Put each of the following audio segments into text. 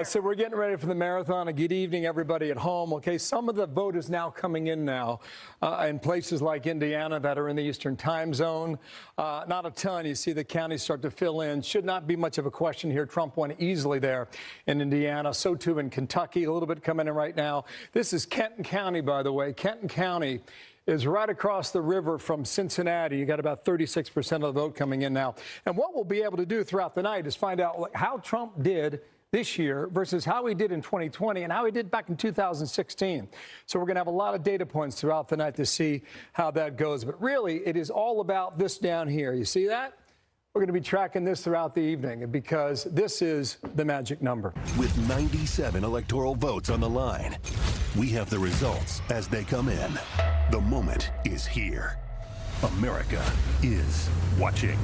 So we're getting ready for the marathon. Good evening, everybody at home. Okay, some of the vote is now coming in now in places like Indiana that are in the Eastern time zone. Not a ton. You see the counties start to fill in. Should not be much of a question here. Trump won easily there in Indiana. So too in Kentucky. A little bit coming in right now. This is Kenton County, by the way. Kenton County is right across the river from Cincinnati. You got about 36% of the vote coming in now. And what we'll be able to do throughout the night is find out how Trump did this year versus how he did in 2020 and how he did back in 2016. So we're going to have a lot of data points throughout the night to see how that goes. But really, it is all about this down here. You see that? We're going to be tracking this throughout the evening because this is the magic number. With 97 electoral votes on the line, we have the results as they come in. The moment is here. America is watching.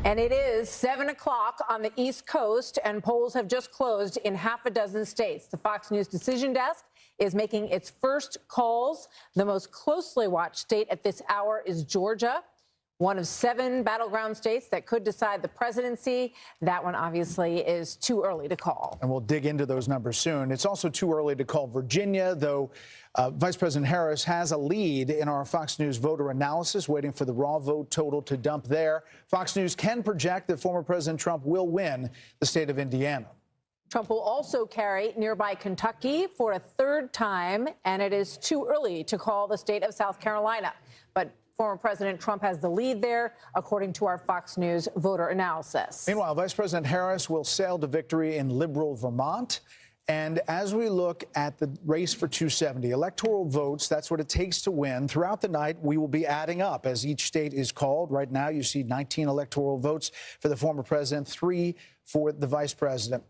And it is 7 o'clock on the East Coast, and polls have just closed in half a dozen states. The Fox News decision desk is making its first calls. The most closely watched state at this hour is Georgia, one of 7 battleground states that could decide the presidency. That one obviously is too early to call. And we'll dig into those numbers soon. It's also too early to call Virginia, though Vice President Harris has a lead in our Fox News voter analysis, waiting for the raw vote total to dump there. Fox News can project that former President Trump will win the state of Indiana. Trump will also carry nearby Kentucky for a third time, and it is too early to call the state of South Carolina. But former President Trump has the lead there, according to our Fox News voter analysis. Meanwhile, Vice President Harris will sail to victory in liberal Vermont. And as we look at the race for 270 electoral votes, that's what it takes to win. Throughout the night, we will be adding up as each state is called. Right now, you see 19 electoral votes for the former president, 3 for the vice president.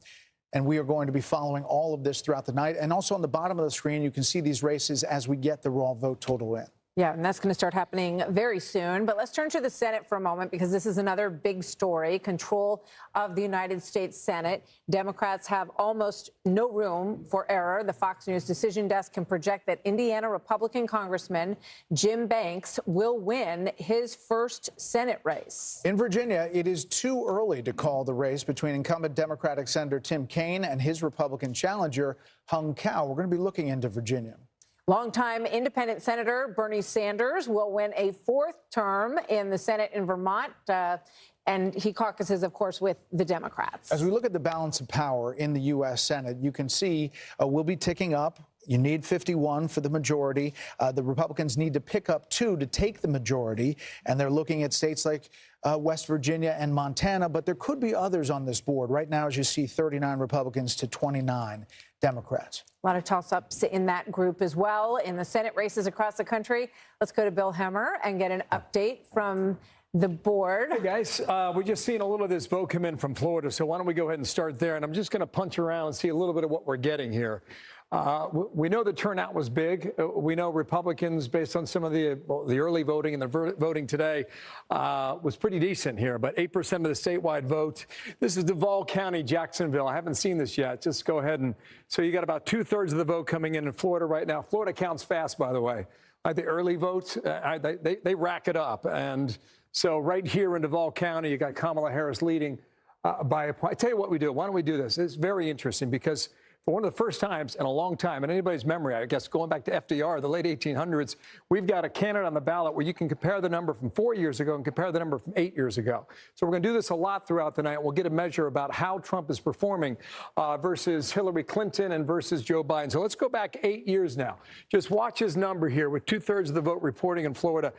And we are going to be following all of this throughout the night. And also on the bottom of the screen, you can see these races as we get the raw vote total in. Yeah, and that's going to start happening very soon. But let's turn to the Senate for a moment, because this is another big story. Control of the United States Senate. Democrats have almost no room for error. The Fox News decision desk can project that Indiana Republican Congressman Jim Banks will win his first Senate race. In Virginia, it is too early to call the race between incumbent Democratic Senator Tim Kaine and his Republican challenger, Hung Cao. We're going to be looking into Virginia. Longtime independent Senator Bernie Sanders will win a 4th term in the Senate in Vermont, and he caucuses, of course, with the Democrats. As we look at the balance of power in the U.S. Senate, you can see we'll be ticking up. You need 51 for the majority. The Republicans need to pick up 2 to take the majority, and they're looking at states like West Virginia and Montana, but there could be others on this board. Right now, as you see, 39 Republicans to 29 Democrats. A lot of toss-ups in that group as well. In the Senate races across the country, let's go to Bill Hemmer and get an update from the board. Hey, guys, we're just seeing a little of this vote come in from Florida, so why don't we go ahead and start there? And I'm just going to punch around and see a little bit of what we're getting here. We know the turnout was big. We know Republicans, based on some of the early voting and the voting today, was pretty decent here. But 8% of the statewide vote. This is Duval County, Jacksonville. I haven't seen this yet. Just go ahead and so you got about 2/3 of the vote coming in Florida right now. Florida counts fast, by the way. Like the early votes, they rack it up. And so right here in Duval County, you got Kamala Harris leading by a point. I tell you what we do. Why don't we do this? It's very interesting because for one of the first times in a long time, in anybody's memory, I guess going back to FDR, the late 1800s, we've got a candidate on the ballot where you can compare the number from 4 years ago and compare the number from 8 years ago. So we're going to do this a lot throughout the night. We'll get a measure about how Trump is performing versus Hillary Clinton and versus Joe Biden. So let's go back 8 years now. Just watch his number here with 2/3 of the vote reporting in Florida.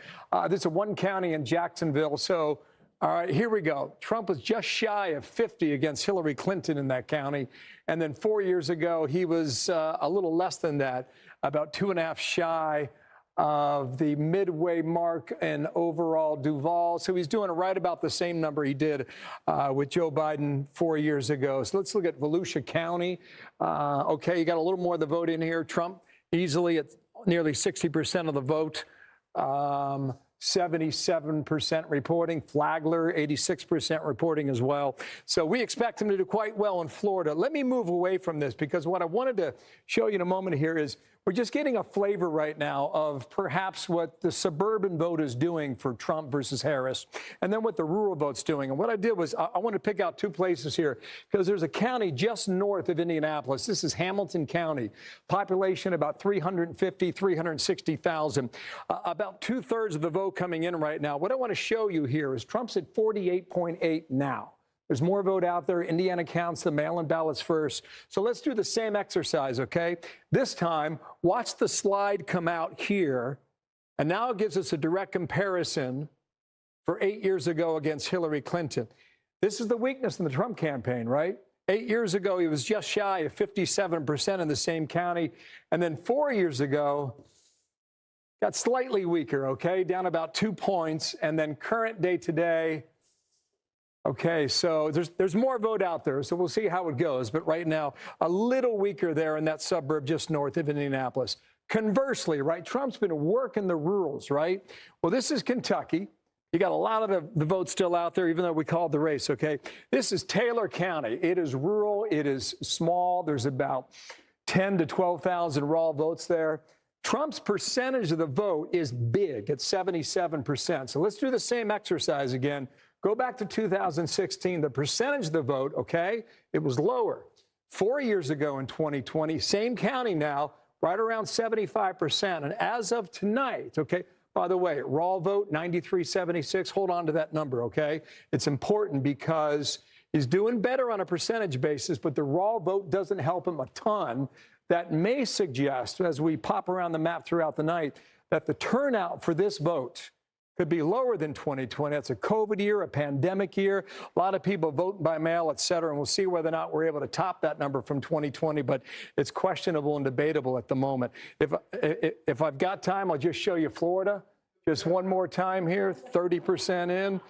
This is one county in Jacksonville. So all right, here we go. Trump was just shy of 50 against Hillary Clinton in that county. And then 4 years ago, he was a little less than that, about 2.5 shy of the midway mark in overall Duval. So he's doing right about the same number he did with Joe Biden 4 years ago. So let's look at Volusia County. Okay, you got a little more of the vote in here. Trump easily at nearly 60% of the vote. 77% reporting. Flagler, 86% reporting as well. So we expect him to do quite well in Florida. Let me move away from this because what I wanted to show you in a moment here is we're just getting a flavor right now of perhaps what the suburban vote is doing for Trump versus Harris, and then what the rural vote's doing. And what I did was I want to pick out two places here because there's a county just north of Indianapolis. This is Hamilton County, population about 350, 360,000. About 2/3 of the vote coming in right now. What I want to show you here is Trump's at 48.8 now. There's more vote out there. Indiana counts the mail-in ballots first. So let's do the same exercise, okay? This time, watch the slide come out here, and now it gives us a direct comparison for 8 years ago against Hillary Clinton. This is the weakness in the Trump campaign, right? 8 years ago, he was just shy of 57% in the same county. And then 4 years ago, got slightly weaker, okay? Down about 2 points. And then current day today, okay, so there's more vote out there, so we'll see how it goes. But right now, a little weaker there in that suburb just north of Indianapolis. Conversely, right, Trump's been working the rurals, right? Well, this is Kentucky. You got a lot of the vote still out there, even though we called the race, okay? This is Taylor County. It is rural. It is small. There's about 10 to 12,000 raw votes there. Trump's percentage of the vote is big at 77%. So let's do the same exercise again. Go back to 2016, the percentage of the vote, okay, it was lower. 4 years ago in 2020, same county now, right around 75%. And as of tonight, okay, by the way, raw vote, 93-76, hold on to that number, okay? It's important because he's doing better on a percentage basis, but the raw vote doesn't help him a ton. That may suggest, as we pop around the map throughout the night, that the turnout for this vote could be lower than 2020. That's a COVID year, a pandemic year, a lot of people voting by mail, et cetera, and we'll see whether or not we're able to top that number from 2020, but it's questionable and debatable at the moment. If I've got time, I'll just show you Florida. Just one more time here, 30% in.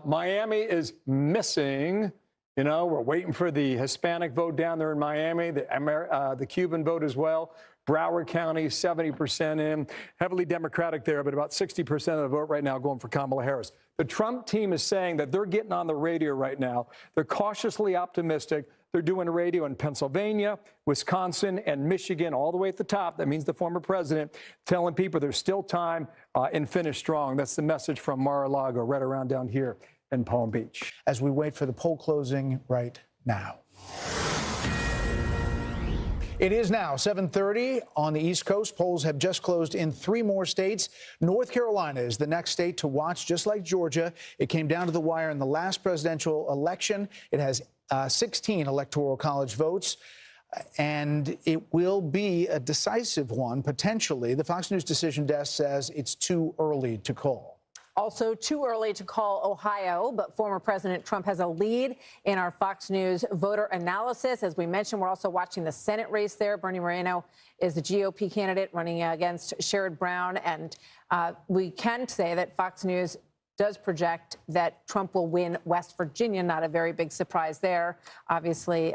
Miami is missing. You know, we're waiting for the Hispanic vote down there in Miami, the Cuban vote as well. Broward County, 70% in. Heavily Democratic there, but about 60% of the vote right now going for Kamala Harris. The Trump team is saying that they're getting on the radio right now. They're cautiously optimistic. They're doing radio in Pennsylvania, Wisconsin, and Michigan, all the way at the top. That means the former president telling people there's still time and finish strong. That's the message from Mar-a-Lago, right around down here in Palm Beach. As we wait for the poll closing right now. It is now 7:30 on the East Coast. Polls have just closed in 3 more states. North Carolina is the next state to watch, just like Georgia. It came down to the wire in the last presidential election. It has 16 electoral college votes, and it will be a decisive one, potentially. The Fox News decision desk says it's too early to call. Also too early to call Ohio, but former President Trump has a lead in our Fox News voter analysis. As we mentioned, we're also watching the Senate race there. Bernie Moreno is the GOP candidate running against Sherrod Brown. And we can say that Fox News does project that Trump will win West Virginia. Not a very big surprise there. Obviously,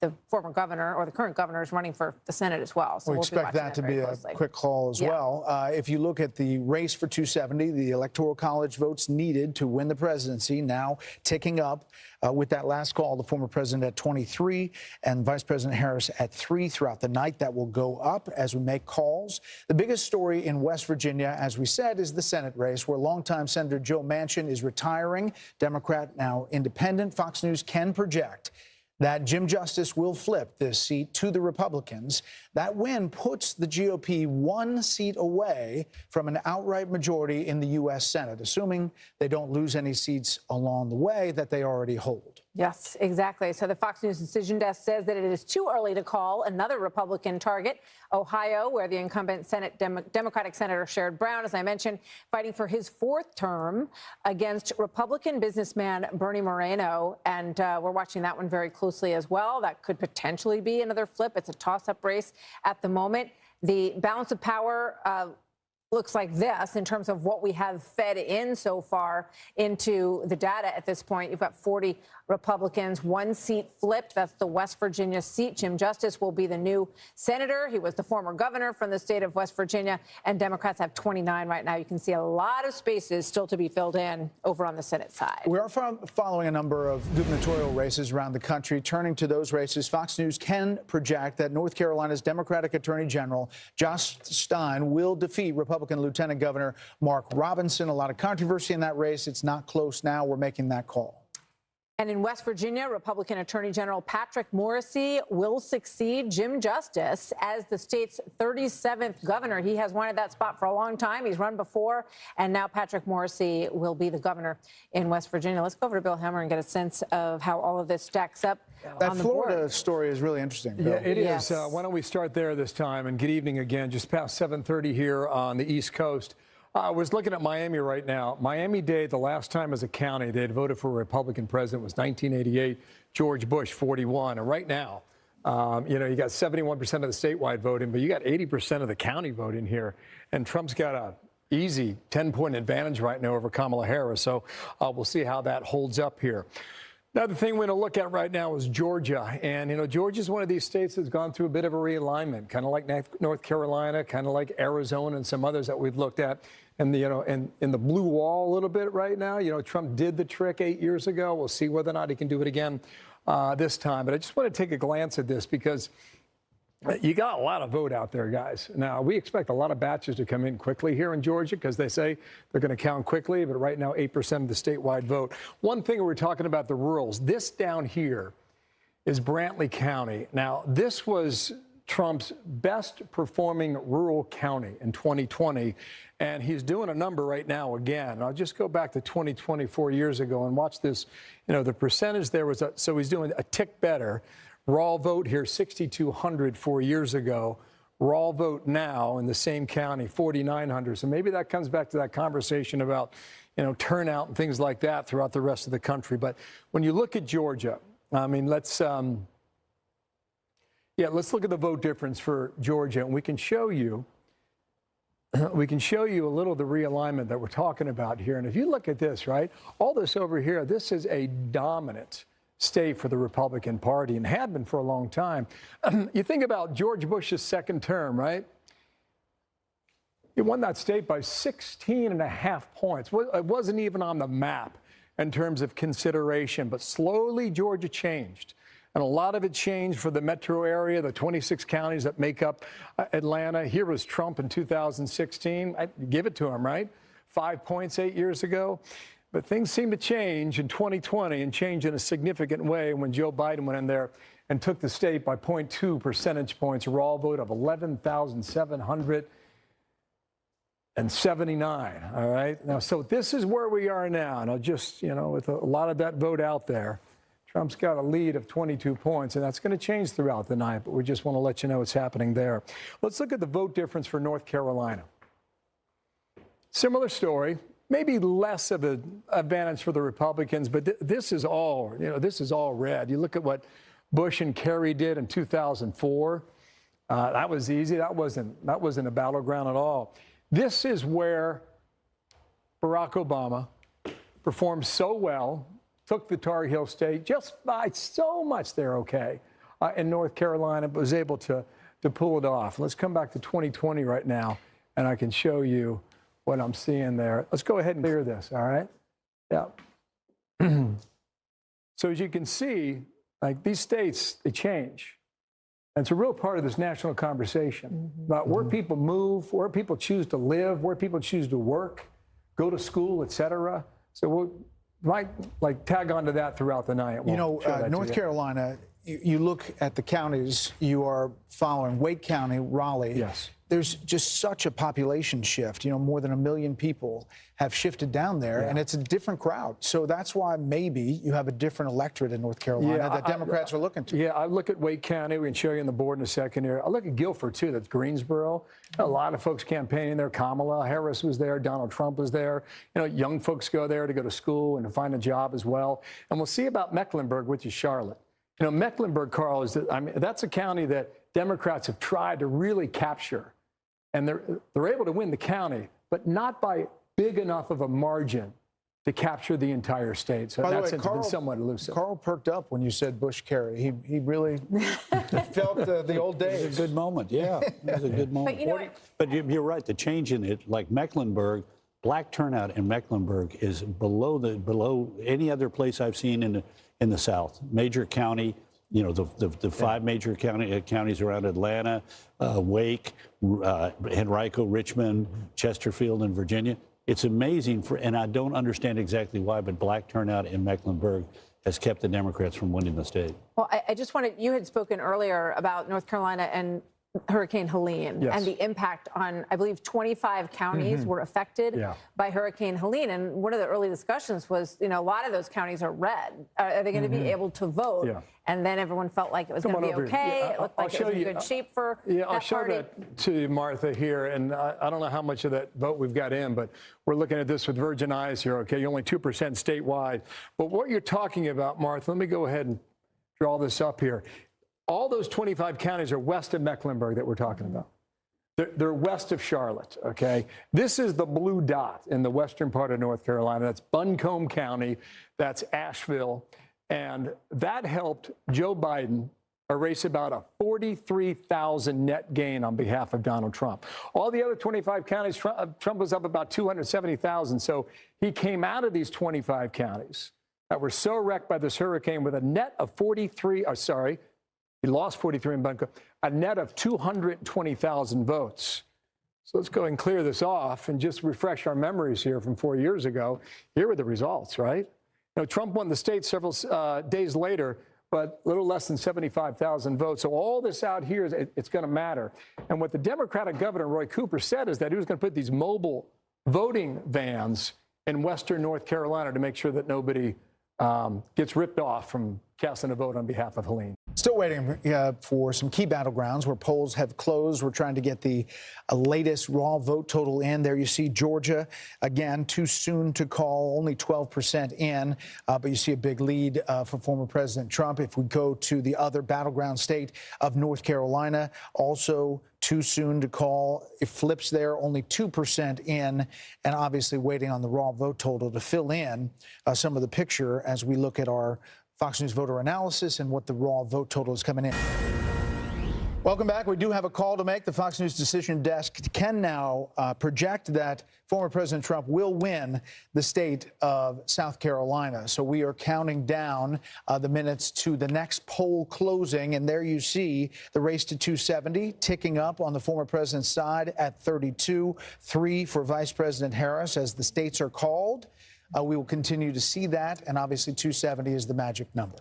the former governor or the current governor is running for the Senate as well. So we expect that to be a quick call as well. If you look at the race for 270, the electoral college votes needed to win the presidency now ticking up with that last call, the former president at 23 and Vice President Harris at 3 throughout the night. That will go up as we make calls. The biggest story in West Virginia, as we said, is the Senate race, where longtime Senator Joe Manchin is retiring, Democrat now independent. Fox News can project that Jim Justice will flip this seat to the Republicans. That win puts the GOP 1 seat away from an outright majority in the U.S. Senate, assuming they don't lose any seats along the way that they already hold. Yes, exactly. So the Fox News decision desk says that it is too early to call another Republican target. Ohio, where the incumbent Democratic Senator Sherrod Brown, as I mentioned, fighting for his 4th term against Republican businessman Bernie Moreno. And we're watching that one very closely as well. That could potentially be another flip. It's a toss-up race at the moment. The balance of power looks like this in terms of what we have fed in so far into the data at this point. You've got 40 Republicans, one seat flipped. That's the West Virginia seat. Jim Justice will be the new senator. He was the former governor from the state of West Virginia, and Democrats have 29 right now. You can see a lot of spaces still to be filled in over on the Senate side. We are following a number of gubernatorial races around the country. Turning to those races, Fox News can project that North Carolina's Democratic Attorney General Josh Stein will defeat Republican Lieutenant Governor Mark Robinson. A lot of controversy in that race. It's not close now. We're making that call. And in West Virginia, Republican Attorney General Patrick Morrisey will succeed Jim Justice as the state's 37th governor. He has wanted that spot for a long time. He's run before, and now Patrick Morrisey will be the governor in West Virginia. Let's go over to Bill Hemmer and get a sense of how all of this stacks up. That Florida story is really interesting, Bill. Yeah, it is. Yes. Why don't we start there this time? And good evening again. Just past 7:30 here on the East Coast. I was looking at Miami right now. Miami-Dade, the last time as a county they had voted for a Republican president was 1988, George Bush, 41. And right now, you got 71% of the statewide voting, but you got 80% of the county voting here. And Trump's got a easy 10-point advantage right now over Kamala Harris. So we'll see how that holds up here. Another thing we're going to look at right now is Georgia. And, Georgia is one of these states that's gone through a bit of a realignment, kind of like North Carolina, kind of like Arizona and some others that we've looked at. And, in the blue wall a little bit right now. Trump did the trick 8 years ago. We'll see whether or not he can do it again this time. But I just want to take a glance at this because you got a lot of vote out there, guys. Now, we expect a lot of batches to come in quickly here in Georgia because they say they're going to count quickly. But right now, 8% of the statewide vote. One thing we're talking about the rurals. This down here is Brantley County. Now, this was Trump's best performing rural county in 2020. And he's doing a number right now again. And I'll just go back to 2020, 4 years ago, and watch this. The percentage there was, so he's doing a tick better. Raw vote here, 6,200 4 years ago. Raw vote now in the same county, 4,900. So maybe that comes back to that conversation about, turnout and things like that throughout the rest of the country. But when you look at Georgia, I mean, let's look at the vote difference for Georgia, and we can show you a little of the realignment that we're talking about here. And if you look at this, right, all this over here, this is a dominant state for the Republican Party and had been for a long time. You think about George Bush's second term, right? He won that state by 16.5 points. It wasn't even on the map in terms of consideration, but slowly Georgia changed. And a lot of it changed for the metro area, the 26 counties that make up Atlanta. Here was Trump in 2016. I give it to him, right? 5 points 8 years ago. But things seem to change in 2020 and change in a significant way when Joe Biden went in there and took the state by 0.2 percentage points, a raw vote of 11,779. All right. Now, so this is where we are now. And I'll just, with a lot of that vote out there, Trump's got a lead of 22 points, and that's going to change throughout the night, but we just want to let you know what's happening there. Let's look at the vote difference for North Carolina. Similar story, maybe less of an advantage for the Republicans, but this is all, this is all red. You look at what Bush and Kerry did in 2004. That was easy. That wasn't a battleground at all. This is where Barack Obama performed so well, took the Tar Heel state just by so much they're okay in North Carolina, but was able to pull it off. Let's come back to 2020 right now, and I can show you what I'm seeing there. Let's go ahead and clear this, all right? Yeah. So as you can see, like these states, they change. And it's a real part of this national conversation about where people move, where people choose to live, where people choose to work, go to school, et cetera. So we'll like tag onto that throughout the night. North Carolina, you look at the counties you are following, Wake County, Raleigh. Yes. There's just such a population shift. More than 1 million people have shifted down there, and it's a different crowd. So that's why maybe you have a different electorate in North Carolina that Democrats are looking to. Yeah, I look at Wake County. We can show you on the board in a second here. I look at Guilford, too. That's Greensboro. A lot of folks campaigning there. Kamala Harris was there. Donald Trump was there. Young folks go there to go to school and to find a job as well. And we'll see about Mecklenburg, which is Charlotte. Mecklenburg, Carl, that's a county that Democrats have tried to really capture. and they're able to win the county, but not by big enough of a margin to capture the entire state. So By the that way, sense, it's been somewhat elusive. Carl perked up when you said Bush-Kerry. He really felt the old days. It was a good moment, yeah. It was a good moment. But you know what? But you're right, the change in it, like Mecklenburg, black turnout in Mecklenburg is below any other place I've seen in the South. Major county, you know, the five major counties around Atlanta, Wake, Henrico, Richmond, Chesterfield, and Virginia. It's amazing, and I don't understand exactly why, but black turnout in Mecklenburg has kept the Democrats from winning the state. Well, I just wanted, you had spoken earlier about North Carolina and Hurricane Helene and the impact on, I believe, 25 counties were affected by Hurricane Helene. And one of the early discussions was, you know, a lot of those counties are red. Are they going to be able to vote? And then everyone felt like it was going to be okay. It looked like it was in good shape for that I'll show party. that to you, Martha, here. And I don't know how much of that vote we've got in, but we're looking at this with virgin eyes here, okay? You're only 2% statewide. But what you're talking about, Martha, let me go ahead and draw this up here. All those 25 counties are west of Mecklenburg that we're talking about. They're west of Charlotte, okay? This is the blue dot in the western part of North Carolina. That's Buncombe County. That's Asheville. And that helped Joe Biden erase about a 43,000 net gain on behalf of Donald Trump. All the other 25 counties, Trump was up about 270,000. So he came out of these 25 counties that were so wrecked by this hurricane with a net of he lost 43 in Buncombe, a net of 220,000 votes. So let's go and clear this off and just refresh our memories here from 4 years ago. Here were the results, right? You know, Trump won the state several days later, but a little less than 75,000 votes. So all this out here, it's going to matter. And what the Democratic governor, Roy Cooper, said is that he was going to put these mobile voting vans in western North Carolina to make sure that nobody gets ripped off from casting a vote on behalf of Helene. Still waiting for some key battlegrounds where polls have closed. We're trying to get the latest raw vote total in. There you see Georgia, again, too soon to call, only 12% in. But you see a big lead for former President Trump. If we go to the other battleground state of North Carolina, also too soon to call. It flips there, only 2% in, and obviously waiting on the raw vote total to fill in some of the picture as we look at our Fox News voter analysis and what the raw vote total is coming in. Welcome back. We do have a call to make. The Fox News decision desk can now project that former President Trump will win the state of South Carolina. So we are counting down the minutes to the next poll closing. And there you see the race to 270 ticking up on the former president's side at 32, 3 for Vice President Harris as the states are called. We will continue to see that, and obviously 270 is the magic number.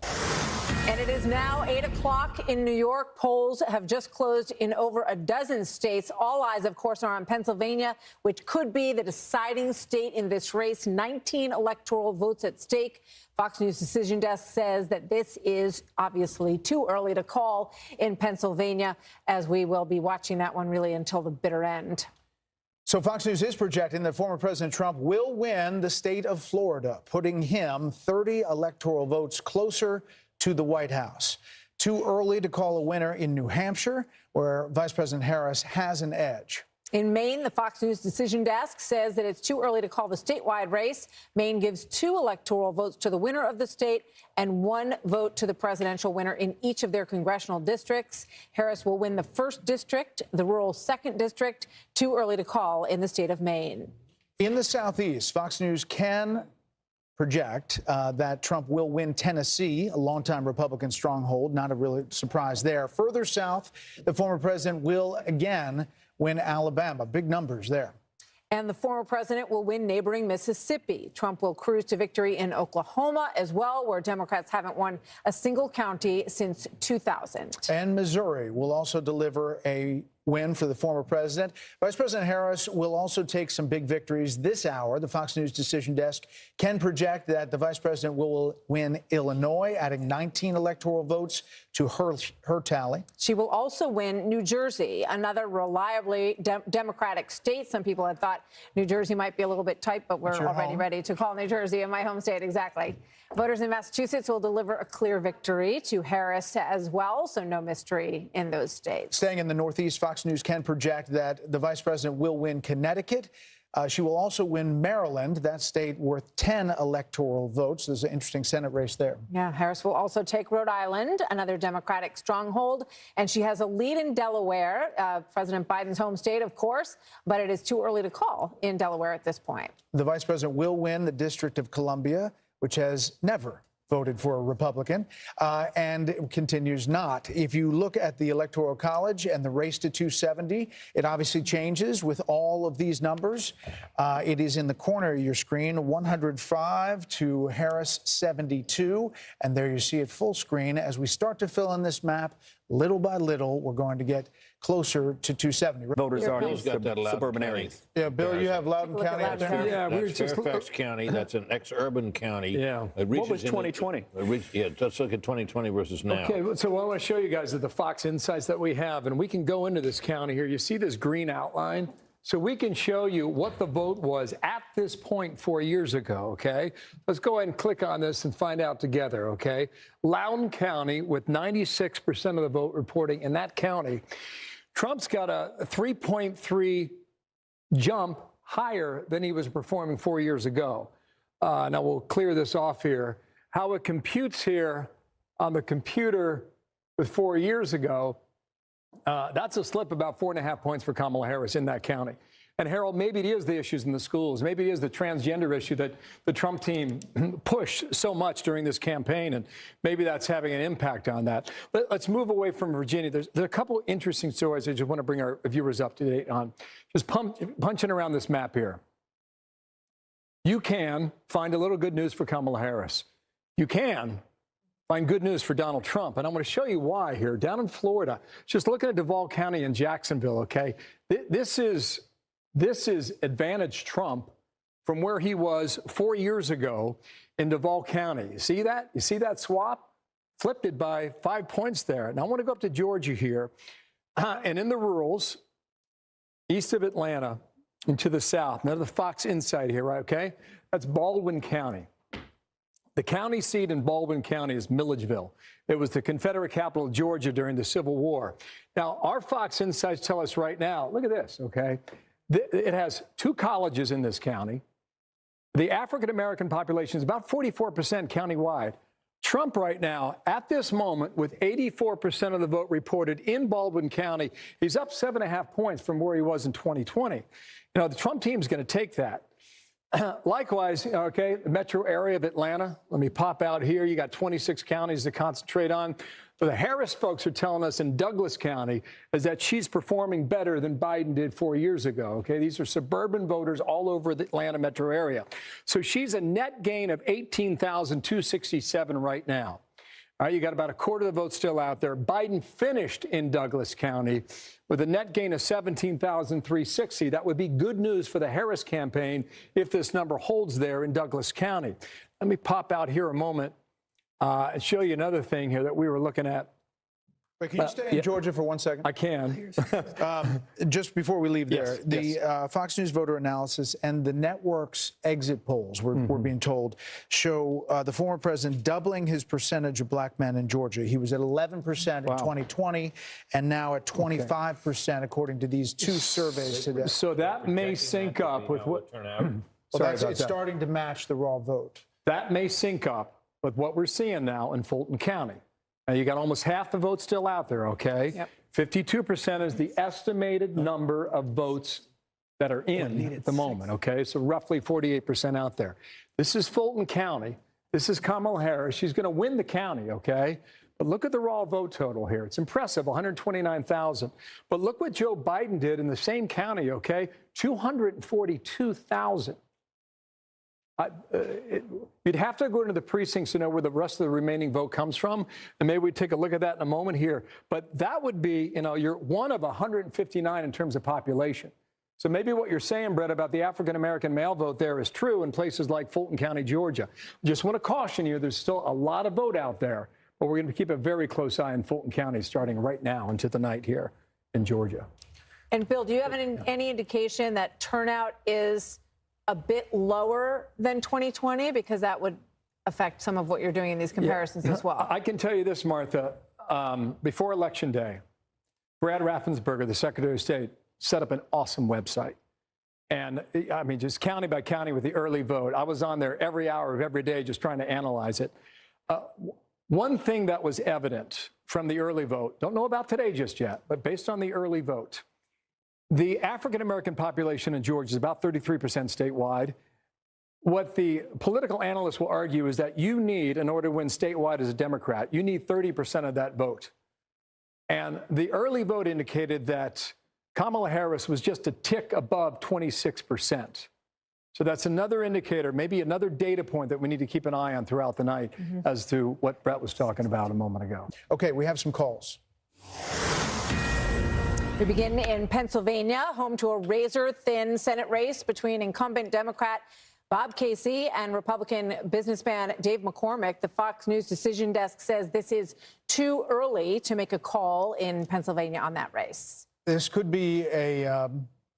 And it is now 8 o'clock in New York. Polls have just closed in over a dozen states. All eyes, of course, are on Pennsylvania, which could be the deciding state in this race. 19 electoral votes at stake. Fox News Decision Desk says that this is obviously too early to call in Pennsylvania, as we will be watching that one really until the bitter end. So Fox News is projecting that former President Trump will win the state of Florida, putting him 30 electoral votes closer to the White House. Too early to call a winner in New Hampshire, where Vice President Harris has an edge. In Maine, the Fox News Decision Desk says that it's too early to call the statewide race. Maine gives 2 electoral votes to the winner of the state and 1 vote to the presidential winner in each of their congressional districts. Harris will win the 1st district, the rural 2nd district. Too early to call in the state of Maine. In the Southeast, Fox News can project that Trump will win Tennessee, a longtime Republican stronghold. Not a really surprise there. Further south, the former president will again win Alabama. Big numbers there. And the former president will win neighboring Mississippi. Trump will cruise to victory in Oklahoma as well, where Democrats haven't won a single county since 2000. And Missouri will also deliver a win for the former president. Vice President Harris will also take some big victories this hour. The Fox News Decision Desk can project that the vice president will win Illinois, adding 19 electoral votes to her tally. She will also win New Jersey, another reliably Democratic state. Some people had thought New Jersey might be a little bit tight, but we're already ready to call New Jersey in my home state. Exactly. Voters in Massachusetts will deliver a clear victory to Harris as well, so no mystery in those states. Staying in the Northeast, Fox Fox News can project that the vice president will win Connecticut. She will also win Maryland, that state worth 10 electoral votes. There's an interesting Senate race there. Yeah, Harris will also take Rhode Island, another Democratic stronghold, and she has a lead in Delaware, President Biden's home state, of course, but it is too early to call in Delaware at this point. The vice president will win the District of Columbia, which has never voted for a Republican, and it continues not. If you look at the Electoral College and the race to 270, it obviously changes with all of these numbers. It is in the corner of your screen, 105 to Harris 72, and there you see it full screen. As we start to fill in this map, little by little, we're going to get closer to 270. Voters are in suburban areas. Yeah, Bill, you have Loudoun County out there? Yeah, we were That's just Fairfax County. That's an ex-urban county. Yeah. What was 2020? Yeah, let's look at 2020 versus now. Okay, so what I want to show you guys is the Fox insights that we have, and we can go into this county here. You see this green outline? So we can show you what the vote was at this point 4 years ago, okay? Let's go ahead and click on this and find out together, okay? Loudoun County with 96% of the vote reporting in that county. Trump's got a 3.3 jump higher than he was performing 4 years ago. Now we'll clear this off here. How it computes here on the computer with 4 years ago, that's a slip about 4.5 points for Kamala Harris in that county. And Harold, maybe it is the issues in the schools. Maybe it is the transgender issue that the Trump team pushed so much during this campaign, and maybe that's having an impact on that. Let's move away from Virginia. There's a couple of interesting stories I just want to bring our viewers up to date on. Just punching around this map here. You can find a little good news for Kamala Harris. You can find good news for Donald Trump, and I'm going to show you why here. Down in Florida, just looking at Duval County and Jacksonville, okay? This is advantage Trump from where he was 4 years ago in Duval County. You see that? You see that swap? Flipped it by 5 points there. Now I want to go up to Georgia here, and in the rurals, east of Atlanta and to the south. Now the Fox Insight here, right? Okay? That's Baldwin County. The county seat in Baldwin County is Milledgeville. It was the Confederate capital of Georgia during the Civil War. Now, our Fox Insights tell us right now, look at this, okay? It has 2 colleges in this county. The African-American population is about 44% countywide. Trump right now, at this moment, with 84% of the vote reported in Baldwin County, he's up 7.5 points from where he was in 2020. You know, the Trump team's going to take that. Likewise, okay, the metro area of Atlanta. Let me pop out here. You got 26 counties to concentrate on. But the Harris folks are telling us in Douglas County is that she's performing better than Biden did 4 years ago. Okay, these are suburban voters all over the Atlanta metro area. So she's a net gain of 18,267 right now. All right, you got about a quarter of the vote still out there. Biden finished in Douglas County with a net gain of 17,360. That would be good news for the Harris campaign if this number holds there in Douglas County. Let me pop out here a moment and show you another thing here that we were looking at. Wait, can you stay in Georgia for 1 second? I can. Just before we leave there, Yes, the Fox News voter analysis and the network's exit polls, we're being told, show the former president doubling his percentage of black men in Georgia. He was at 11% in 2020 and now at 25%, according to these 2 surveys today. So that may sync up with what... It's starting to match the raw vote. That may sync up with what we're seeing now in Fulton County. Now, you got almost half the votes still out there, okay? Yep. 52% is the estimated number of votes that are in at the moment, okay? So roughly 48% out there. This is Fulton County. This is Kamala Harris. She's going to win the county, okay? But look at the raw vote total here. It's impressive, 129,000. But look what Joe Biden did in the same county, okay? 242,000. You'd have to go into the precincts to know where the rest of the remaining vote comes from, and maybe we take a look at that in a moment here. But that would be, you know, you're one of 159 in terms of population. So maybe what you're saying, Brett, about the African-American male vote there is true in places like Fulton County, Georgia. Just want to caution you, there's still a lot of vote out there, but we're going to keep a very close eye on Fulton County starting right now into the night here in Georgia. And Bill, do you have any indication that turnout is a bit lower than 2020? Because that would affect some of what you're doing in these comparisons as well. I can tell you this, Martha, before Election Day, Brad Raffensperger, the Secretary of State, set up an awesome website. And I mean, just county by county with the early vote. I was on there every hour of every day just trying to analyze it. One thing that was evident from the early vote, don't know about today just yet, but based on the early vote, the African-American population in Georgia is about 33% statewide. What the political analysts will argue is that you need, in order to win statewide as a Democrat, you need 30% of that vote. And the early vote indicated that Kamala Harris was just a tick above 26%. So that's another indicator, maybe another data point that we need to keep an eye on throughout the night as to what Brett was talking about a moment ago. Okay, we have some calls. We begin in Pennsylvania, home to a razor-thin Senate race between incumbent Democrat Bob Casey and Republican businessman Dave McCormick. The Fox News decision desk says this is too early to make a call in Pennsylvania on that race. This could be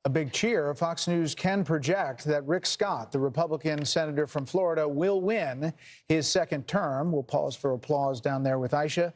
a big cheer. Fox News can project that Rick Scott, the Republican senator from Florida, will win his second term. We'll pause for applause down there with Aisha.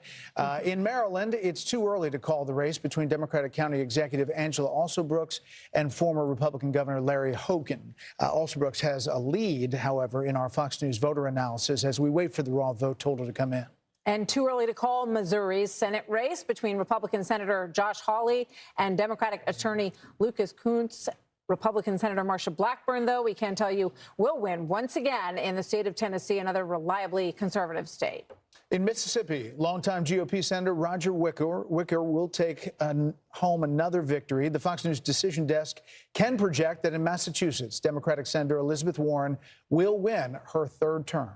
In Maryland, it's too early to call the race between Democratic County Executive Angela Alsobrooks and former Republican Governor Larry Hogan. Alsobrooks has a lead, however, in our Fox News voter analysis as we wait for the raw vote total to come in. And too early to call Missouri's Senate race between Republican Senator Josh Hawley and Democratic Attorney Lucas Kunce. Republican Senator Marsha Blackburn, though, we can tell you, will win once again in the state of Tennessee, another reliably conservative state. In Mississippi, longtime GOP Senator Roger Wicker will take home another victory. The Fox News decision desk can project that in Massachusetts, Democratic Senator Elizabeth Warren will win her third term.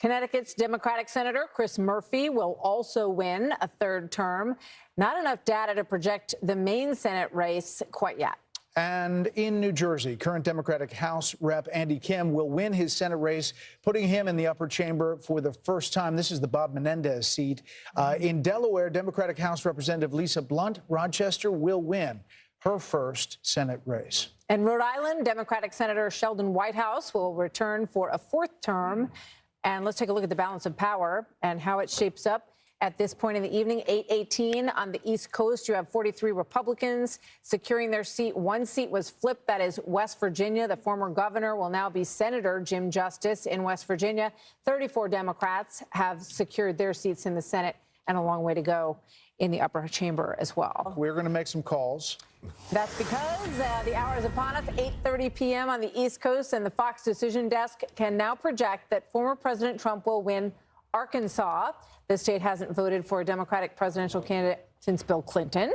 Connecticut's Democratic Senator Chris Murphy will also win a third term. Not enough data to project the main Senate race quite yet. And in New Jersey, current Democratic House Rep Andy Kim will win his Senate race, putting him in the upper chamber for the first time. This is the Bob Menendez seat. In Delaware, Democratic House Representative Lisa Blunt Rochester will win her first Senate race. In Rhode Island, Democratic Senator Sheldon Whitehouse will return for a fourth term. And let's take a look at the balance of power and how it shapes up at this point in the evening. 8:18 on the East Coast. You have 43 Republicans securing their seat. One seat was flipped. That is West Virginia. The former governor will now be Senator Jim Justice in West Virginia. 34 Democrats have secured their seats in the Senate, and a long way to go in the upper chamber as well. We're going to make some calls. That's because the hour is upon us, 8:30 p.m. on the East Coast, and the Fox decision desk can now project that former President Trump will win Arkansas. The state hasn't voted for a Democratic presidential candidate since Bill Clinton.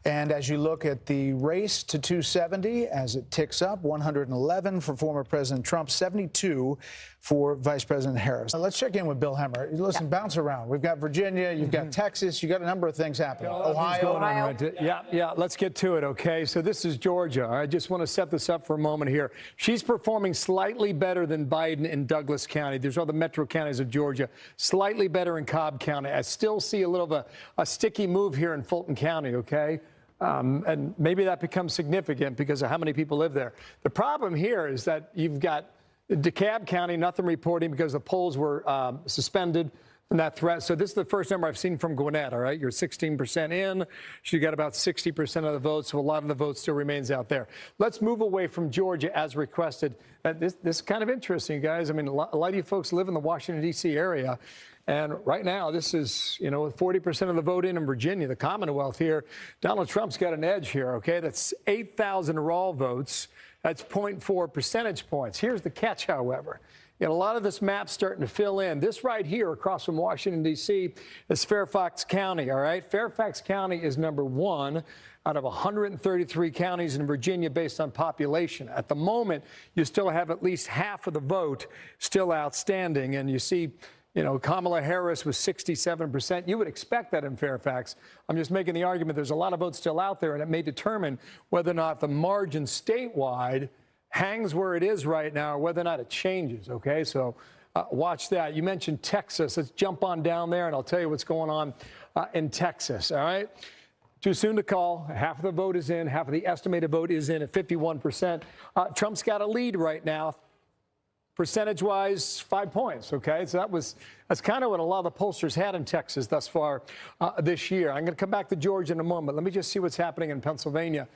And as you look at the race to 270, as it ticks up, 111 for former President Trump, 72 for Vice President Harris. Let's check in with Bill Hemmer. Listen, bounce around. We've got Virginia, you've got Texas, you've got a number of things happening. Ohio. Yeah, let's get to it, okay? So this is Georgia. I just want to set this up for a moment here. She's performing slightly better than Biden in Douglas County. There's all the metro counties of Georgia. Slightly better in Cobb County. I still see a little of a sticky move here in Fulton County, okay? And maybe that becomes significant because of how many people live there. The problem here is that you've got DeKalb County, nothing reporting because the polls were suspended from that threat. So this is the first number I've seen from Gwinnett, all right? You're 16% in. She got about 60% of the votes, so a lot of the vote still remains out there. Let's move away from Georgia as requested. This is kind of interesting, guys. I mean, a lot of you folks live in the Washington, D.C. area. And right now, this is, 40% of the vote in Virginia, the Commonwealth here. Donald Trump's got an edge here, okay? That's 8,000 raw votes. That's 0.4 percentage points. Here's the catch, however. A lot of this map's starting to fill in. This right here across from Washington, D.C. is Fairfax County, all right? Fairfax County is number one out of 133 counties in Virginia based on population. At the moment, you still have at least half of the vote still outstanding. And you see, Kamala Harris was 67%. You would expect that in Fairfax. I'm just making the argument there's a lot of votes still out there, and it may determine whether or not the margin statewide hangs where it is right now or whether or not it changes, okay? So watch that. You mentioned Texas. Let's jump on down there, and I'll tell you what's going on in Texas, all right? Too soon to call. Half of the vote is in. Half of the estimated vote is in at 51%. Trump's got a lead right now. percentage-wise, 5 points, okay? So that's kind of what a lot of the pollsters had in Texas thus far this year. I'm going to come back to Georgia in a moment. Let me just see what's happening in Pennsylvania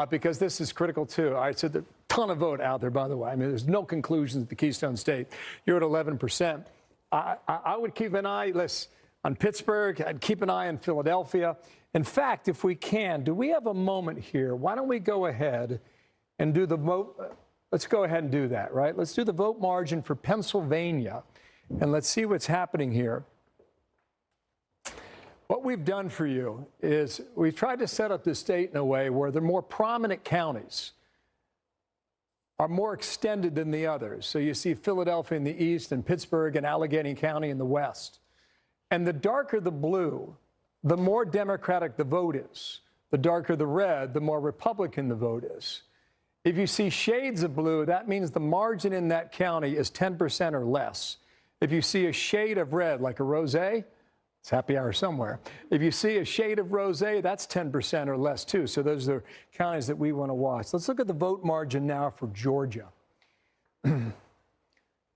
because this is critical, too. All right, so there's a ton of vote out there, by the way. I mean, there's no conclusions at the Keystone State. You're at 11%. I would keep an eye on Pittsburgh. I'd keep an eye on Philadelphia. In fact, if we can, do we have a moment here? Why don't we go ahead and do the vote? Let's go ahead and do that, right? Let's do the vote margin for Pennsylvania, and let's see what's happening here. What we've done for you is we've tried to set up the state in a way where the more prominent counties are more extended than the others. So you see Philadelphia in the east and Pittsburgh and Allegheny County in the west. And the darker the blue, the more Democratic the vote is. The darker the red, the more Republican the vote is. If you see shades of blue, that means the margin in that county is 10% or less. If you see a shade of red, like a rosé, it's happy hour somewhere. If you see a shade of rosé, that's 10% or less, too. So those are counties that we want to watch. Let's look at the vote margin now for Georgia.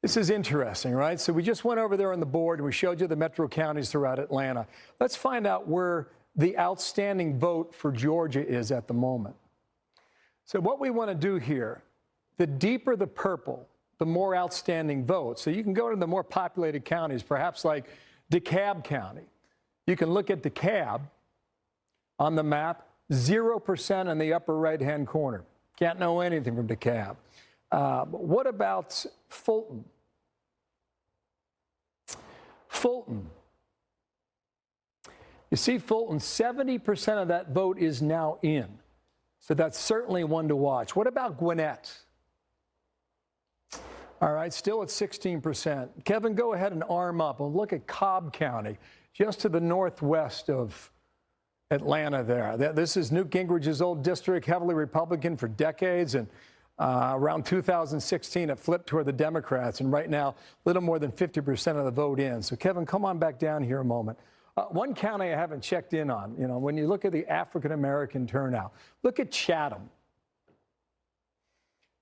This is interesting, right? So we just went over there on the board, and we showed you the metro counties throughout Atlanta. Let's find out where the outstanding vote for Georgia is at the moment. So what we want to do here, the deeper the purple, the more outstanding votes. So you can go to the more populated counties, perhaps like DeKalb County. You can look at DeKalb on the map, 0% in the upper right-hand corner. Can't know anything from DeKalb. What about Fulton? Fulton. You see Fulton, 70% of that vote is now in. So that's certainly one to watch. What about Gwinnett? All right, still at 16%. Kevin, go ahead and arm up and look at Cobb County, just to the northwest of Atlanta there. This is Newt Gingrich's old district, heavily Republican for decades, and around 2016 it flipped toward the Democrats, and right now a little more than 50% of the vote in. So Kevin, come on back down here a moment. One county I haven't checked in on, you know, when you look at the African-American turnout, look at Chatham.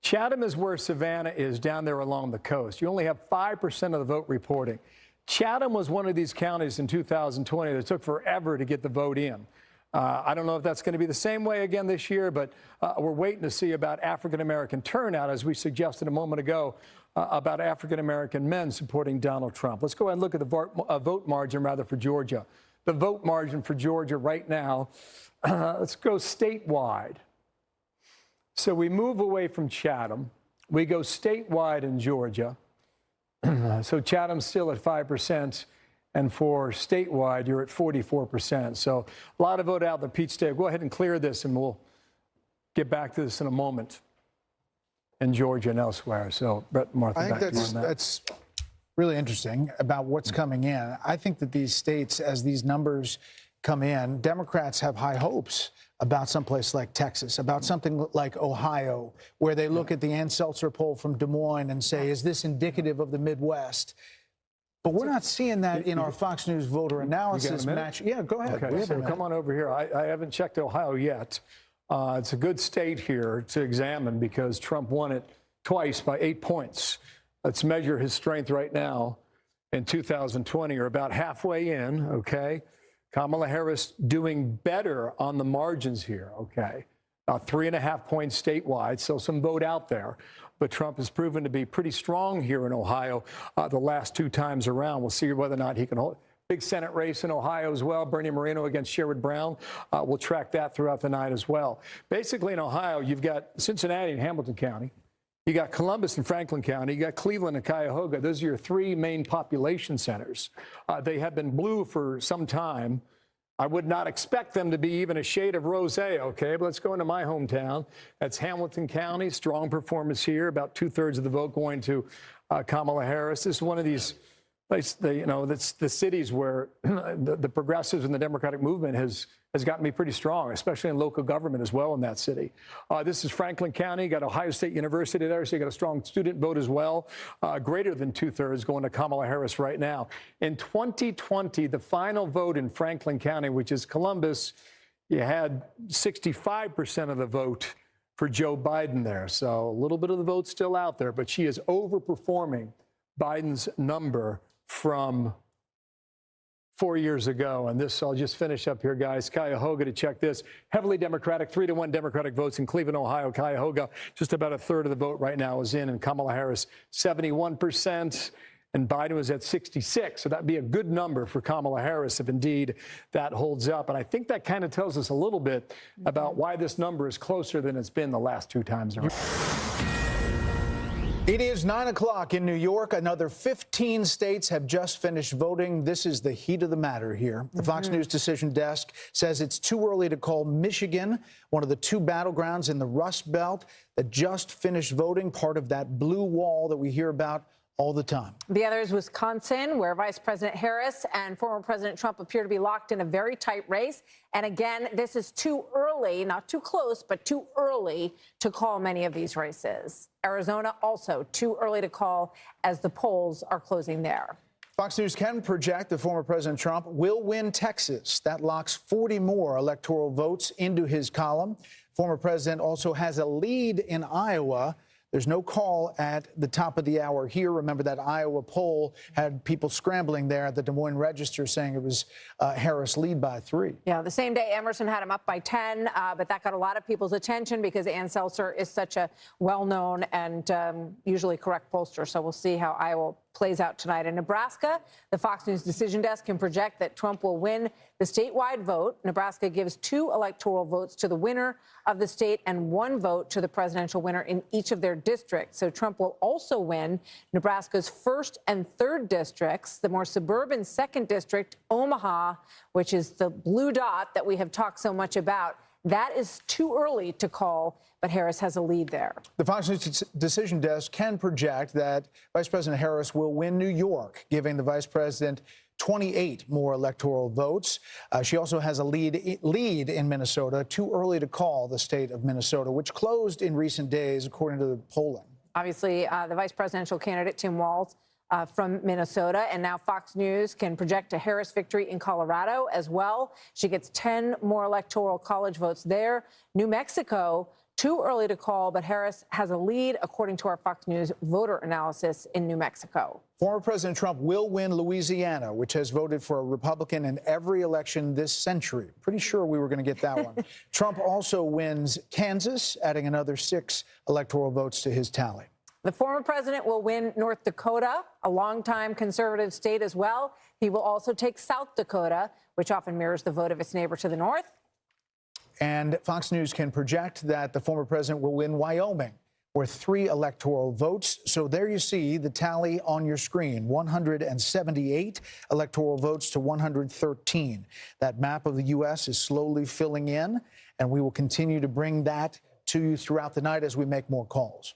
Chatham is where Savannah is, down there along the coast. You only have 5% of the vote reporting. Chatham was one of these counties in 2020 that took forever to get the vote in. I don't know if that's going to be the same way again this year, but we're waiting to see about African-American turnout, as we suggested a moment ago, about African-American men supporting Donald Trump. Let's go ahead and look at the vote margin, rather, for Georgia. The vote margin for Georgia right now, let's go statewide. So we move away from Chatham. We go statewide in Georgia. So Chatham's still at 5%. And for statewide, you're at 44%. So a lot of vote out there. Pete Stay, go ahead and clear this, and we'll get back to this in a moment in Georgia and elsewhere. So, Brett, Martha, I think that's really interesting about what's coming in. I think that these states, as these numbers come in, Democrats have high hopes about someplace like Texas, about something like Ohio, where they look at the Ann Seltzer poll from Des Moines and say, is this indicative of the Midwest? But we're not seeing that in our Fox News voter analysis match. Yeah, go ahead. Okay, so come on over here. I haven't checked Ohio yet. It's a good state here to examine because Trump won it twice by 8 points. Let's measure his strength right now in 2020, or about halfway in, okay? Kamala Harris doing better on the margins here, okay? About 3.5 points statewide, so some vote out there. But Trump has proven to be pretty strong here in Ohio the last 2 times around. We'll see whether or not he can hold. Big Senate race in Ohio as well. Bernie Moreno against Sherrod Brown. We'll track that throughout the night as well. Basically in Ohio, you've got Cincinnati and Hamilton County. You got Columbus and Franklin County. You got Cleveland and Cuyahoga. Those are your 3 main population centers. They have been blue for some time. I would not expect them to be even a shade of rosé, okay? But let's go into my hometown. That's Hamilton County. Strong performance here. About 2/3 of the vote going to Kamala Harris. This is one of these places, that's the cities where the progressives and the Democratic movement has gotten me pretty strong, especially in local government as well in that city. This is Franklin County. You got Ohio State University there, so you got a strong student vote as well. Greater than 2/3 going to Kamala Harris right now. In 2020, the final vote in Franklin County, which is Columbus, you had 65% of the vote for Joe Biden there. So a little bit of the vote still out there, but she is overperforming Biden's number from 4 years ago. And this, I'll just finish up here, guys. Cuyahoga, to check this. Heavily Democratic, 3-1 Democratic votes in Cleveland, Ohio. Cuyahoga, just about a third of the vote right now is in. And Kamala Harris, 71%. And Biden was at 66. So that'd be a good number for Kamala Harris if indeed that holds up. And I think that kind of tells us a little bit about why this number is closer than it's been the last two times around. It is 9 o'clock in New York. Another 15 states have just finished voting. This is the heat of the matter here. The Fox News decision desk says it's too early to call Michigan, one of the two battlegrounds in the Rust Belt, that just finished voting, part of that blue wall that we hear about all the time. The other is Wisconsin, where Vice President Harris and former President Trump appear to be locked in a very tight race. And again, this is too early, not too close, but too early to call many of these races. Arizona also too early to call as the polls are closing there. Fox News can project that former President Trump will win Texas. That locks 40 more electoral votes into his column. Former president also has a lead in Iowa. There's no call at the top of the hour here. Remember that Iowa poll had people scrambling there at the Des Moines Register saying it was Harris lead by 3. Yeah, the same day Emerson had him up by 10, but that got a lot of people's attention because Ann Seltzer is such a well-known and usually correct pollster. So we'll see how Iowa plays out tonight. In Nebraska, the Fox News decision desk can project that Trump will win the statewide vote. Nebraska gives 2 electoral votes to the winner of the state and 1 vote to the presidential winner in each of their districts. So Trump will also win Nebraska's 1st and 3rd districts, the more suburban 2nd district, Omaha, which is the blue dot that we have talked so much about. That is too early to call, but Harris has a lead there. The Fox News decision desk can project that Vice President Harris will win New York, giving the vice president 28 more electoral votes. She also has a lead in Minnesota. Too early to call the state of Minnesota, which closed in recent days, according to the polling. Obviously, the vice presidential candidate, Tim Walz, from Minnesota. And now Fox News can project a Harris victory in Colorado as well. She gets 10 more electoral college votes there. New Mexico, too early to call, but Harris has a lead, according to our Fox News voter analysis in New Mexico. Former President Trump will win Louisiana, which has voted for a Republican in every election this century. Pretty sure we were going to get that one. Trump also wins Kansas, adding another 6 electoral votes to his tally. The former president will win North Dakota, a longtime conservative state as well. He will also take South Dakota, which often mirrors the vote of its neighbor to the north. And Fox News can project that the former president will win Wyoming, with 3 electoral votes. So there you see the tally on your screen, 178 electoral votes to 113. That map of the U.S. is slowly filling in, and we will continue to bring that to you throughout the night as we make more calls.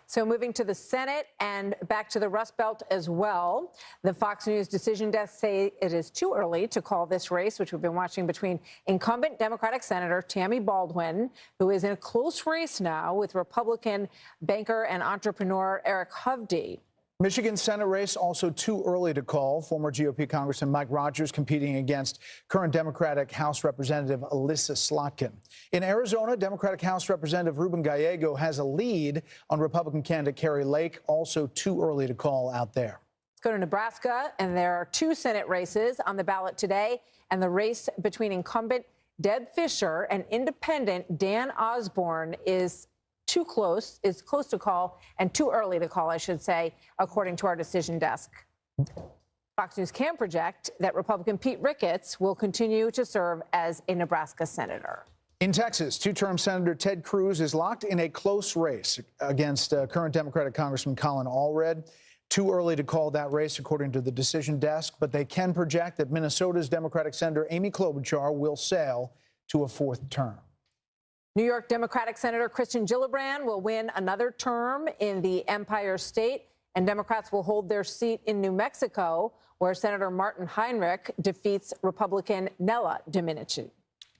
So moving to the Senate and back to the Rust Belt as well. The Fox News decision desk say it is too early to call this race, which we've been watching between incumbent Democratic Senator Tammy Baldwin, who is in a close race now with Republican banker and entrepreneur Eric Hovde. Michigan Senate race also too early to call. Former GOP Congressman Mike Rogers competing against current Democratic House Representative Alyssa Slotkin. In Arizona, Democratic House Representative Ruben Gallego has a lead on Republican candidate Carrie Lake. Also too early to call out there. Let's go to Nebraska, and there are 2 Senate races on the ballot today, and the race between incumbent Deb Fischer and independent Dan Osborne is close to call, and too early to call, I should say, according to our decision desk. Fox News can project that Republican Pete Ricketts will continue to serve as a Nebraska senator. In Texas, 2-term Senator Ted Cruz is locked in a close race against current Democratic Congressman Colin Allred. Too early to call that race, according to the decision desk, but they can project that Minnesota's Democratic Senator Amy Klobuchar will sail to a 4th term. New York Democratic Senator Kristen Gillibrand will win another term in the Empire State, and Democrats will hold their seat in New Mexico, where Senator Martin Heinrich defeats Republican Nella Domenici.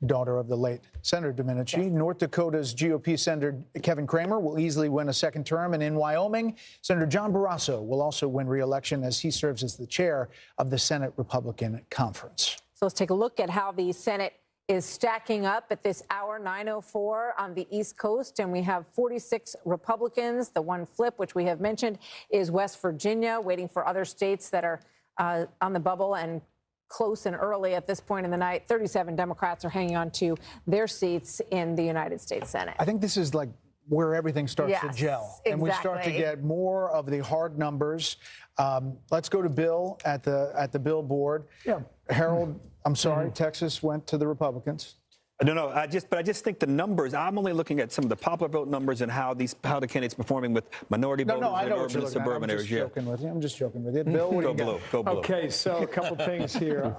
Daughter of the late Senator Domenici. Yes. North Dakota's GOP Senator Kevin Cramer will easily win a 2nd term. And in Wyoming, Senator John Barrasso will also win re-election as he serves as the chair of the Senate Republican Conference. So let's take a look at how the Senate is stacking up at this hour, 9:04 on the East Coast, and we have 46 Republicans. The one flip, which we have mentioned, is West Virginia, waiting for other states that are on the bubble and close and early at this point in the night. 37 Democrats are hanging on to their seats in the United States Senate. I think this is like where everything starts to gel. And we start to get more of the hard numbers. Let's go to Bill at the billboard. Yeah. Harold, I'm sorry, Texas went to the Republicans. No, I just think the numbers. I'm only looking at some of the popular vote numbers and how the candidates performing with minority voters in urban and suburban areas. I'm just joking with you. Bill, what do you got? Go blue. Okay, so a couple things here.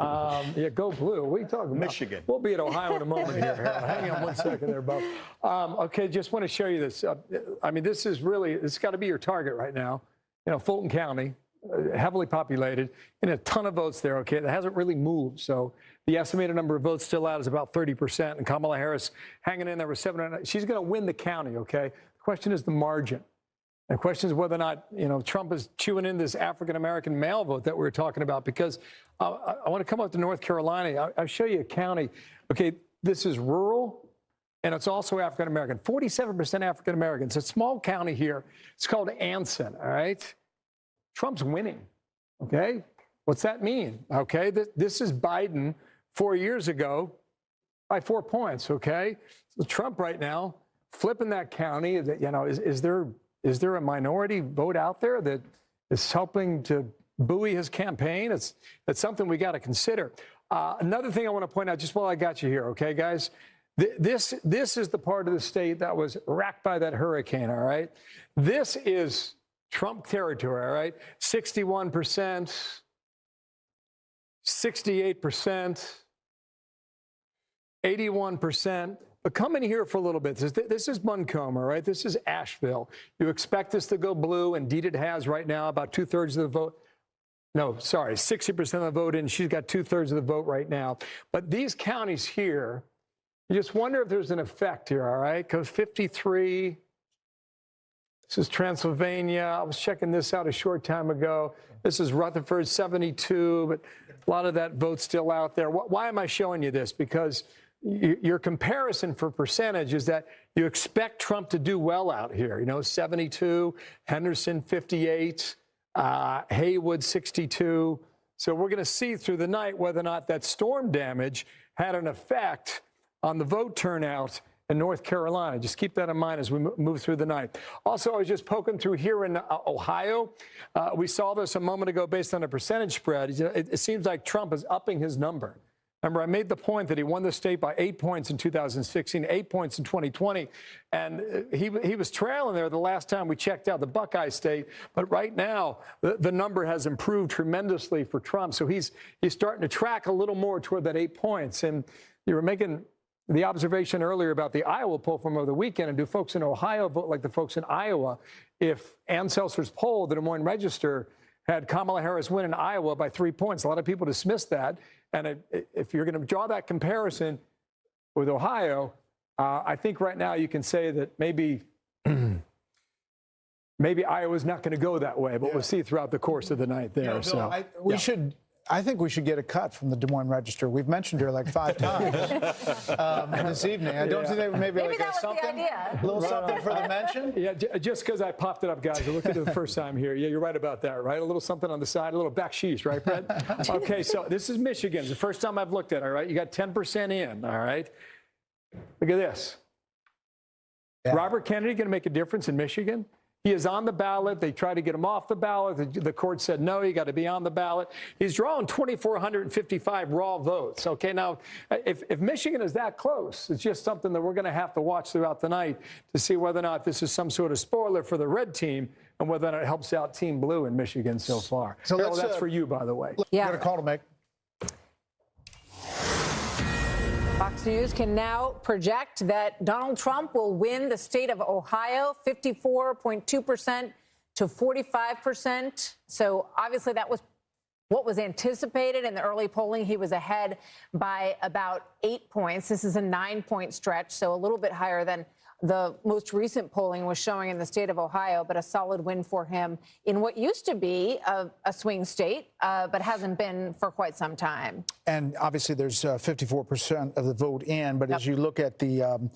Go blue. What are you talking about? Michigan. We'll be at Ohio in a moment here, Harold. Hang on one second there, Bo. Okay, just want to show you this. I mean, this has got to be your target right now. You know, Fulton County, heavily populated, and a ton of votes there, okay? That hasn't really moved. So the estimated number of votes still out is about 30%, and Kamala Harris hanging in there with 7. She's going to win the county, okay? The question is the margin. The question is whether or not, Trump is chewing in this African-American male vote that we were talking about, because I want to come up to North Carolina. I'll show you a county. Okay, this is rural, and it's also African-American. 47% African-American. It's a small county here. It's called Anson, all right? Trump's winning, okay? What's that mean? Okay, this is Biden 4 years ago by 4 points, okay? So Trump right now flipping that county. Is there a minority vote out there that is helping to buoy his campaign? It's something we got to consider. Another thing I want to point out, just while I got you here, okay, guys? This is the part of the state that was racked by that hurricane, all right? This is Trump territory, all right? 61%, 68%, 81%. But come in here for a little bit. This is Buncombe, all right? This is Asheville. You expect this to go blue. Indeed, it has right now, about 2/3 of the vote. No, sorry, 60% of the vote in. She's got 2/3 of the vote right now. But these counties here, you just wonder if there's an effect here, all right? Because 53. This is Transylvania. I was checking this out a short time ago. This is Rutherford, 72, but a lot of that vote's still out there. Why am I showing you this? Because your comparison for percentage is that you expect Trump to do well out here. 72, Henderson, 58, Haywood, 62. So we're going to see through the night whether or not that storm damage had an effect on the vote turnout in North Carolina. Just keep that in mind as we move through the night. Also, I was just poking through here in Ohio. We saw this a moment ago based on a percentage spread. It seems like Trump is upping his number. Remember, I made the point that he won the state by 8 points in 2016, 8 points in 2020, and he was trailing there the last time we checked out the Buckeye State. But right now, the number has improved tremendously for Trump. So he's starting to track a little more toward that 8 points. And you were making the observation earlier about the Iowa poll from over the weekend, and do folks in Ohio vote like the folks in Iowa? If Ann Seltzer's poll, the Des Moines Register, had Kamala Harris win in Iowa by 3 points, a lot of people dismissed that. And if you're going to draw that comparison with Ohio, I think right now you can say that maybe Iowa's not going to go that way, but we'll see throughout the course of the night there. I think we should get a cut from the Des Moines Register. We've mentioned her like 5 times this evening. I don't think they maybe like that was something, the idea. a little something for the mention. Yeah, just because I popped it up, guys. I looked at it the first time here. Yeah, you're right about that, right? A little something on the side, a little backsheesh, right, Brett? Okay, so this is Michigan. It's the first time I've looked at it, all right? You got 10% in, all right? Look at this. Yeah. Robert Kennedy going to make a difference in Michigan? He is on the ballot. They tried to get him off the ballot. The court said, no, you got to be on the ballot. He's drawing 2,455 raw votes. Okay, now, if Michigan is that close, it's just something that we're going to have to watch throughout the night to see whether or not this is some sort of spoiler for the red team and whether or not it helps out Team Blue in Michigan so far. So that's for you, by the way. Yeah. You got a call to make. Fox News can now project that Donald Trump will win the state of Ohio 54.2% to 45%. So obviously that was what was anticipated in the early polling. He was ahead by about 8 points. This is a 9-point stretch, so a little bit higher than the most recent polling was showing in the state of Ohio, but a solid win for him in what used to be a swing state, but hasn't been for quite some time. And obviously, there's 54% of the vote in. But as you look at the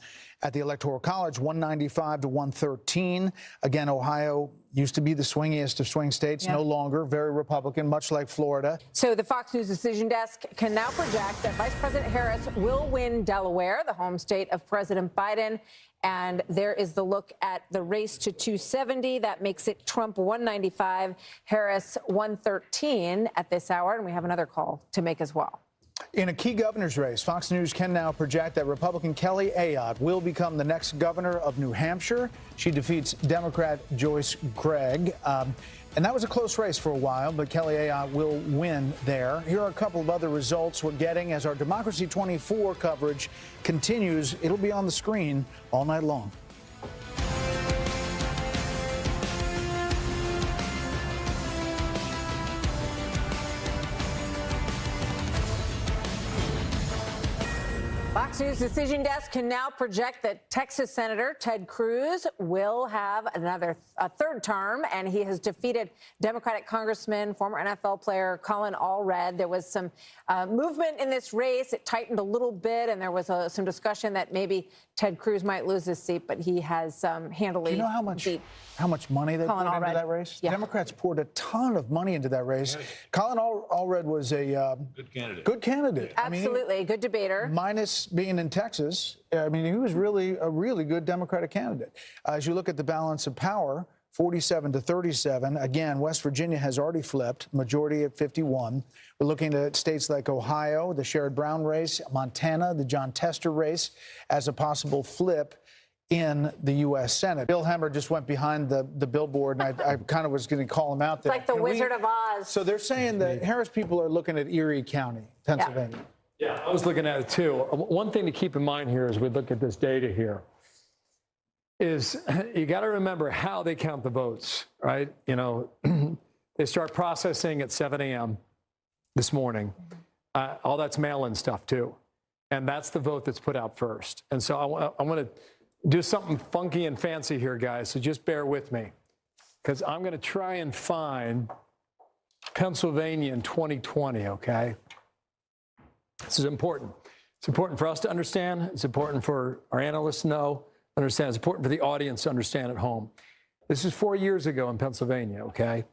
Electoral College, 195 to 113. Again, Ohio used to be the swingiest of swing states, no longer, very Republican, much like Florida. So the Fox News decision desk can now project that Vice President Harris will win Delaware, the home state of President Biden. And there is the look at the race to 270. That makes it Trump 195, Harris 113 at this hour. And we have another call to make as well. In a key governor's race, Fox News can now project that Republican Kelly Ayotte will become the next governor of New Hampshire. She defeats Democrat Joyce Gregg. And that was a close race for a while, but Kelly Ayotte will win there. Here are a couple of other results we're getting as our Democracy 24 coverage continues. It'll be on the screen all night long. Fox News decision desk can now project that Texas Senator Ted Cruz will have a third term, and he has defeated Democratic Congressman, former NFL player Colin Allred. There was some movement in this race. It tightened a little bit, and there was some discussion that maybe Ted Cruz might lose his seat, but he has handily. Do you know how much money they poured into that race? Yeah. Democrats poured a ton of money into that race. Colin Allred was a good candidate. Absolutely, good debater. Minus being in Texas, I mean, he was really a really good Democratic candidate. As you look at the balance of power, 47 to 37. Again, West Virginia has already flipped, majority at 51. We're looking at states like Ohio, the Sherrod Brown race, Montana, the John Tester race as a possible flip in the U.S. Senate. Bill Hemmer just went behind the billboard, and I kind of was going to call him out there. It's like the Wizard of Oz. So they're saying that Harris people are looking at Erie County, Pennsylvania. Yeah, I was looking at it too. One thing to keep in mind here as we look at this data here is you got to remember how they count the votes, right? You know, they start processing at 7 a.m. this morning. All that's mail-in stuff too. And that's the vote that's put out first. And so I want to do something funky and fancy here, guys. So just bear with me, because I'm going to try and find Pennsylvania in 2020, okay? This is important. It's important for us to understand. It's important for our analysts to know, understand. It's important for the audience to understand at home. This is 4 years ago in Pennsylvania, okay?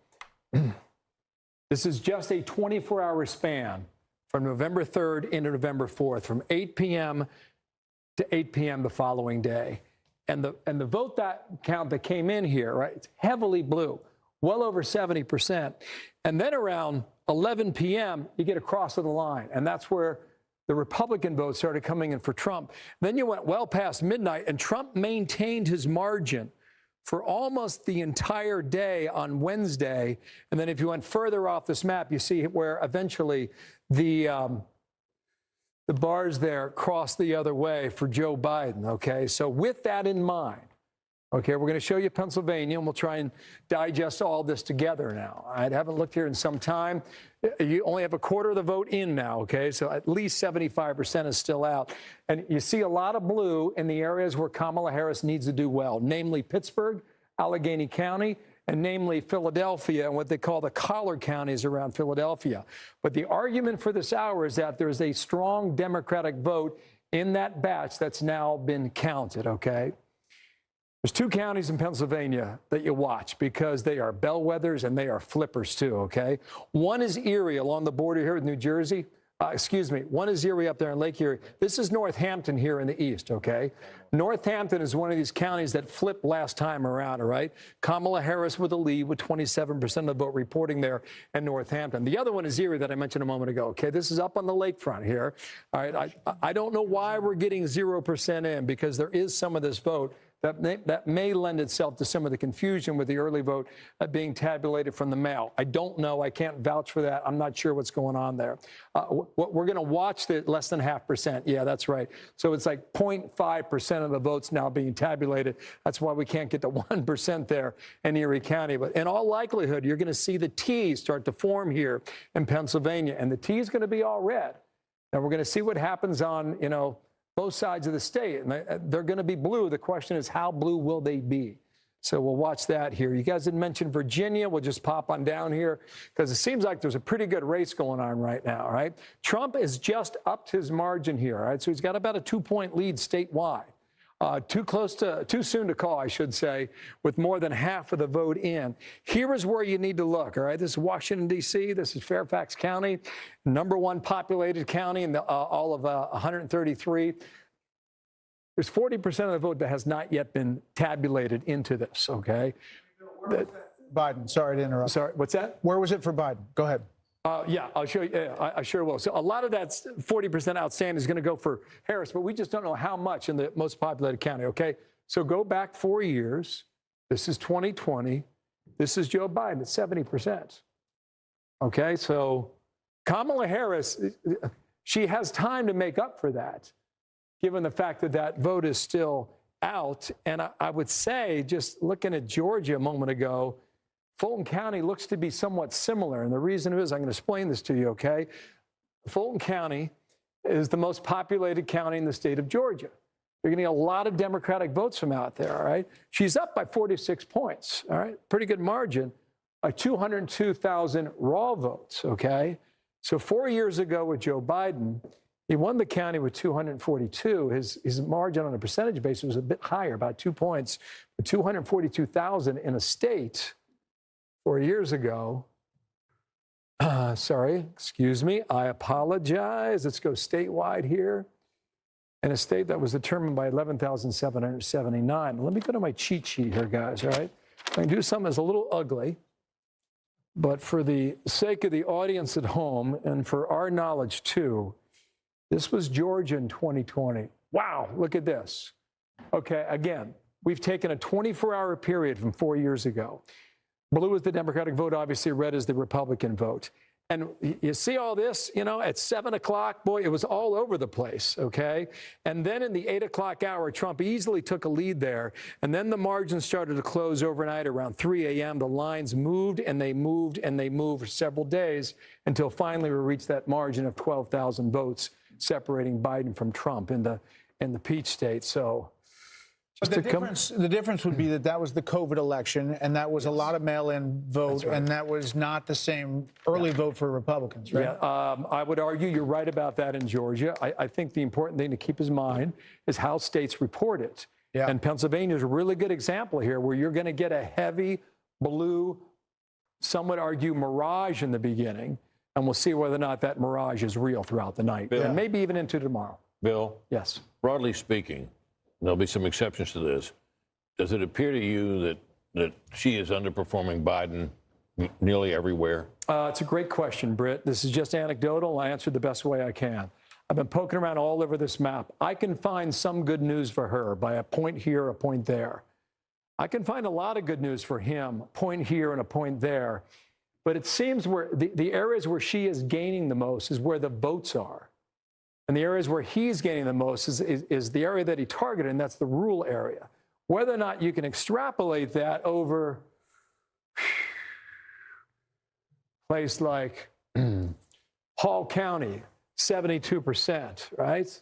This is just a 24-hour span from November 3rd into November 4th, from 8 p.m. to 8 p.m. the following day. And the vote count that came in here, right, it's heavily blue, well over 70%. And then around 11 p.m., you get across to the line. And that's where the Republican vote started coming in for Trump. Then you went well past midnight, and Trump maintained his margin for almost the entire day on Wednesday. And then if you went further off this map, you see where eventually the bars there cross the other way for Joe Biden, okay? So with that in mind, okay, we're going to show you Pennsylvania, and we'll try and digest all this together now. I haven't looked here in some time. You only have a quarter of the vote in now, okay? So at least 75% is still out. And you see a lot of blue in the areas where Kamala Harris needs to do well, namely Pittsburgh, Allegheny County, and namely Philadelphia and what they call the collar counties around Philadelphia. But the argument for this hour is that there's a strong Democratic vote in that batch that's now been counted, okay? There's two counties in Pennsylvania that you watch because they are bellwethers and they are flippers too, okay? One is Erie along the border here with New Jersey. One is Erie up there in Lake Erie. This is Northampton here in the east, okay? Northampton is one of these counties that flipped last time around, all right? Kamala Harris with a lead with 27% of the vote reporting there in Northampton. The other one is Erie that I mentioned a moment ago, okay? This is up on the lakefront here, all right? I don't know why we're getting 0% in, because there is some of this vote that may lend itself to some of the confusion with the early vote being tabulated from the mail. I don't know. I can't vouch for that. I'm not sure what's going on there. We're going to watch the less than 0.5%. Yeah, that's right. So it's like 0.5% of the votes now being tabulated. That's why we can't get to 1% there in Erie County. But in all likelihood, you're going to see the T start to form here in Pennsylvania, and the T is going to be all red. Now we're going to see what happens on, both sides of the state, and they're going to be blue. The question is, how blue will they be? So we'll watch that here. You guys didn't mention Virginia. We'll just pop on down here because it seems like there's a pretty good race going on right now, right? Trump has just upped his margin here, right? So he's got about a 2-point lead statewide. Too soon to call, I should say, with more than half of the vote in. Here is where you need to look, all right? This is Washington, D.C. This is Fairfax County, #1 populated county in all of 133. There's 40% of the vote that has not yet been tabulated into this, okay? Biden, sorry to interrupt. Sorry, what's that? Where was it for Biden? Go ahead. Yeah, I'll show you. Yeah, I sure will. So a lot of that 40% outstanding is going to go for Harris, but we just don't know how much in the most populated county, okay? So go back 4 years. This is 2020. This is Joe Biden at 70%. Okay, so Kamala Harris, she has time to make up for that, given the fact that that vote is still out. And I would say, just looking at Georgia a moment ago, Fulton County looks to be somewhat similar. And the reason is, I'm going to explain this to you, okay? Fulton County is the most populated county in the state of Georgia. You're going to get a lot of Democratic votes from out there, all right? She's up by 46 points, all right? Pretty good margin, 202,000 raw votes, okay? So 4 years ago with Joe Biden, he won the county with 242. His margin on a percentage basis was a bit higher, about 2 points, but 242,000 in a state 4 years ago. Sorry, excuse me. I apologize. Let's go statewide here. In a state that was determined by 11,779. Let me go to my cheat sheet here, guys, all right? I can do something that's a little ugly, but for the sake of the audience at home and for our knowledge too, this was Georgia in 2020. Wow, look at this. Okay, again, we've taken a 24-hour period from 4 years ago. Blue is the Democratic vote, obviously red is the Republican vote. And you see all this, you know, at 7 o'clock, boy, it was all over the place, okay? And then in the 8 o'clock hour, Trump easily took a lead there. And then the margins started to close overnight around 3 a.m. The lines moved and they moved and they moved for several days until finally we reached that margin of 12,000 votes separating Biden from Trump in the Peach State. So But the difference would be that that was the COVID election, and that was a lot of mail-in vote, and that was not the same early vote for Republicans, right? Yeah, I would argue you're right about that in Georgia. I think the important thing to keep in mind is how states report it. Yeah. And Pennsylvania is a really good example here where you're going to get a heavy blue, some would argue mirage in the beginning, and we'll see whether or not that mirage is real throughout the night, and maybe even into tomorrow. Bill? Yes. Broadly speaking, there'll be some exceptions to this. Does it appear to you that she is underperforming Biden nearly everywhere? It's a great question, Britt. This is just anecdotal. I answered the best way I can. I've been poking around all over this map. I can find some good news for her by a point here, a point there. I can find a lot of good news for him, a point here and a point there. But it seems where the areas where she is gaining the most is where the votes are. And the areas where he's gaining the most is the area that he targeted, and that's the rural area. Whether or not you can extrapolate that over a place like Hall County, 72%, right?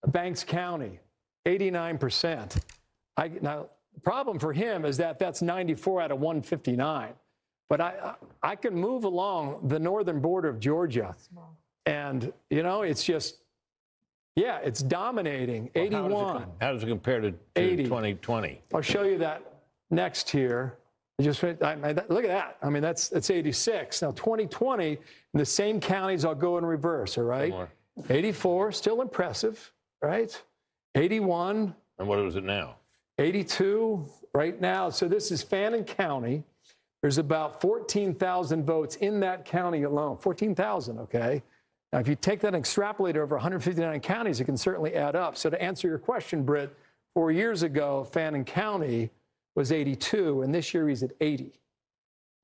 Banks County, 89%. Now, the problem for him is that that's 94 out of 159. But I can move along the northern border of Georgia. And, you know, it's just, yeah, it's dominating. 81. How does it compare to 2020? I'll show you that next here. Look at that. I mean, that's 86. Now, 2020, in the same counties, I'll go in reverse, all right? 84, still impressive, right? 81. And what is it now? 82 right now. So this is Fannin County. There's about 14,000 votes in that county alone. 14,000, okay? Now, if you take that and extrapolate over 159 counties, it can certainly add up. So to answer your question, Britt, 4 years ago, Fannin County was 82, and this year he's at 80.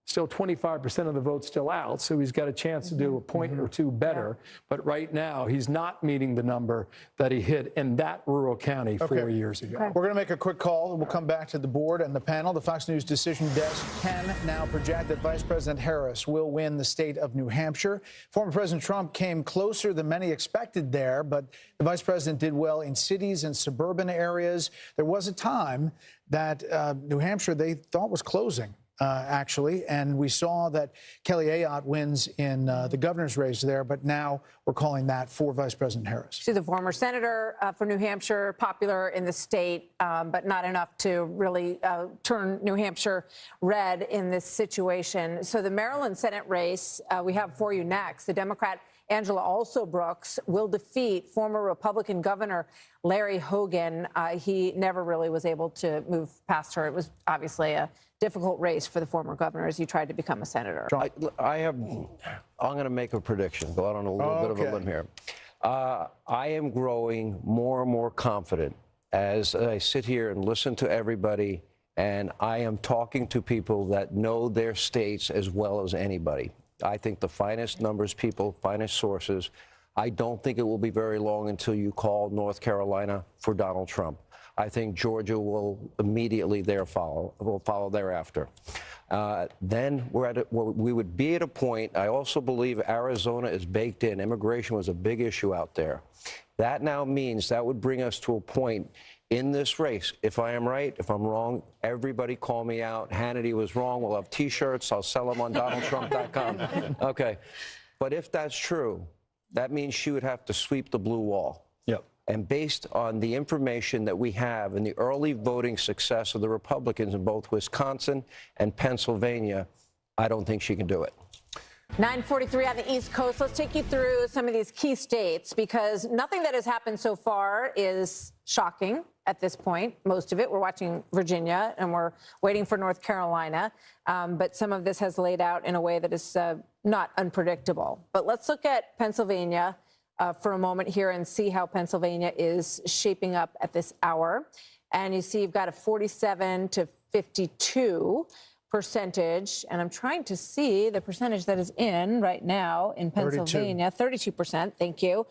Still 25% of the votes still out, so he's got a chance to do a point or two better. But right now, he's not meeting the number that he hit in that rural county 4 years ago. We're going to make a quick call. We'll come back to the board and the panel. The Fox News decision desk can now project that Vice President Harris will win the state of New Hampshire. Former President Trump came closer than many expected there, but the vice president did well in cities and suburban areas. There was a time that New Hampshire they thought was closing. Actually, and we saw that Kelly Ayotte wins in the governor's race there, but now we're calling that for Vice President Harris. She's the former senator for New Hampshire, popular in the state, but not enough to really turn New Hampshire red in this situation. So the Maryland Senate race we have for you next. The Democrat Angela Brooks will defeat former Republican Governor Larry Hogan. He never really was able to move past her. It was obviously a difficult race for the former governor as he tried to become a senator. I'm going to make a prediction, go out on a little bit of a limb here. I am growing more and more confident as I sit here and listen to everybody, and I am talking to people that know their states as well as anybody. I think the finest numbers people, finest sources. I don't think it will be very long until you call North Carolina for Donald Trump. I think Georgia will immediately follow thereafter. Then we would be at a point. I also believe Arizona is baked in. Immigration was a big issue out there. That now means that would bring us to a point in this race. If I am right, if I'm wrong, everybody call me out. Hannity was wrong. We'll have T-shirts. I'll sell them on DonaldTrump.com. Okay. But if that's true, that means she would have to sweep the blue wall. Yep. And based on the information that we have and the early voting success of the Republicans in both Wisconsin and Pennsylvania, I don't think she can do it. 9:43 on the East Coast. Let's take you through some of these key states because nothing that has happened so far is shocking at this point. Most of it. We're watching Virginia and we're waiting for North Carolina. But some of this has laid out in a way that is not unpredictable. But let's look at Pennsylvania for a moment here and see how Pennsylvania is shaping up at this hour. And you see you've got a 47 to 52 percentage, and I'm trying to see the percentage that is in right now in Pennsylvania. 32%, thank you.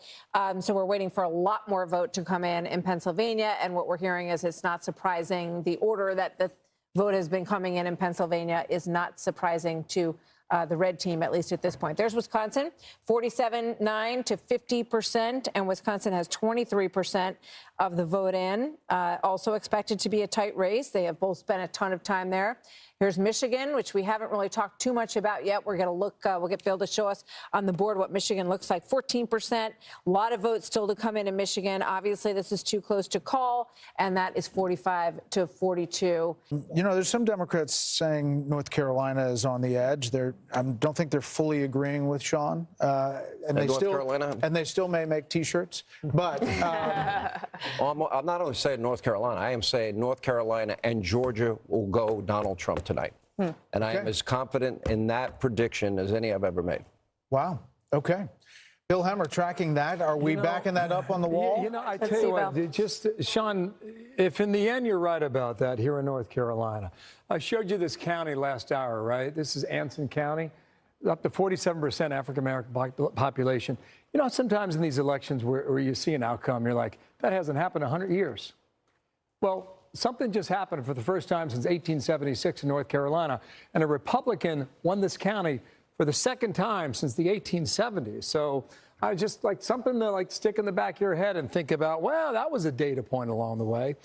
So we're waiting for a lot more vote to come in Pennsylvania, and what we're hearing is it's not surprising. The order that the vote has been coming in Pennsylvania is not surprising to the red team, at least at this point. There's Wisconsin, 47.9 to 50%, and Wisconsin has 23% of the vote in. Also expected to be a tight race. They have both spent a ton of time there. Here's Michigan, which we haven't really talked too much about yet. We're going to look, we'll get Bill to show us on the board what Michigan looks like. 14%, a lot of votes still to come in Michigan. Obviously, this is too close to call, and that is 45 to 42. You know, there's some Democrats saying North Carolina is on the edge. I don't think they're fully agreeing with Sean. And they still may make T-shirts. But I'm not only saying North Carolina, I am saying North Carolina and Georgia will go Donald Trump tonight. And I am as confident in that prediction as any I've ever made. Wow. Okay. Bill Hemmer tracking that. Are we backing that up on the wall? You know, I tell you what, just, Sean, if in the end you're right about that here in North Carolina, I showed you this county last hour, right? This is Anson County, up to 47% African-American population. You know, sometimes in these elections where you see an outcome, you're like, that hasn't happened in 100 years. Well, something just happened for the first time since 1876 in North Carolina, and a Republican won this county for the second time since the 1870s. So I just like something to like stick in the back of your head and think about, well, that was a data point along the way.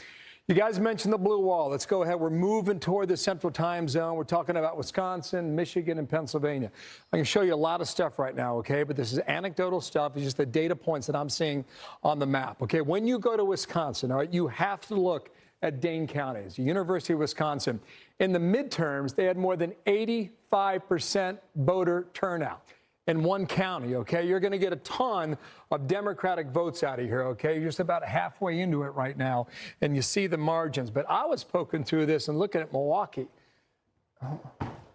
You guys mentioned the blue wall. Let's go ahead. We're moving toward the central time zone. We're talking about Wisconsin, Michigan, and Pennsylvania. I can show you a lot of stuff right now, okay? But this is anecdotal stuff. It's just the data points that I'm seeing on the map, okay? When you go to Wisconsin, all right, you have to look at Dane County, it's the University of Wisconsin. In the midterms, they had more than 85% voter turnout in one county, okay? You're going to get a ton of Democratic votes out of here, okay? You're just about halfway into it right now, and you see the margins. But I was poking through this and looking at Milwaukee.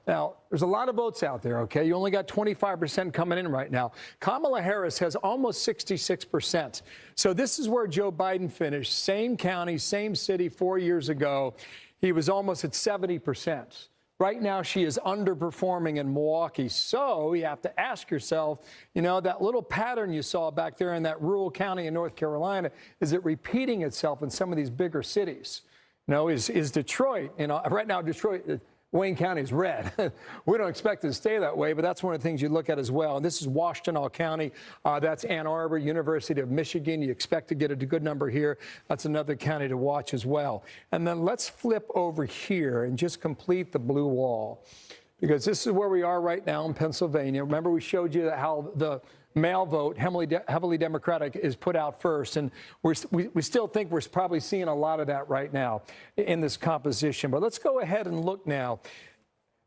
Now, there's a lot of votes out there, okay? You only got 25% coming in right now. Kamala Harris has almost 66%. So this is where Joe Biden finished. Same county, same city 4 years ago. He was almost at 70%. Right now, she is underperforming in Milwaukee. So you have to ask yourself, you know, that little pattern you saw back there in that rural county in North Carolina, is it repeating itself in some of these bigger cities? You know, is Detroit, you know, right now Detroit, Wayne County is red. We don't expect it to stay that way, but that's one of the things you look at as well. And this is Washtenaw County. That's Ann Arbor, University of Michigan. You expect to get a good number here. That's another county to watch as well. And then let's flip over here and just complete the blue wall, because this is where we are right now in Pennsylvania. Remember, we showed you how the mail vote, heavily Democratic, is put out first. And we still think we're probably seeing a lot of that right now in this composition. But let's go ahead and look now.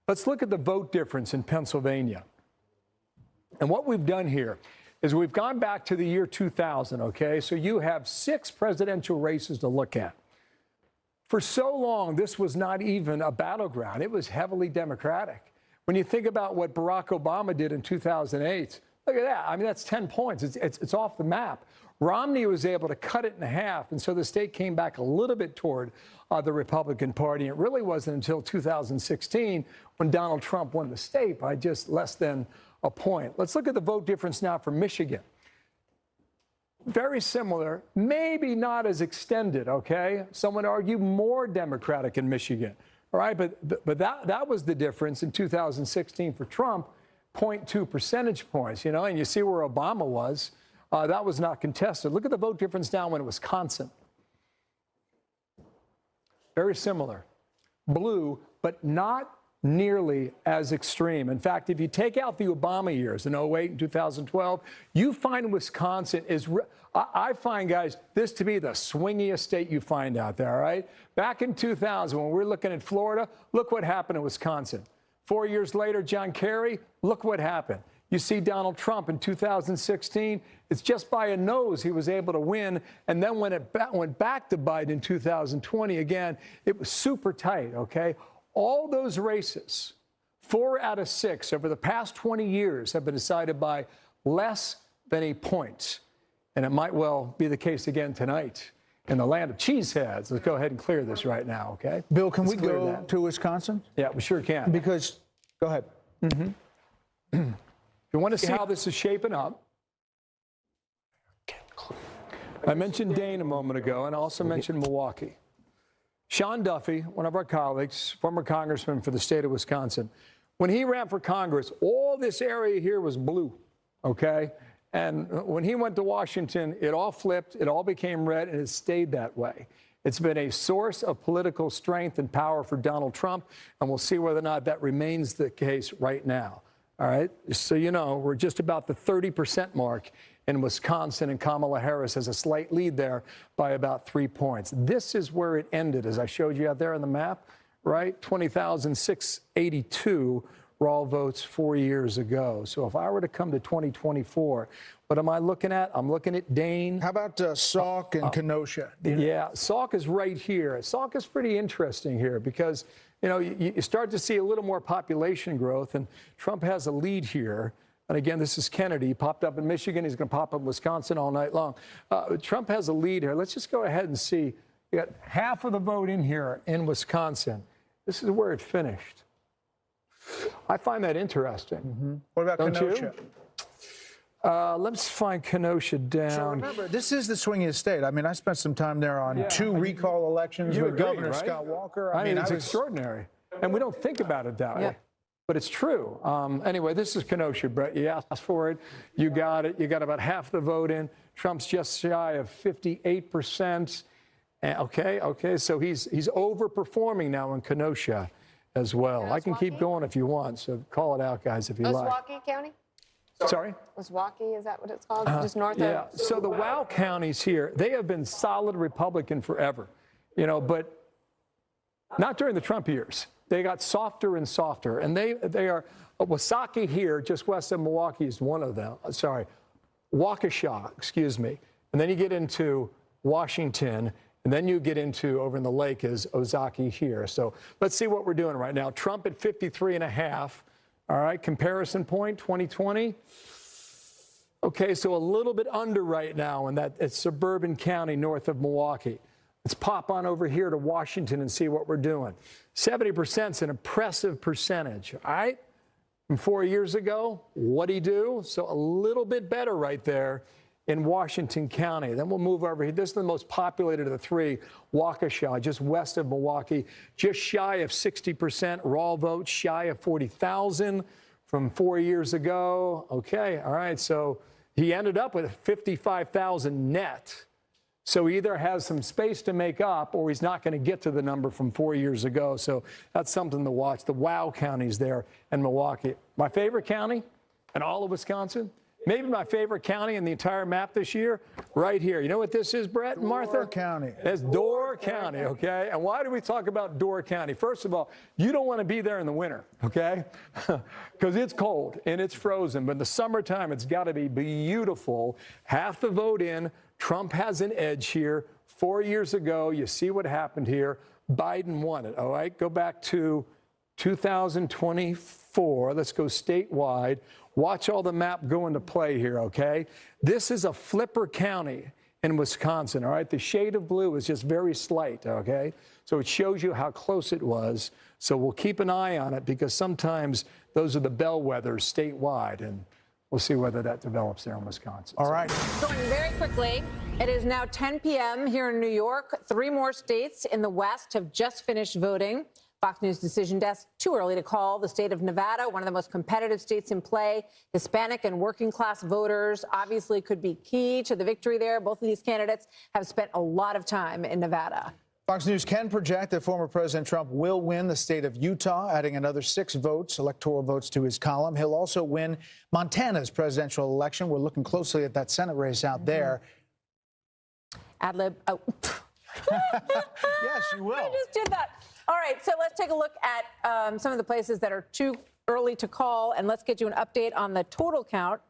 Let's look at the vote difference in Pennsylvania. And what we've done here is we've gone back to the year 2000, okay? So you have 6 presidential races to look at. For so long, this was not even a battleground. It was heavily Democratic. When you think about what Barack Obama did in 2008, look at that. I mean, that's 10 points. It's off the map. Romney was able to cut it in half, and so the state came back a little bit toward the Republican Party. It really wasn't until 2016 when Donald Trump won the state by just less than a point. Let's look at the vote difference now for Michigan. Very similar, maybe not as extended, okay? Some would argue more Democratic in Michigan, all right? But that was the difference in 2016 for Trump. 0.2 percentage points, you know, and you see where Obama was. That was not contested. Look at the vote difference down in Wisconsin. Very similar. Blue, but not nearly as extreme. In fact, if you take out the Obama years in 08 and 2012, you find Wisconsin is, I find, guys, this to be the swingiest state you find out there, all right? Back in 2000, when we were looking at Florida, look what happened in Wisconsin. 4 years later, John Kerry, look what happened. You see Donald Trump in 2016, it's just by a nose he was able to win. And then when it went back to Biden in 2020, again, it was super tight, okay? All those races, 4 out of 6 over the past 20 years have been decided by less than a point. And it might well be the case again tonight in the land of cheeseheads. Let's go ahead and clear this right now, okay? Bill, can Let's we go to Wisconsin? Yeah, we sure can. Because, go ahead. If you want to see how this is shaping up, I mentioned Dane a moment ago, and I also mentioned Milwaukee. Sean Duffy, one of our colleagues, former congressman for the state of Wisconsin, when he ran for Congress, all this area here was blue, okay? And when he went to Washington, it all flipped, it all became red, and it stayed that way. It's been a source of political strength and power for Donald Trump, and we'll see whether or not that remains the case right now. All right, so you know, we're just about the 30% mark in Wisconsin, and Kamala Harris has a slight lead there by about 3 points. This is where it ended, as I showed you out there on the map, right? 20,682 raw votes 4 years ago. So if I were to come to 2024, what am I looking at? I'm looking at Dane. How about Sauk and Kenosha? Yeah, Sauk is right here. Sauk is pretty interesting here because, you know, you start to see a little more population growth, and Trump has a lead here. And again, this is Kennedy. He popped up in Michigan. He's going to pop up in Wisconsin all night long. Trump has a lead here. Let's just go ahead and see. You got half of the vote in here in Wisconsin. This is where it finished. I find that interesting. Mm-hmm. What about Kenosha? Let's find Kenosha down. So remember, this is the swingiest state. I mean, I spent some time there on 2 recall elections with Governor Scott Walker. I mean, it's extraordinary. And we don't think about it that way. But it's true. Anyway, this is Kenosha, Brett. You asked for it. You got it. You got about half the vote in. Trump's just shy of 58%. Okay. So he's overperforming now in Kenosha as well. I can keep going if you want. So call it out, guys, if you like. Milwaukee County? Sorry? Milwaukee, is that what it's called? Just north of? Yeah. So the WOW counties here, they have been solid Republican forever, you know, but not during the Trump years. They got softer and softer, and they are, Wasaki here, just west of Milwaukee, is one of them. Sorry, Waukesha, excuse me. And then you get into Washington, and then you get into, over in the lake is Ozaki here. So let's see what we're doing right now. Trump at 53.5. All right, comparison point, 2020. Okay, so a little bit under right now in that it's Suburban County north of Milwaukee. Let's pop on over here to Washington and see what we're doing. 70% is an impressive percentage, all right? From 4 years ago, what'd he do? So a little bit better right there in Washington County. Then we'll move over here. This is the most populated of the three, Waukesha, just west of Milwaukee, just shy of 60% raw votes, shy of 40,000 from 4 years ago. Okay, all right, so he ended up with 55,000 net. So he either has some space to make up or he's not going to get to the number from 4 years ago. So that's something to watch. The wow counties there in Milwaukee. My favorite county in all of Wisconsin, maybe my favorite county in the entire map this year, right here. You know what this is, Brett and Martha? Door County. It's Door County, okay? And why do we talk about Door County? First of all, you don't want to be there in the winter, okay? Because it's cold and it's frozen. But in the summertime, it's got to be beautiful. Half the vote in. Trump has an edge here. 4 years ago, you see what happened here. Biden won it, all right? Go back to 2024. Let's go statewide. Watch all the map go into play here, okay? This is a flipper county in Wisconsin, all right? The shade of blue is just very slight, okay? So it shows you how close it was. So we'll keep an eye on it because sometimes those are the bellwethers statewide, and we'll see whether that develops there in Wisconsin. All right. Going very quickly, it is now 10 p.m. here in New York. 3 more states in the West have just finished voting. Fox News Decision Desk, too early to call. The state of Nevada, one of the most competitive states in play. Hispanic and working class voters obviously could be key to the victory there. Both of these candidates have spent a lot of time in Nevada. Fox News can project that former President Trump will win the state of Utah, adding another 6 votes, electoral votes to his column. He'll also win Montana's presidential election. We're looking closely at that Senate race out there. Ad lib. Oh. Yes, you will. I just did that. All right, so let's take a look at some of the places that are too early to call, and let's get you an update on the total count.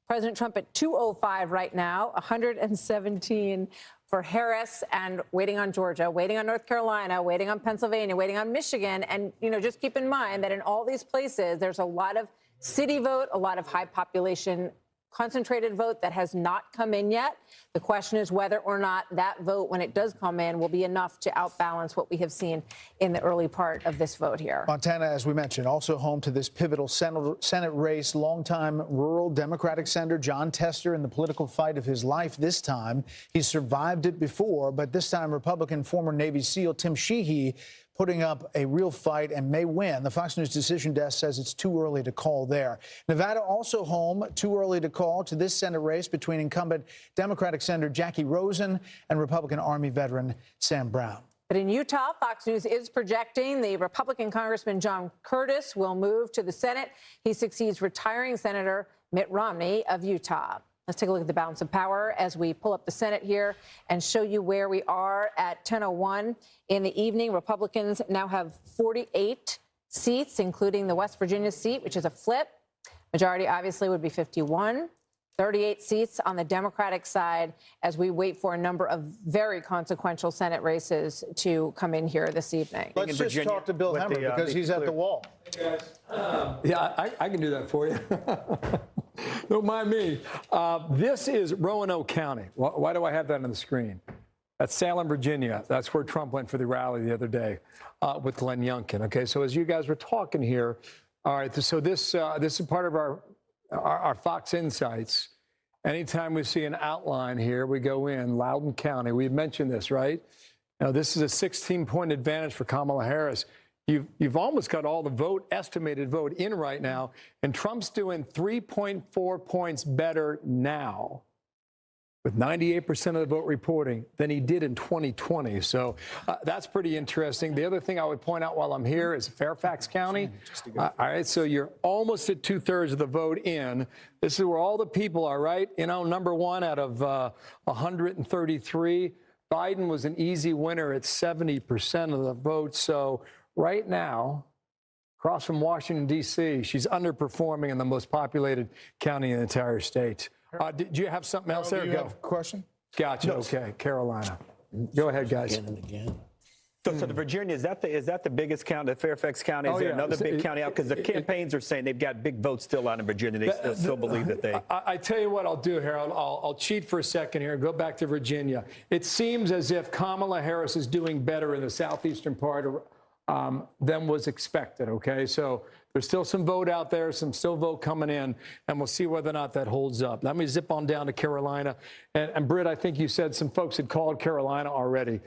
President Trump at 205 right now, 117 for Harris, and waiting on Georgia, waiting on North Carolina, waiting on Pennsylvania, waiting on Michigan. And, you know, just keep in mind that in all these places, there's a lot of city vote, a lot of high population concentrated vote that has not come in yet. The question is whether or not that vote, when it does come in, will be enough to outbalance what we have seen in the early part of this vote here. Montana, as we mentioned, also home to this pivotal Senate race. Longtime rural Democratic Senator John Tester in the political fight of his life this time. He survived it before, but this time Republican former Navy SEAL Tim Sheehy putting up a real fight and may win. The Fox News Decision Desk says it's too early to call there. Nevada also home, too early to call, to this Senate race between incumbent Democratic Senator Jackie Rosen and Republican Army veteran Sam Brown. But in Utah, Fox News is projecting the Republican Congressman John Curtis will move to the Senate. He succeeds retiring Senator Mitt Romney of Utah. Let's take a look at the balance of power as we pull up the Senate here and show you where we are at 10:01 in the evening. Republicans now have 48 seats, including the West Virginia seat, which is a flip. Majority obviously would be 51. 38 seats on the Democratic side as we wait for a number of very consequential Senate races to come in here this evening. Let's just talk to Bill Hemmer because he's at the wall. Hey guys. Yeah, I can do that for you. Don't mind me. This is Roanoke County. Why do I have that on the screen? That's Salem, Virginia. That's where Trump went for the rally the other day with Glenn Youngkin. Okay, so as you guys were talking here, all right, so this is part of our Fox Insights. Anytime we see an outline here, we go in Loudoun County. We've mentioned this, right? Now, this is a 16-point advantage for Kamala Harris. You've almost got all the estimated vote in right now, and Trump's doing 3.4 points better now with 98% of the vote reporting than he did in 2020. So that's pretty interesting. The other thing I would point out while I'm here is Fairfax County. All right, so you're almost at 2/3 of the vote in. This is where all the people are, right? You know, number one out of 133. Biden was an easy winner at 70% of the vote. So right now, across from Washington, D.C., she's underperforming in the most populated county in the entire state. Do you have something else there? Do you have a question? Gotcha. Okay, Carolina. Go ahead, guys. Again and again. So the Virginia, is that the biggest county, Fairfax County? Is there another big county out? Because the campaigns are saying they've got big votes still out in Virginia. They still believe that they. I tell you what I'll do here. I'll cheat for a second here and go back to Virginia. It seems as if Kamala Harris is doing better in the southeastern part than was expected. Okay, so there's still some vote out there, some vote coming in, and we'll see whether or not that holds up. Let me zip on down to Carolina. And Britt, I think you said some folks had called Carolina already.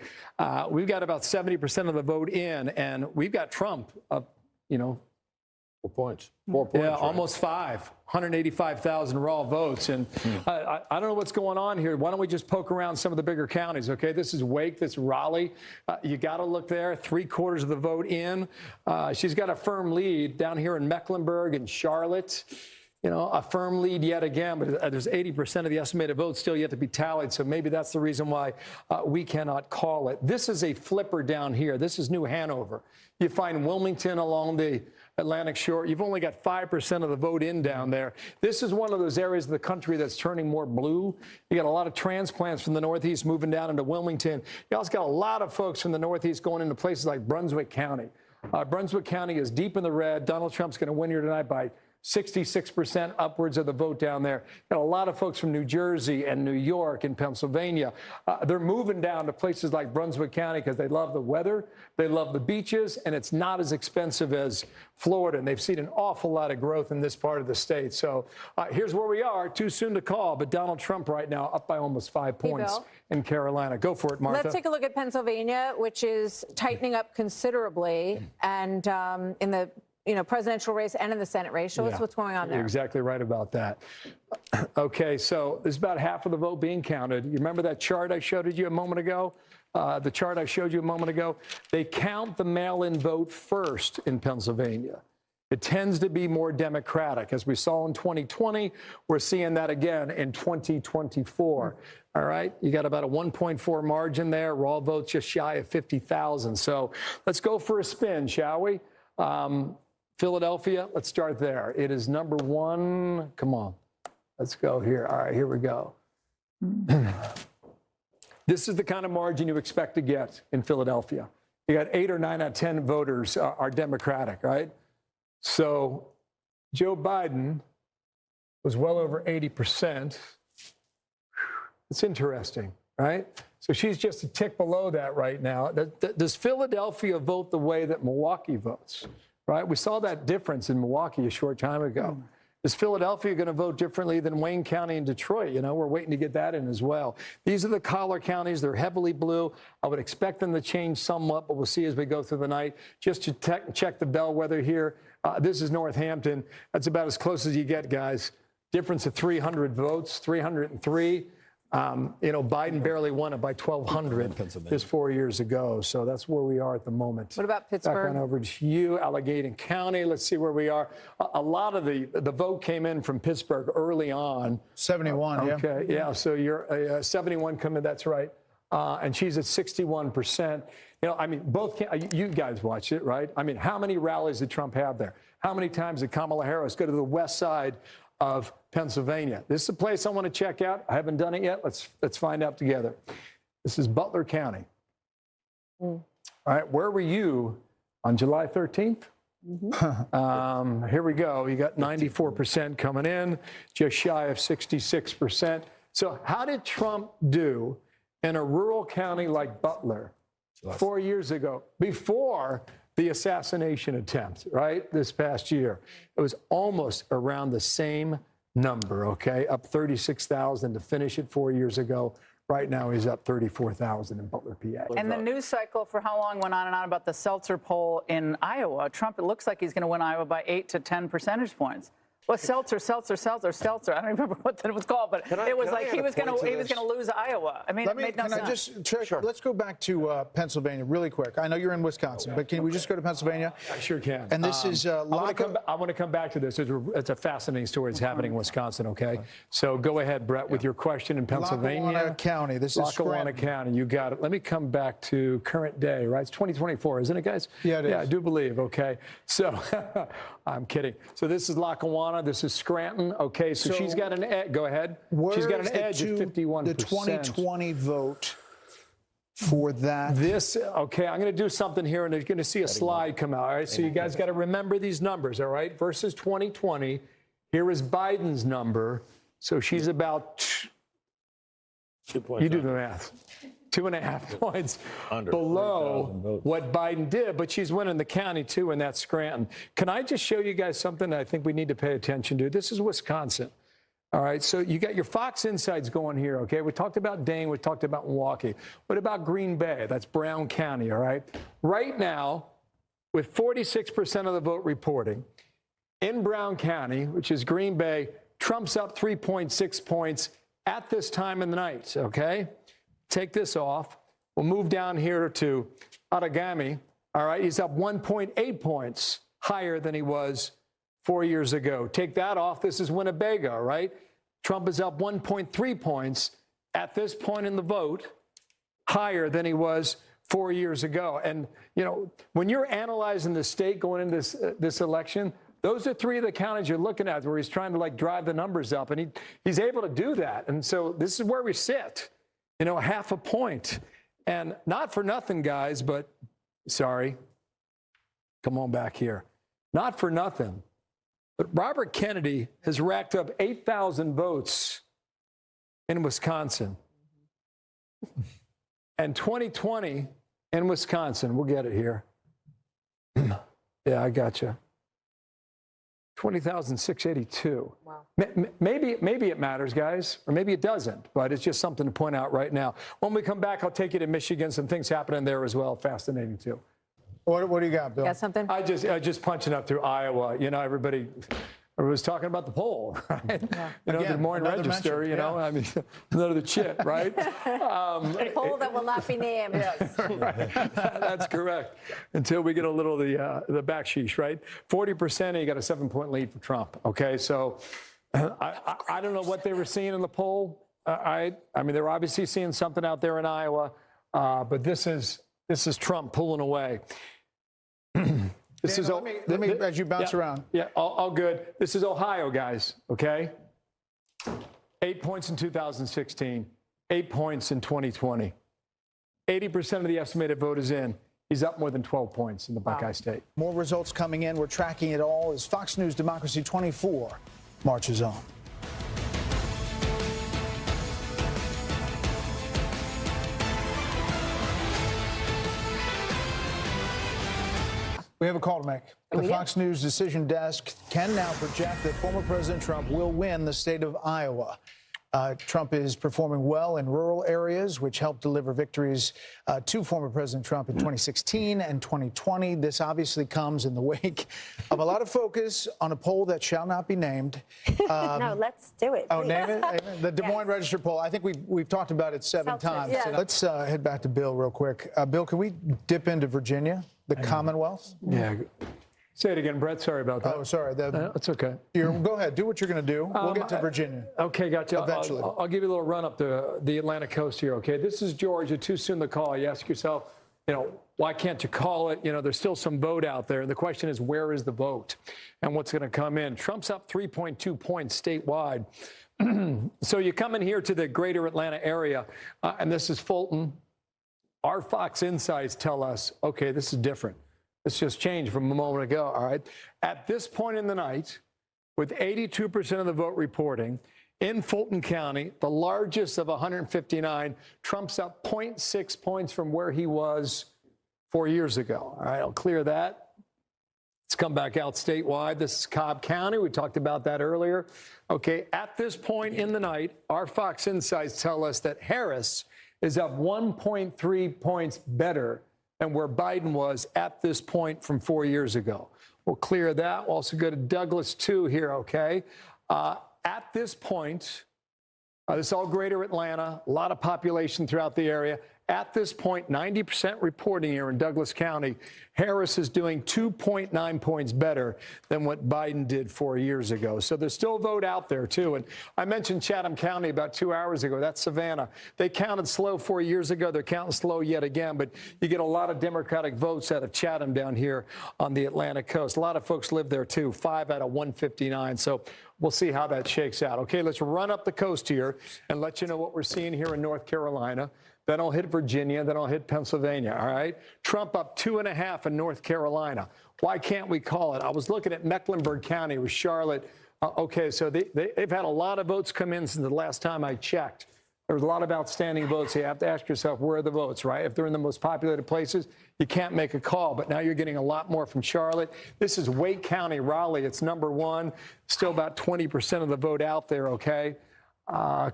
We've got about 70% of the vote in, and we've got Trump up, 4 points. 4 points. Yeah, right? almost 185,000 raw votes. And I don't know what's going on here. Why don't we just poke around some of the bigger counties, okay? This is Wake, this is Raleigh. You got to look there, 3/4 of the vote in. She's got a firm lead down here in Mecklenburg and Charlotte. A firm lead yet again, but there's 80% of the estimated votes still yet to be tallied, so maybe that's the reason why we cannot call it. This is a flipper down here. This is New Hanover. You find Wilmington along the Atlantic shore. You've only got 5% of the vote in down there. This is one of those areas of the country that's turning more blue. You got a lot of transplants from the Northeast moving down into Wilmington. You also got a lot of folks from the Northeast going into places like Brunswick County. Brunswick County is deep in the red. Donald Trump's going to win here tonight by 66% upwards of the vote down there. Got a lot of folks from New Jersey and New York and Pennsylvania. They're moving down to places like Brunswick County because they love the weather, they love the beaches, and it's not as expensive as Florida. And they've seen an awful lot of growth in this part of the state. So here's where we are. Too soon to call, but Donald Trump right now up by almost 5 points in Carolina. Go for it, Martha. Let's take a look at Pennsylvania, which is tightening up considerably, and in the presidential race and in the Senate race. Show us what's going on there. You're exactly right about that. Okay, so there's about half of the vote being counted. You remember that chart I showed you a moment ago? The chart I showed you a moment ago? They count the mail-in vote first in Pennsylvania. It tends to be more Democratic. As we saw in 2020, we're seeing that again in 2024. All right, you got about a 1.4 margin there. Raw votes just shy of 50,000. So let's go for a spin, shall we? Philadelphia, let's start there. It is number one. Come on, let's go here. All right, here we go. This is the kind of margin you expect to get in Philadelphia. You got 8 or 9 out of 10 voters are Democratic, right? So Joe Biden was well over 80%. It's interesting, right? So she's just a tick below that right now. Does Philadelphia vote the way that Milwaukee votes? Right? We saw that difference in Milwaukee a short time ago. Is Philadelphia going to vote differently than Wayne County and Detroit? We're waiting to get that in as well. These are the collar counties. They're heavily blue. I would expect them to change somewhat, but we'll see as we go through the night. Just to check the bellwether here. This is Northampton. That's about as close as you get, guys. Difference of 300 votes, 303. Biden barely won it by 1,200 just 4 years ago. So that's where we are at the moment. What about Pittsburgh? Back on over to you, Allegheny County. Let's see where we are. A lot of the vote came in from Pittsburgh early on. 71, yeah. Okay, yeah. So you're 71 coming. That's right. And she's at 61%. Both you guys watched it, right? How many rallies did Trump have there? How many times did Kamala Harris go to the west side of Pennsylvania? This is a place I want to check out. I haven't done it yet. Let's find out together. This is Butler County. All right, where were you on July 13th? Here we go. You got 94% coming in, just shy of 66%. So how did Trump do in a rural county like Butler 4 years ago, before the assassination attempt, right, this past year? It was almost around the same number, okay, up 36,000 to finish it 4 years ago. Right now, he's up 34,000 in Butler, PA. And the news cycle for how long went on and on about the Seltzer poll in Iowa. Trump, it looks like he's going to win Iowa by 8 to 10 percentage points. Well, Seltzer. I don't remember what that was called, but it was like he was going to lose Iowa. It made no sense. I just check? Sure. Let's go back to Pennsylvania really quick. I know you're in Wisconsin, but can we just go to Pennsylvania? I sure can. And this is I want to come back to this. It's a fascinating story. It's happening in Wisconsin. Okay, so go ahead, Brett, with your question in Pennsylvania. Lackawanna County. This is Lackawanna County. You got it. Let me come back to current day. Right, it's 2024, isn't it, guys? Yeah, it is. Yeah, I do believe. Okay, so I'm kidding. So this is Lackawanna. This is Scranton. Okay, so she's got an edge. Go ahead. She's got an edge of 51%. The 2020 vote for that. Okay, I'm going to do something here, and you're going to see a slide come out. All right, so you guys got to remember these numbers, all right? Versus 2020, here is Biden's number. So she's about, 2 points. you do the math, 2.5 points below what Biden did, but she's winning the county too, and that's Scranton. Can I just show you guys something that I think we need to pay attention to? This is Wisconsin. All right, so you got your Fox Insights going here, okay? We talked about Dane, we talked about Milwaukee. What about Green Bay? That's Brown County, all right? Right now, with 46% of the vote reporting, in Brown County, which is Green Bay, Trump's up 3.6 points at this time in the night, okay? Take this off. We'll move down here to Outagamie, all right? He's up 1.8 points higher than he was 4 years ago. Take that off. This is Winnebago, right? Trump is up 1.3 points at this point in the vote, higher than he was 4 years ago. And, you know, when you're analyzing the state going into this election, those are three of the counties you're looking at where he's trying to, like, drive the numbers up. And he's able to do that. And so this is where we sit, you know, half a point. And not for nothing, guys, but sorry. Come on back here. Not for nothing. But Robert Kennedy has racked up 8,000 votes in Wisconsin. And 2020 in Wisconsin, we'll get it here. Yeah, I got you. 20,682. Wow. Maybe it matters, guys, or maybe it doesn't, but it's just something to point out right now. When we come back, I'll take you to Michigan. Some things happening there as well. Fascinating, too. What do you got, Bill? Got something? I just punching up through Iowa. You know, everybody was talking about the poll, right? Yeah. You know, Again, the Des Moines Register, mention, you know, I mean, another chit, right? A poll that will not be named. Yes. Right. That's correct. Until we get a little of the backsheesh, right? 40%, and you got a 7-point lead for Trump. Okay, so I don't know what they were seeing in the poll. I mean, they're obviously seeing something out there in Iowa, but this is Trump pulling away. This is let me as you bounce around. Yeah, all good. This is Ohio, guys, okay? 8 points in 2016, 8 points in 2020. 80% of the estimated vote is in. He's up more than 12 points in the Buckeye State. More results coming in. We're tracking it all as Fox News Democracy 24 marches on. We have a call to make. The Fox News decision desk can now project that former President Trump will win the state of Iowa. Trump is performing well in rural areas, which helped deliver victories to former President Trump in 2016 and 2020. This obviously comes in the wake of a lot of focus on a poll that shall not be named. No, let's do it. Oh, name it? The Des Moines Register poll. I think we've talked about it 7 times. Yeah. Let's head back to Bill real quick. Bill, can we dip into Virginia, the Commonwealth? Yeah. Say it again, Brett. Sorry about that. Oh, sorry. That's okay. Go ahead. Do what you're going to do. We'll get to Virginia. Okay, gotcha. Eventually. I'll give you a little run up the Atlantic coast here, okay? This is Georgia. Too soon to call. You ask yourself, you know, why can't you call it? You know, there's still some vote out there. And the question is, where is the vote and what's going to come in? Trump's up 3.2 points statewide. So you come in here to the greater Atlanta area, and this is Fulton. Our Fox Insights tell us, okay, this is different. It's just changed from a moment ago, all right? At this point in the night, with 82% of the vote reporting, in Fulton County, the largest of 159, Trump's up 0.6 points from where he was 4 years ago. All right, I'll clear that. Let's come back out statewide. This is Cobb County. We talked about that earlier. Okay, at this point in the night, our Fox Insights tell us that Harris is up 1.3 points better than where Biden was at this point from 4 years ago. We'll clear that. We'll also go to Douglas 2 here, okay? At this point, this is all greater Atlanta, a lot of population throughout the area. At this point, 90% reporting here in Douglas County, Harris is doing 2.9 points better than what Biden did 4 years ago. So there's still a vote out there, too. And I mentioned Chatham County about 2 hours ago. That's Savannah. They counted slow 4 years ago. They're counting slow yet again. But you get a lot of Democratic votes out of Chatham down here on the Atlantic coast. A lot of folks live there, too, 5 out of 159. So we'll see how that shakes out. Okay, let's run up the coast here and let you know what we're seeing here in North Carolina. then I'll hit Virginia, then I'll hit Pennsylvania, all right? Trump up 2.5 in North Carolina. Why can't we call it? I was looking at Mecklenburg County with Charlotte. Okay, so they've had a lot of votes come in since the last time I checked. There's a lot of outstanding votes. You have to ask yourself, where are the votes, right? If they're in the most populated places, you can't make a call. But now you're getting a lot more from Charlotte. This is Wake County, Raleigh. It's #1. Still about 20% of the vote out there, okay?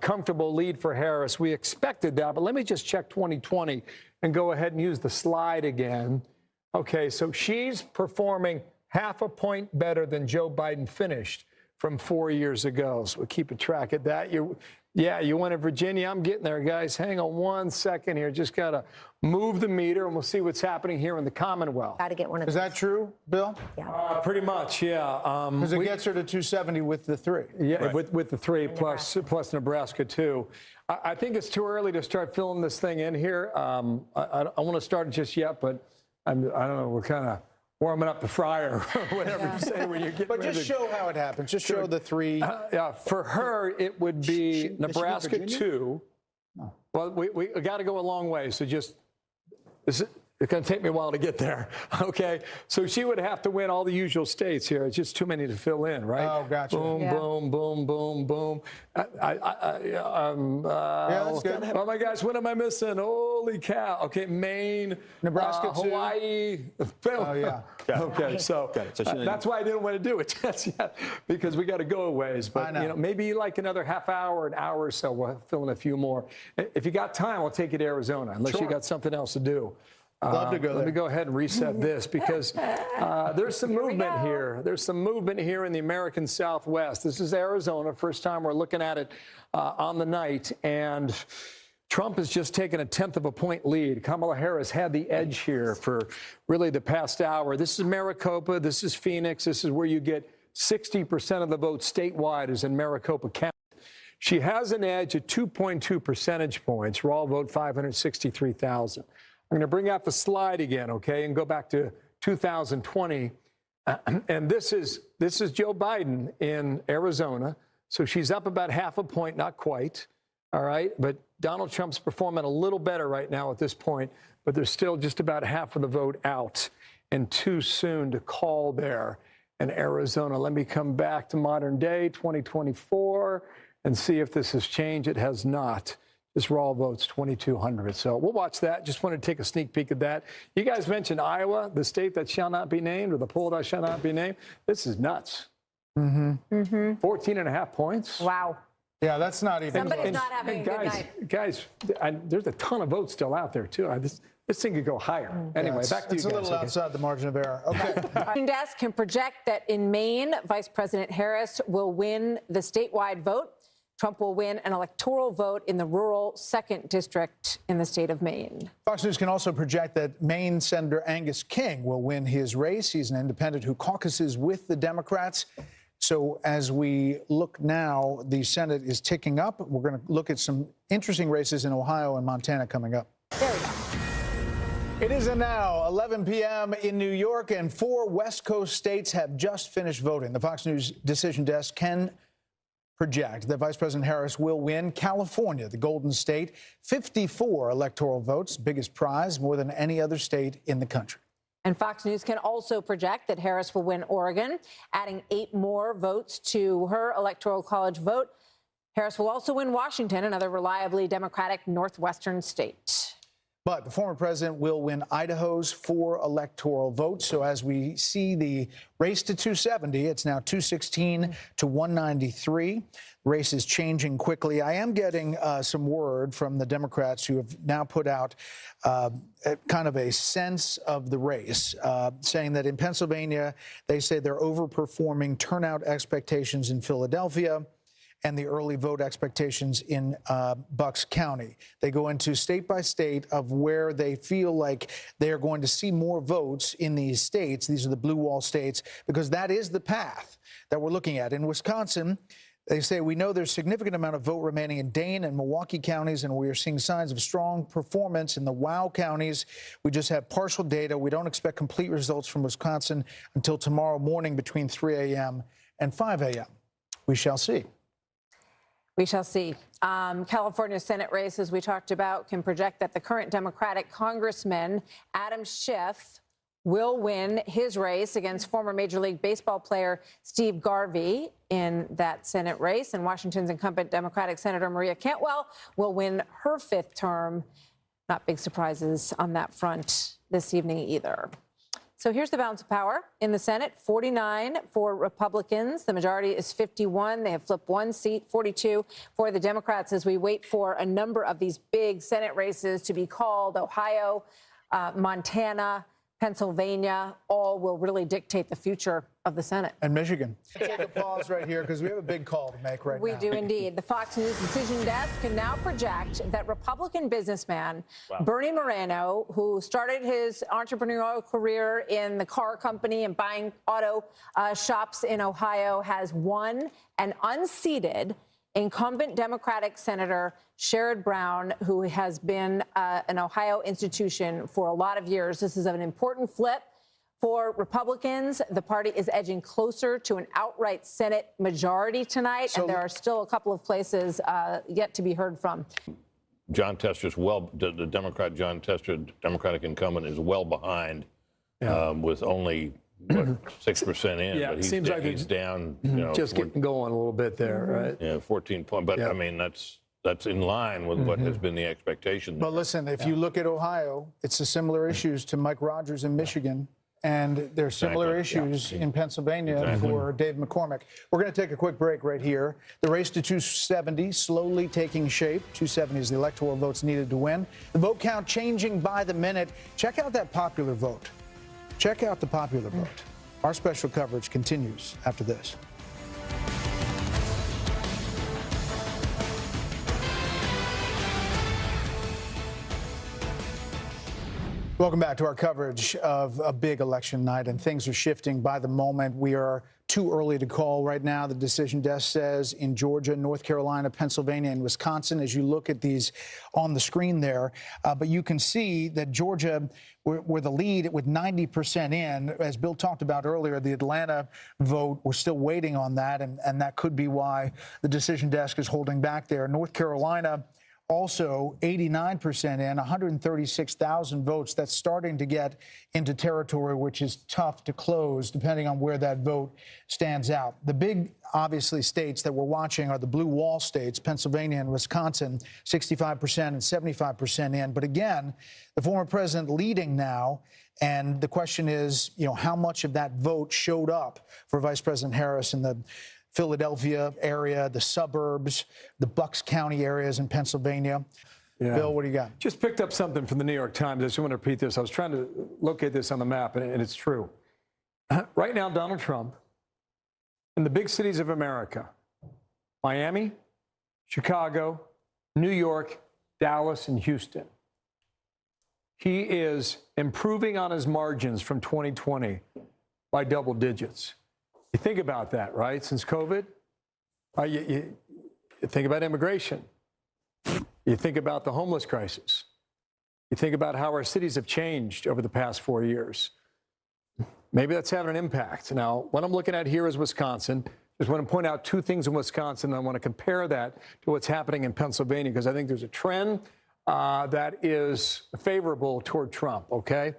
Comfortable lead for Harris. We expected that, but let me just check 2020 and go ahead and use the slide again. Okay, so she's performing 0.5 point better than Joe Biden finished from 4 years ago. So we're keeping track of that. Yeah, you went to Virginia. I'm getting there, guys. Hang on 1 second here. Just got to move the meter, and we'll see what's happening here in the Commonwealth. Got to get one of Is that true, Bill? Yeah. Pretty much, yeah. Because it gets her to 270 with the 3. Yeah, right. with the 3 plus Nebraska, too. I think it's too early to start filling this thing in here. I want to start it just yet, but I don't know. We're kind of warming up the fryer, or whatever you say when you get But just show how it happens. Just show the 3. Yeah, for her, it would be Nebraska 2. No. Well, we got to go a long way. So just, it's going to take me a while to get there. Okay. So she would have to win all the usual states here. It's just too many to fill in, right? Oh, gotcha. Boom, boom, boom, boom, boom. Yeah, that's good. Oh, my gosh, what am I missing? Holy cow. Okay, Maine, Nebraska 2. Hawaii. Oh, yeah. Okay, so that's why I didn't want to do it just yet, because we got to go a ways. But, you know, maybe like another half hour, an hour or so, we'll fill in a few more. If you got time, I'll take you to Arizona, unless you got something else to do. Love to go there. Let me go ahead and reset this, because there's some movement here. There's some movement here in the American Southwest. This is Arizona. First time we're looking at it on the night. And Trump has just taken 1/10 of a point lead. Kamala Harris had the edge here for really the past hour. This is Maricopa. This is Phoenix. This is where you get 60% of the vote statewide is in Maricopa County. She has an edge at 2.2 percentage points. Raw vote 563,000. I'm going to bring out the slide again, okay, and go back to 2020. And this is Joe Biden in Arizona. So she's up about 0.5 point, not quite. All right. But Donald Trump's performing a little better right now at this point. But there's still just about half of the vote out, and too soon to call there in Arizona. Let me come back to modern day 2024 and see if this has changed. It has not. This raw vote's 2,200. So we'll watch that. Just wanted to take a sneak peek at that. You guys mentioned Iowa, the state that shall not be named, or the poll that shall not be named. This is nuts. 14.5 points. Wow. Yeah, that's not even. Somebody's not having a good night. Guys, there's a ton of votes still out there, too. This thing could go higher. Anyway, back to you guys. It's a little outside the margin of error. Okay. Washington Desk can project that in Maine, Vice President Harris will win the statewide vote. Trump will win an electoral vote in the rural 2nd district in the state of Maine. Fox News can also project that Maine Senator Angus King will win his race. He's an independent who caucuses with the Democrats. So as we look now, the Senate is ticking up. We're going to look at some interesting races in Ohio and Montana coming up. There we go. It is now 11 p.m. in New York, and 4 West Coast states have just finished voting. The Fox News decision desk can project that Vice President Harris will win California, the Golden State, 54 electoral votes, biggest prize, more than any other state in the country. And Fox News can also project that Harris will win Oregon, adding 8 more votes to her Electoral College vote. Harris will also win Washington, another reliably Democratic northwestern state. But the former president will win Idaho's 4 electoral votes. So as we see the race to 270, it's now 216 to 193. The race is changing quickly. I am getting some word from the Democrats who have now put out kind of a sense of the race, saying that in Pennsylvania, they say they're overperforming turnout expectations in Philadelphia and the early vote expectations in Bucks County. They go into state by state of where they feel like they are going to see more votes in these states. These are the blue wall states, because that is the path that we're looking at. In Wisconsin, they say, we know there's a significant amount of vote remaining in Dane and Milwaukee counties, and we are seeing signs of strong performance in the WOW counties. We just have partial data. We don't expect complete results from Wisconsin until tomorrow morning between 3 a.m. and 5 a.m. We shall see. We shall see. California Senate race, as we talked about, can project that the current Democratic Congressman, Adam Schiff, will win his race against former Major League Baseball player Steve Garvey in that Senate race. And Washington's incumbent Democratic Senator Maria Cantwell will win her 5th term. Not big surprises on that front this evening either. So here's the balance of power in the Senate: 49 for Republicans. The majority is 51. They have flipped 1 seat, 42 for the Democrats, as we wait for a number of these big Senate races to be called. Ohio, Montana, Pennsylvania, all will really dictate the future of the Senate. And Michigan. Take a pause right here because we have a big call to make right now. We do indeed. The Fox News decision desk can now project that Republican businessman Bernie Moreno, who started his entrepreneurial career in the car company and buying auto shops in Ohio, has won and unseated incumbent Democratic Senator Sherrod Brown, who has been an Ohio institution for a lot of years. This is an important flip for Republicans. The party is edging closer to an outright Senate majority tonight, and there are still a couple of places yet to be heard from. John Tester's the Democrat John Tester, Democratic incumbent, is well behind with only 6% in. Yeah, but it seems like he's down. Just getting going a little bit there, right? Yeah, 14 points. But I mean, that's in line with what has been the expectation. But listen, if you look at Ohio, it's the similar issues to Mike Rogers in Michigan. And there are similar issues in Pennsylvania for Dave McCormick. We're going to take a quick break right here. The race to 270 slowly taking shape. 270 is the electoral votes needed to win. The vote count changing by the minute. Check out that popular vote. Check out the popular vote. Our special coverage continues after this. Welcome back to our coverage of a big election night, and things are shifting by the moment. We are too early to call right now, the decision desk says, in Georgia, North Carolina, Pennsylvania, and Wisconsin, as you look at these on the screen there. But you can see that Georgia, we're the lead with 90% in. As Bill talked about earlier, the Atlanta vote, we're still waiting on that, and that could be why the decision desk is holding back there. North Carolina, also 89% in, 136,000 votes. That's starting to get into territory which is tough to close depending on where that vote stands out. The big, obviously, states that we're watching are the blue wall states, Pennsylvania and Wisconsin, 65% and 75% in. But again, the former president leading now. And the question is, how much of that vote showed up for Vice President Harris in the Philadelphia area, the suburbs, the Bucks County areas in Pennsylvania. Bill, what do you got? Just picked up something from the New York Times. I just want to repeat this. I was trying to locate this on the map, and it's true. Right now, Donald Trump, in the big cities of America, Miami, Chicago, New York, Dallas, and Houston, he is improving on his margins from 2020 by double digits. You think about that, right? Since COVID, you think about immigration. You think about the homeless crisis. You think about how our cities have changed over the past 4 years. Maybe that's having an impact. Now, what I'm looking at here is Wisconsin. Just want to point out 2 things in Wisconsin. I want to compare that to what's happening in Pennsylvania, because I think there's a trend that is favorable toward Trump, okay?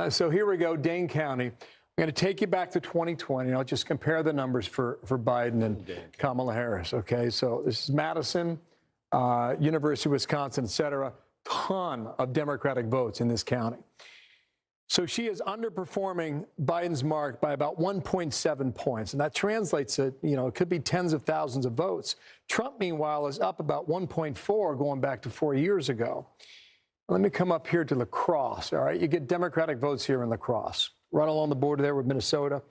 So here we go, Dane County. I'm going to take you back to 2020. I'll just compare the numbers for Biden and Kamala Harris, okay? So this is Madison, University of Wisconsin, et cetera. Ton of Democratic votes in this county. So she is underperforming Biden's mark by about 1.7 points. And that translates to, it could be tens of thousands of votes. Trump, meanwhile, is up about 1.4 going back to 4 years ago. Let me come up here to La Crosse, all right? You get Democratic votes here in La Crosse, right along the border there with Minnesota.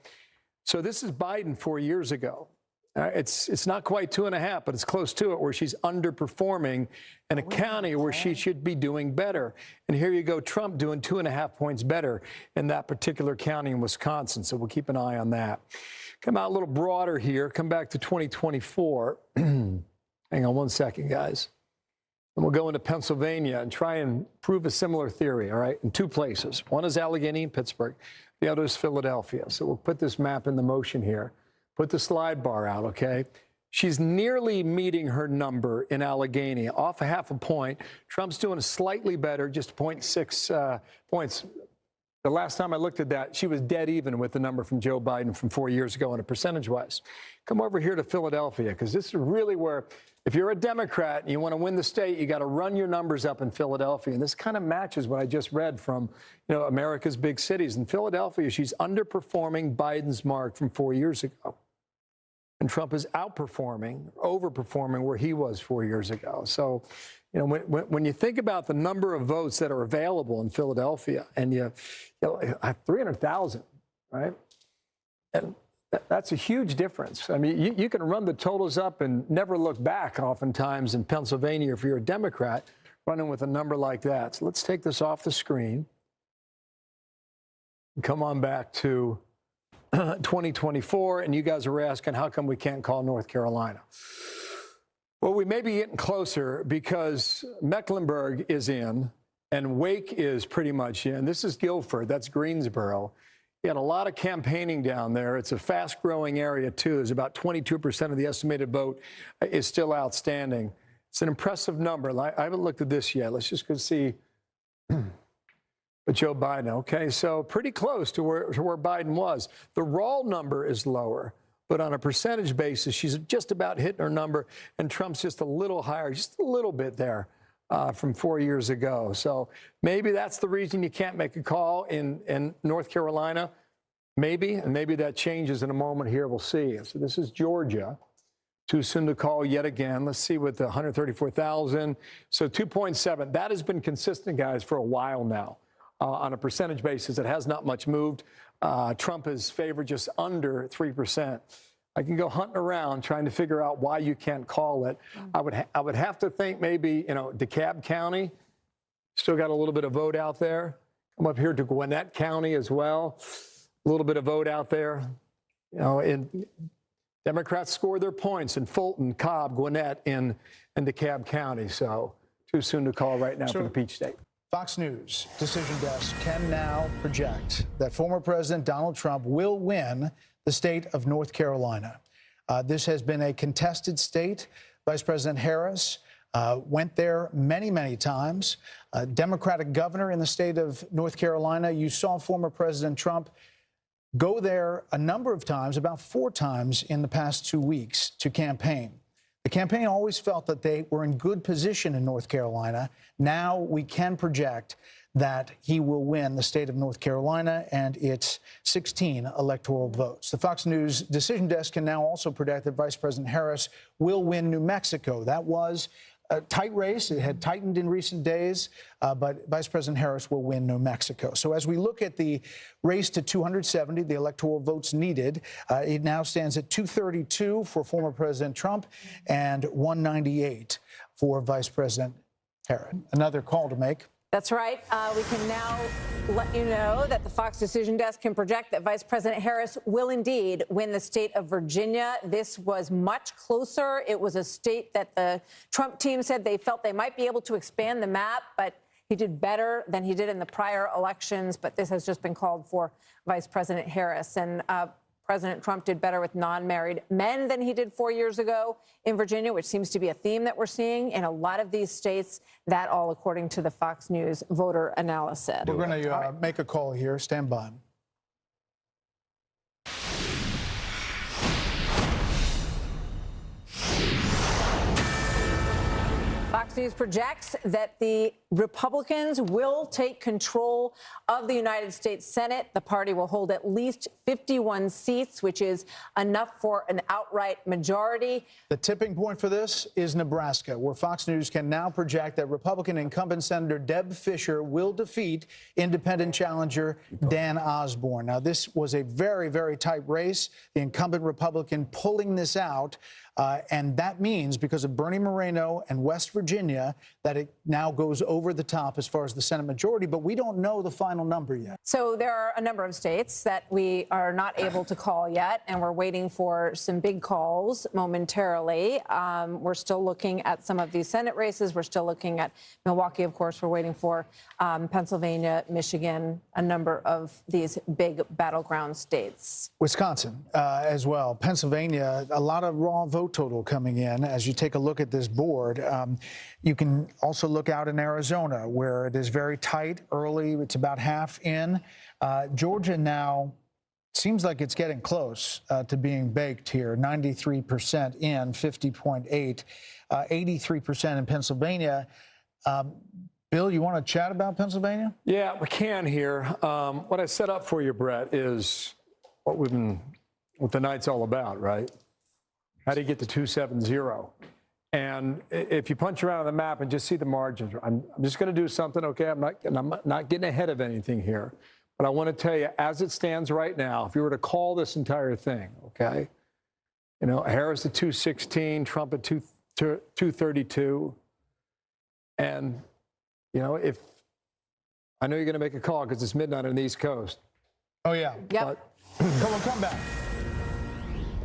So this is Biden 4 years ago. It's not quite 2.5, but it's close to it, where she's underperforming in a county where she should be doing better. And here you go, Trump doing 2.5 points better in that particular county in Wisconsin. So we'll keep an eye on that. Come out a little broader here. Come back to 2024. Hang on one second, guys. And we'll go into Pennsylvania and try and prove a similar theory, all right, in 2 places. One is Allegheny and Pittsburgh. The other is Philadelphia. So we'll put this map into motion here. Put the slide bar out, okay? She's nearly meeting her number in Allegheny, off a half a point. Trump's doing slightly better, just 0.6 points. The last time I looked at that, she was dead even with the number from Joe Biden from 4 years ago on a percentage-wise. Come over here to Philadelphia, because this is really where, if you're a Democrat and you want to win the state, you got to run your numbers up in Philadelphia. And this kind of matches what I just read from, America's big cities. In Philadelphia, she's underperforming Biden's mark from 4 years ago. And Trump is outperforming, overperforming where he was 4 years ago. So, when you think about the number of votes that are available in Philadelphia, and you have 300,000, right? And that's a huge difference. I mean, you can run the totals up and never look back oftentimes in Pennsylvania if you're a Democrat running with a number like that. So let's take this off the screen. Come on back to 2024, and you guys are asking, how come we can't call North Carolina? Well, we may be getting closer because Mecklenburg is in and Wake is pretty much in. This is Guilford. That's Greensboro. You had a lot of campaigning down there. It's a fast-growing area, too. There's about 22% of the estimated vote is still outstanding. It's an impressive number. I haven't looked at this yet. Let's just go see Joe Biden. Okay, so pretty close to where Biden was. The raw number is lower, but on a percentage basis, she's just about hitting her number, and Trump's just a little higher, just a little bit there from 4 years ago. So maybe that's the reason you can't make a call in North Carolina. Maybe, and maybe that changes in a moment here. We'll see. So this is Georgia. Too soon to call yet again. Let's see with the 134,000. So 2.7. That has been consistent, guys, for a while now. On a percentage basis, it has not much moved. Trump is favored just under 3%. I can go hunting around trying to figure out why you can't call it. I would have to think maybe, DeKalb County still got a little bit of vote out there. Come up here to Gwinnett County as well. A little bit of vote out there. Democrats scored their points in Fulton, Cobb, Gwinnett, and DeKalb County. So too soon to call right now for the Peach State. Fox News Decision Desk can now project that former President Donald Trump will win the state of North Carolina. This has been a contested state. Vice President Harris went there many, many times. Democratic governor in the state of North Carolina. You saw former President Trump go there a number of times, about 4 times in the past 2 weeks to campaign. The campaign always felt that they were in good position in North Carolina. Now we can project that he will win the state of North Carolina and its 16 electoral votes. The Fox News Decision Desk can now also predict that Vice President Harris will win New Mexico. That was a tight race. It had tightened in recent days, but Vice President Harris will win New Mexico. So as we look at the race to 270, the electoral votes needed, it now stands at 232 for former President Trump and 198 for Vice President Harris. Another call to make. That's right. We can now let you know that the Fox Decision Desk can project that Vice President Harris will indeed win the state of Virginia. This was much closer. It was a state that the Trump team said they felt they might be able to expand the map, but he did better than he did in the prior elections. But this has just been called for Vice President Harris. And President Trump did better with non-married men than he did 4 years ago in Virginia, which seems to be a theme that we're seeing in a lot of these states. That all according to the Fox News voter analysis. We're going to make a call here. Stand by. Fox News projects that the Republicans will take control of the United States Senate. The party will hold at least 51 seats, which is enough for an outright majority. The tipping point for this is Nebraska, where Fox News can now project that Republican incumbent Senator Deb Fischer will defeat independent challenger Dan Osborne. Now, this was a very, very tight race. The incumbent Republican pulling this out. And that means, because of Bernie Moreno and West Virginia, that it now goes over the top as far as the Senate majority. But we don't know the final number yet. So there are a number of states that we are not able to call yet, and we're waiting for some big calls momentarily. We're still looking at some of these Senate races. We're still looking at Milwaukee, of course. We're waiting for Pennsylvania, Michigan, a number of these big battleground states. Wisconsin as well. Pennsylvania, a lot of raw votes vote total coming in as you take a look at this board. You can also look out in Arizona, where it is very tight early. It's about half in. Georgia now seems like it's getting close to being baked here. 93% in, 50.8, 83% in Pennsylvania. Bill, you want to chat about Pennsylvania? Yeah, we can here. What I set up for you, Brett, is what the night's all about, right? How do you get to 270? And if you punch around on the map and just see the margins, I'm just going to do something, okay? I'm not getting ahead of anything here. But I want to tell you, as it stands right now, if you were to call this entire thing, okay? You know, Harris at 216, Trump at 232. And, you know, I know you're going to make a call because it's midnight on the East Coast. Oh, yeah. Yep. Come back.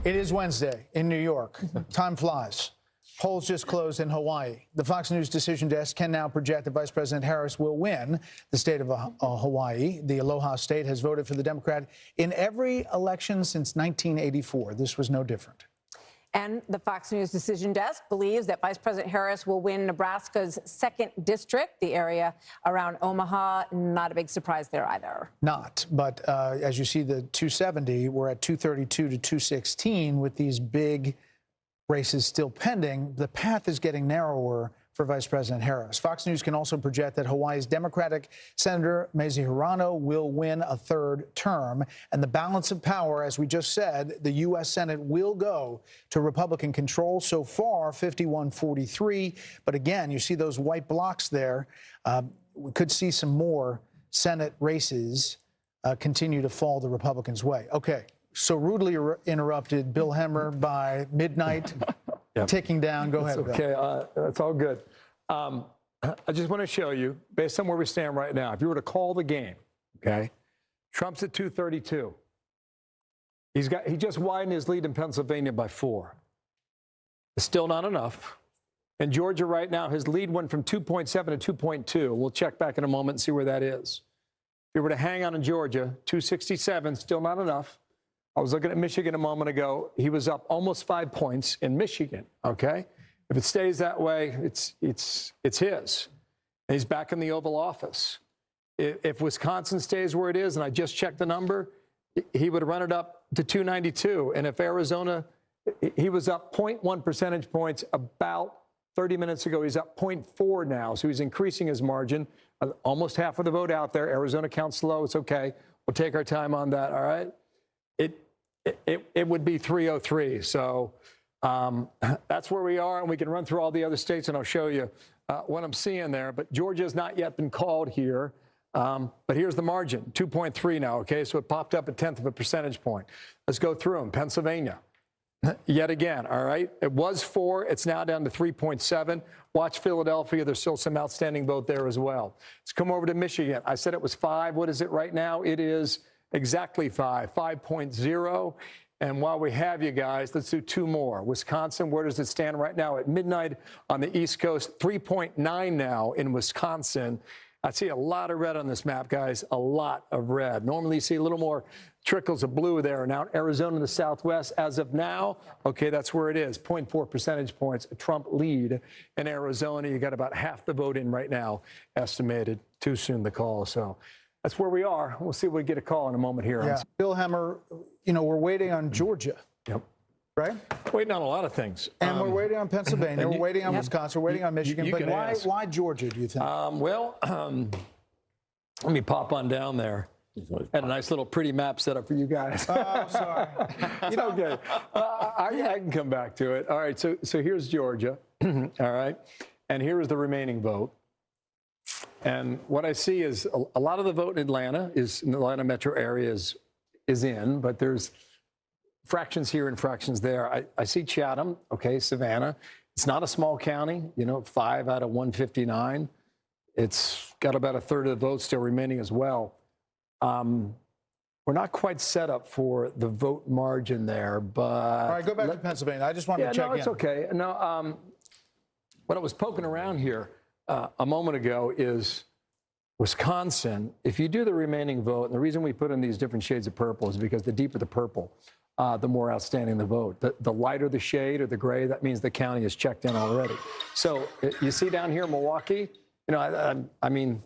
It is Wednesday in New York. Time flies. Polls just closed in Hawaii. The Fox News decision desk can now project that Vice President Harris will win the state of Hawaii. The Aloha State has voted for the Democrat in every election since 1984. This was no different. And the Fox News decision desk believes that Vice President Harris will win Nebraska's 2nd district, the area around Omaha. Not a big surprise there either. Not, but as you see the 270, we're at 232 to 216 with these big races still pending. The path is getting narrower for Vice President Harris. Fox News can also project that Hawaii's Democratic Senator Mazie Hirono will win a 3rd term. And the balance of power, as we just said, the U.S. Senate will go to Republican control. So far, 51-43. But again, you see those white blocks there. We could see some more Senate races continue to fall the Republicans' way. Okay. So rudely interrupted, Bill Hemmer by midnight, ticking down. Go ahead, Bill. Okay, that's all good. I just want to show you, based on where we stand right now, if you were to call the game, okay, Trump's at 232. He just widened his lead in Pennsylvania by 4. It's still not enough. In Georgia right now, his lead went from 2.7 to 2.2. We'll check back in a moment and see where that is. If you were to hang on in Georgia, 267, still not enough. I was looking at Michigan a moment ago. He was up almost 5 points in Michigan, okay? If it stays that way, it's his. And he's back in the Oval Office. If Wisconsin stays where it is, and I just checked the number, he would run it up to 292. And if Arizona, he was up 0.1 percentage points about 30 minutes ago. He's up 0.4 now, so he's increasing his margin. Almost half of the vote out there. Arizona counts slow. It's okay. We'll take our time on that, all right? It would be 303. So that's where we are, and we can run through all the other states, and I'll show you what I'm seeing there. But Georgia has not yet been called here. But here's the margin, 2.3 now, okay? So it popped up 1/10 of a percentage point. Let's go through them. Pennsylvania, yet again, all right? It was 4. It's now down to 3.7. Watch Philadelphia. There's still some outstanding vote there as well. Let's come over to Michigan. I said it was 5. What is it right now? It is exactly 5.0. And while we have you guys, let's do 2 more. Wisconsin, where does it stand right now? At midnight on the East Coast, 3.9 now in Wisconsin. I see a lot of red on this map, guys, a lot of red. Normally you see a little more trickles of blue there. Now Arizona in the Southwest, as of now, okay, that's where it is, 0.4 percentage points, a Trump lead in Arizona. You got about half the vote in right now, estimated. Too soon to call, so that's where we are. We'll see if we get a call in a moment here. Yeah. Bill Hemmer, you know, we're waiting on Georgia. Yep. Right? Waiting on a lot of things. And we're waiting on Pennsylvania, we're waiting on Wisconsin, we're waiting on Michigan. But why Georgia, do you think? Let me pop on down there. Had a nice little pretty map set up for you guys. Oh, sorry. Okay. I can come back to it. All right, so here's Georgia. All right. And here is the remaining vote. And what I see is a lot of the vote in Atlanta is in the Atlanta metro area is in, but there's fractions here and fractions there. I see Chatham, okay, Savannah. It's not a small county, you know, 5 out of 159. It's got about 1/3 of the vote still remaining as well. We're not quite set up for the vote margin there, but... All right, go back to Pennsylvania. I just wanted to check in. No, it's okay. No, what I was poking around here a moment ago is Wisconsin. If you do the remaining vote, and the reason we put in these different shades of purple is because the deeper the purple, the more outstanding the vote. The lighter the shade or the gray, that means the county is checked in already. So you see down here in Milwaukee, I mean,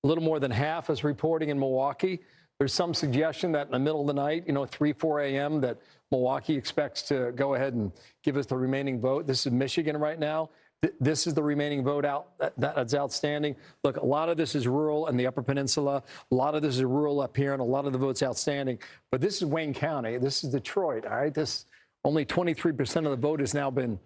a little more than half is reporting in Milwaukee. There's some suggestion that in the middle of the night, 3, 4 a.m., that Milwaukee expects to go ahead and give us the remaining vote. This is Michigan right now. This is the remaining vote that's outstanding. Look, a lot of this is rural and the Upper Peninsula. A lot of this is rural up here, and a lot of the votes outstanding. But this is Wayne County. This is Detroit. All right, this only 23% of the vote has now been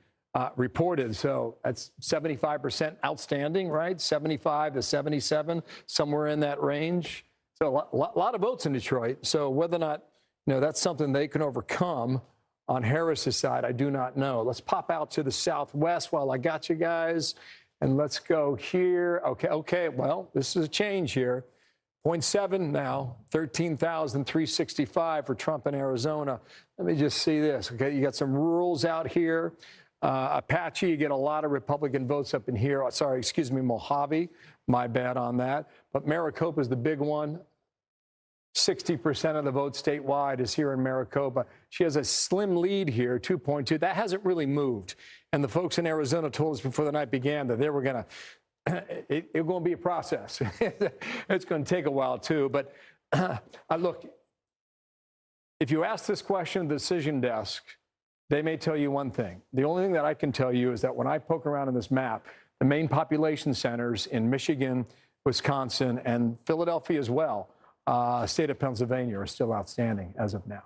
reported. So that's 75% outstanding, right? 75 to 77, somewhere in that range. So a lot of votes in Detroit. So whether or not that's something they can overcome on Harris's side, I do not know. Let's pop out to the southwest while I got you guys, and let's go here. Okay. Well, this is a change here. 0.7 now, 13,365 for Trump in Arizona. Let me just see this. Okay, you got some rurals out here. Apache, you get a lot of Republican votes up in here. Sorry, excuse me, Mojave. My bad on that. But Maricopa is the big one. 60% of the vote statewide is here in Maricopa. She has a slim lead here, 2.2. That hasn't really moved. And the folks in Arizona told us before the night began that they were going to, it's going to be a process. It's going to take a while, too. But look, if you ask this question at the decision desk, they may tell you one thing. The only thing that I can tell you is that when I poke around in this map, the main population centers in Michigan, Wisconsin, and Philadelphia as well, state of Pennsylvania, are still outstanding as of now.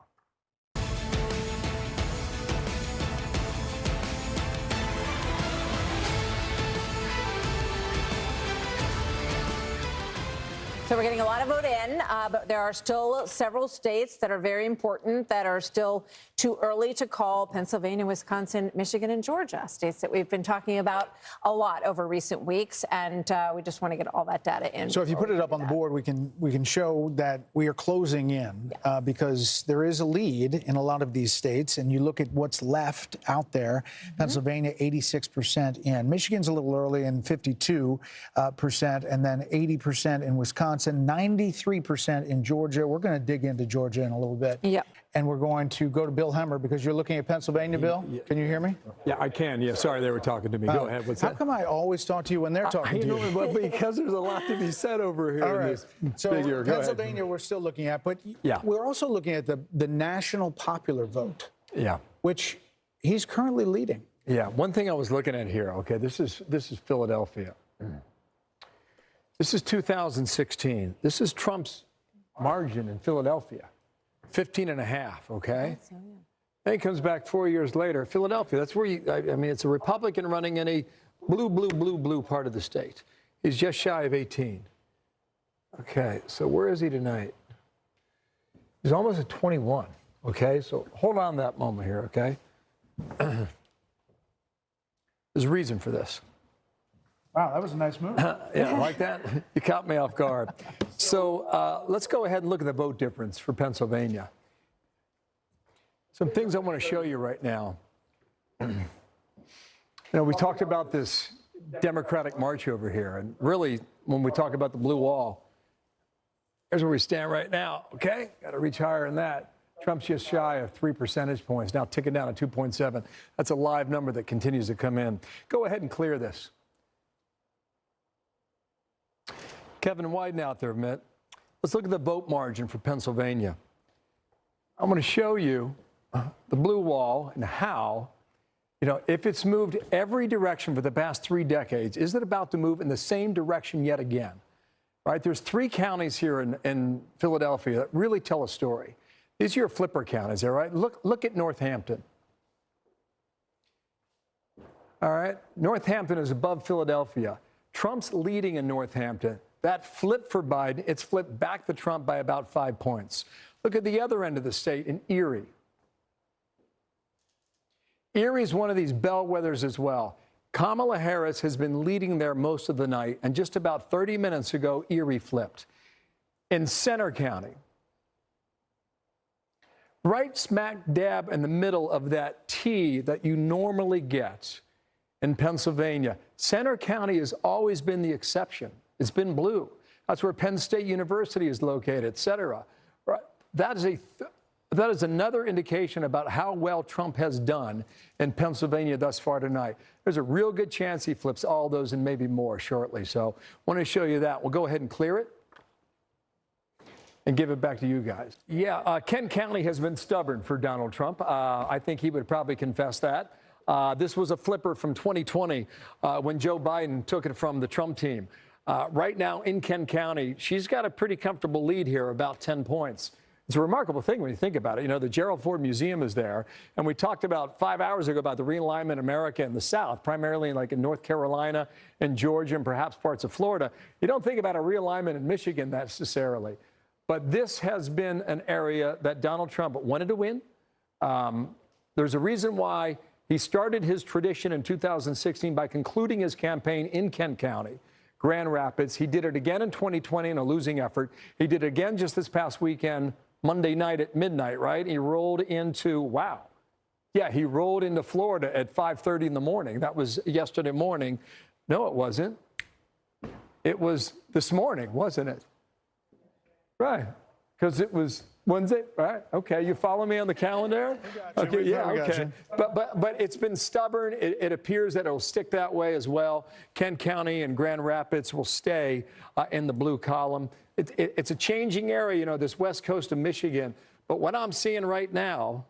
So we're getting a lot of vote in, but there are still several states that are very important that are still too early to call: Pennsylvania, Wisconsin, Michigan, and Georgia, states that we've been talking about a lot over recent weeks, and we just want to get all that data in. So if you put it up on the board, we can show that we are closing in because there is a lead in a lot of these states, and you look at what's left out there. Pennsylvania, 86% in. Michigan's a little early in 52%, and then 80% in Wisconsin. 93% in Georgia. We're going to dig into Georgia in a little bit. Yep. And we're going to go to Bill Hemmer because you're looking at Pennsylvania, Bill. Can you hear me? Yeah, I can. Yeah, sorry, they were talking to me. Go ahead. What's how that? come I always talk to you when they're talking to you? But because there's a lot to be said over here. All in right. this So figure. Pennsylvania we're still looking at, but we're also looking at the national popular vote. Yeah. Which he's currently leading. Yeah. One thing I was looking at here. Okay, this is Philadelphia. This is 2016. This is Trump's margin in Philadelphia, 15.5. Okay. Then he comes back 4 years later. Philadelphia. That's where I mean, it's a Republican running in a blue part of the state. He's just shy of 18. Okay. So where is he tonight? He's almost at 21. Okay. So hold on that moment here. Okay. There's a reason for this. Wow, that was a nice move. Yeah, like that? You caught me off guard. So let's go ahead and look at the vote difference for Pennsylvania. Some things I want to show you right now. We talked about this Democratic march over here. And really, when we talk about the blue wall, here's where we stand right now, okay? Got to reach higher than that. Trump's just shy of 3 percentage points, now ticking down to 2.7. That's a live number that continues to come in. Go ahead and clear this. Kevin, widen out there a minute. Let's look at the vote margin for Pennsylvania. I'm going to show you the blue wall and how, if it's moved every direction for the past 3 decades, is it about to move in the same direction yet again? Right? There's 3 counties here in Philadelphia that really tell a story. These are your flipper counties, all right? Look at Northampton. All right? Northampton is above Philadelphia. Trump's leading in Northampton. That flip for Biden, it's flipped back to Trump by about 5 points. Look at the other end of the state in Erie. Erie is one of these bellwethers as well. Kamala Harris has been leading there most of the night, and just about 30 minutes ago, Erie flipped. In Centre County, right smack dab in the middle of that T that you normally get in Pennsylvania, Centre County has always been the exception. It's been blue. That's where Penn State University is located, et cetera. Right. That is that is another indication about how well Trump has done in Pennsylvania thus far tonight. There's a real good chance he flips all those and maybe more shortly. So I want to show you that. We'll go ahead and clear it and give it back to you guys. Yeah, Kent County has been stubborn for Donald Trump. I think he would probably confess that. This was a flipper from 2020 when Joe Biden took it from the Trump team. Right now in Kent County, she's got a pretty comfortable lead here, about 10 points. It's a remarkable thing when you think about it. You know, the Gerald Ford Museum is there, and we talked about 5 hours ago about the realignment of America in the South, primarily like in North Carolina and Georgia and perhaps parts of Florida. You don't think about a realignment in Michigan necessarily, but this has been an area that Donald Trump wanted to win. There's a reason why he started his tradition in 2016 by concluding his campaign in Kent County, Grand Rapids. He did it again in 2020 in a losing effort. He did it again just this past weekend, Monday night at midnight, right? He rolled into, wow. Yeah, he rolled into Florida at 5:30 in the morning. That was yesterday morning. No, it wasn't. It was this morning, wasn't it? Right, because it was Wednesday, right? Okay, you follow me on the calendar? Okay, yeah, okay. But it's been stubborn. It appears that it'll stick that way as well. Kent County and Grand Rapids will stay in the blue column. It's a changing area, you know, this west coast of Michigan. But what I'm seeing right now,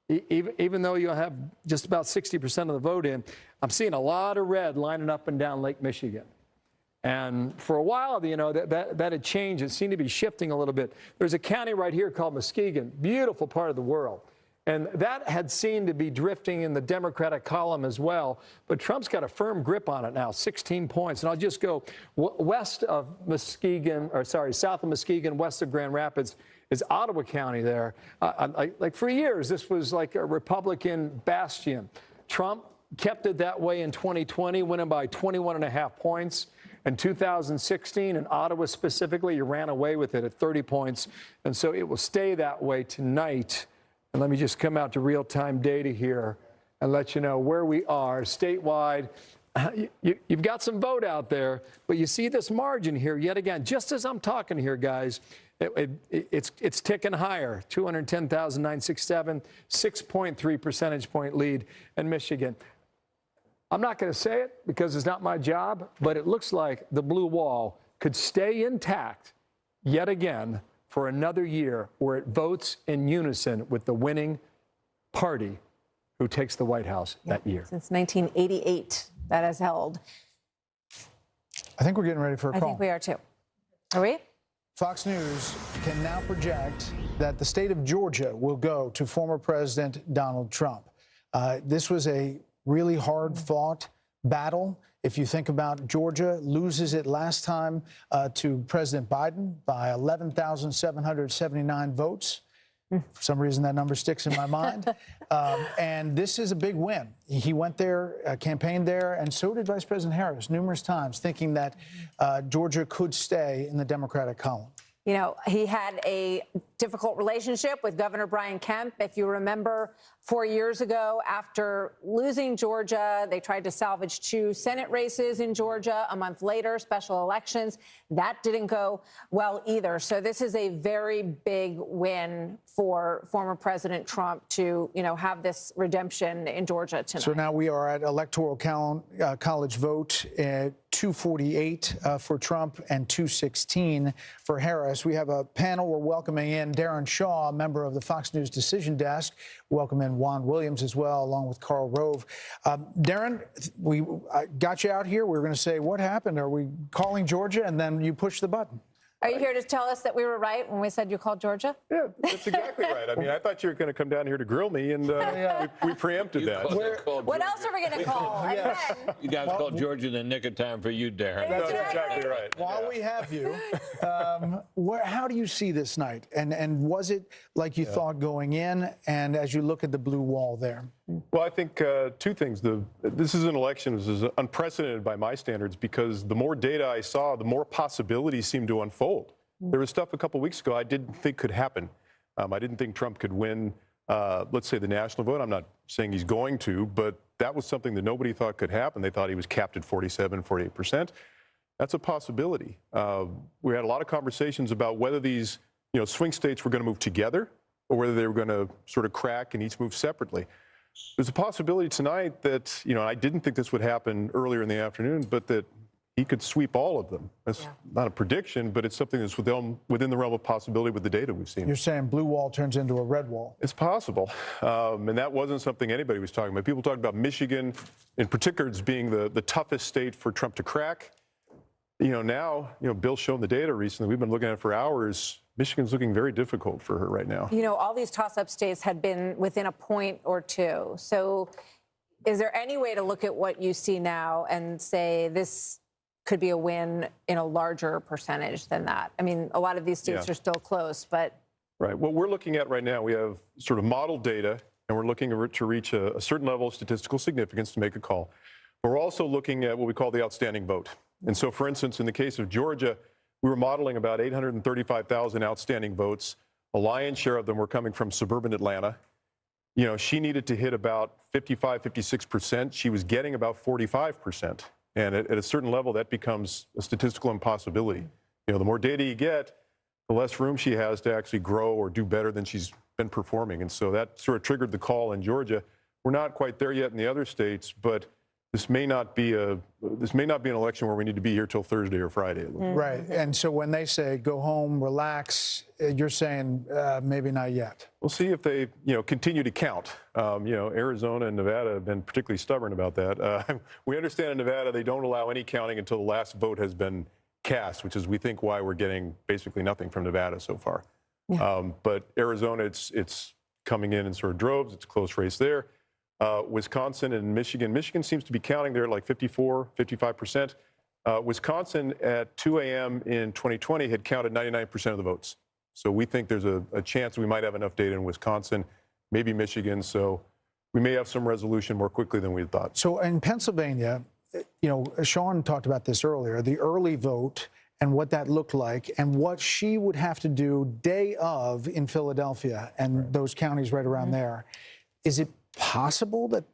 even though you'll have just about 60% of the vote in, I'm seeing a lot of red lining up and down Lake Michigan. And for a while, you know, that had changed. It seemed to be shifting a little bit. There's a county right here called Muskegon, beautiful part of the world. And that had seemed to be drifting in the Democratic column as well. But Trump's got a firm grip on it now, 16 points. And I'll just go west of Muskegon, or sorry, south of Muskegon, west of Grand Rapids, is Ottawa County there. Like for years, this was like a Republican bastion. Trump kept it that way in 2020, winning by 21.5 points. In 2016, in Ottawa specifically, you ran away with it at 30 points. And so it will stay that way tonight. And let me just come out to real-time data here and let you know where we are statewide. You've got some vote out there, but you see this margin here yet again. Just as I'm talking here, guys, it's ticking higher. 210,967, 6.3 percentage point lead in Michigan. I'm not going to say it because it's not my job, but it looks like the blue wall could stay intact yet again for another year where it votes in unison with the winning party who takes the White House that year. Since 1988, that has held. I think we're getting ready for a call. I think we are too. Are we? Fox News can now project that the state of Georgia will go to former President Donald Trump. This was a really hard-fought battle. If you think about Georgia, loses it last time to President Biden by 11,779 votes. For some reason, that number sticks in my mind. And this is a big win. He went there, campaigned there, and so did Vice President Harris numerous times, thinking that Georgia could stay in the Democratic column. You know, he had a difficult relationship with Governor Brian Kemp. If you remember, 4 years ago, after losing Georgia, they tried to salvage 2 Senate races in Georgia. A month later, special elections. That didn't go well either. So this is a very big win for former President Trump to, you know, have this redemption in Georgia tonight. So now we are at Electoral College vote at 248 for Trump and 216 for Harris. We have a panel. We're welcoming in Darren Shaw, a member of the Fox News Decision Desk. Welcome in Juan Williams as well, along with Karl Rove. Darren, we got you out here. We were going to say, what happened? Are we calling Georgia? And then you push the button. Are you here to tell us that we were right when we said you called Georgia? Yeah, that's exactly right. I mean, I thought you were going to come down here to grill me, and we preempted that. What else are we going to call? Yes. You guys called Georgia in the nick of time for you, Darren. That's exactly right. While we have you, how do you see this night? And was it like you thought going in, and as you look at the blue wall there? Well, I think 2 things. This is an election that is unprecedented by my standards because the more data I saw, the more possibilities seemed to unfold. There was stuff a couple weeks ago I didn't think could happen. I didn't think Trump could win, let's say, the national vote. I'm not saying he's going to, but that was something that nobody thought could happen. They thought he was capped at 47, 48%. That's a possibility. We had a lot of conversations about whether these swing states were going to move together or whether they were going to sort of crack and each move separately. There's a possibility tonight that, I didn't think this would happen earlier in the afternoon, but that he could sweep all of them. That's not a prediction, but it's something that's within the realm of possibility with the data we've seen. You're saying blue wall turns into a red wall? It's possible. And that wasn't something anybody was talking about. People talked about Michigan, in particular, as being the toughest state for Trump to crack. Now, Bill's shown the data recently. We've been looking at it for hours. Michigan's looking very difficult for her right now. All these toss-up states had been within a point or two. So is there any way to look at what you see now and say this could be a win in a larger percentage than that? I mean, a lot of these states are still close, but... Right. What we're looking at right now, we have sort of model data, and we're looking to reach a certain level of statistical significance to make a call. But we're also looking at what we call the outstanding vote. And so, for instance, in the case of Georgia, we were modeling about 835,000 outstanding votes. A lion's share of them were coming from suburban Atlanta. She needed to hit about 55, 56%. She was getting about 45%. And at a certain level, that becomes a statistical impossibility. The more data you get, the less room she has to actually grow or do better than she's been performing. And so that sort of triggered the call in Georgia. We're not quite there yet in the other states, but this may not be an election where we need to be here till Thursday or Friday. Right. And so when they say go home, relax, you're saying maybe not yet. We'll see if they, continue to count. Arizona and Nevada have been particularly stubborn about that. We understand in Nevada they don't allow any counting until the last vote has been cast, which is, we think, why we're getting basically nothing from Nevada so far. Yeah. But Arizona, it's coming in sort of droves. It's a close race there. Wisconsin and Michigan. Michigan seems to be counting there at like 54, 55%. Wisconsin at 2 a.m. in 2020 had counted 99% of the votes. So we think there's a chance we might have enough data in Wisconsin, maybe Michigan. So we may have some resolution more quickly than we had thought. So in Pennsylvania, Sean talked about this earlier, the early vote and what that looked like and what she would have to do day of in Philadelphia and those counties right around there. Is it possible that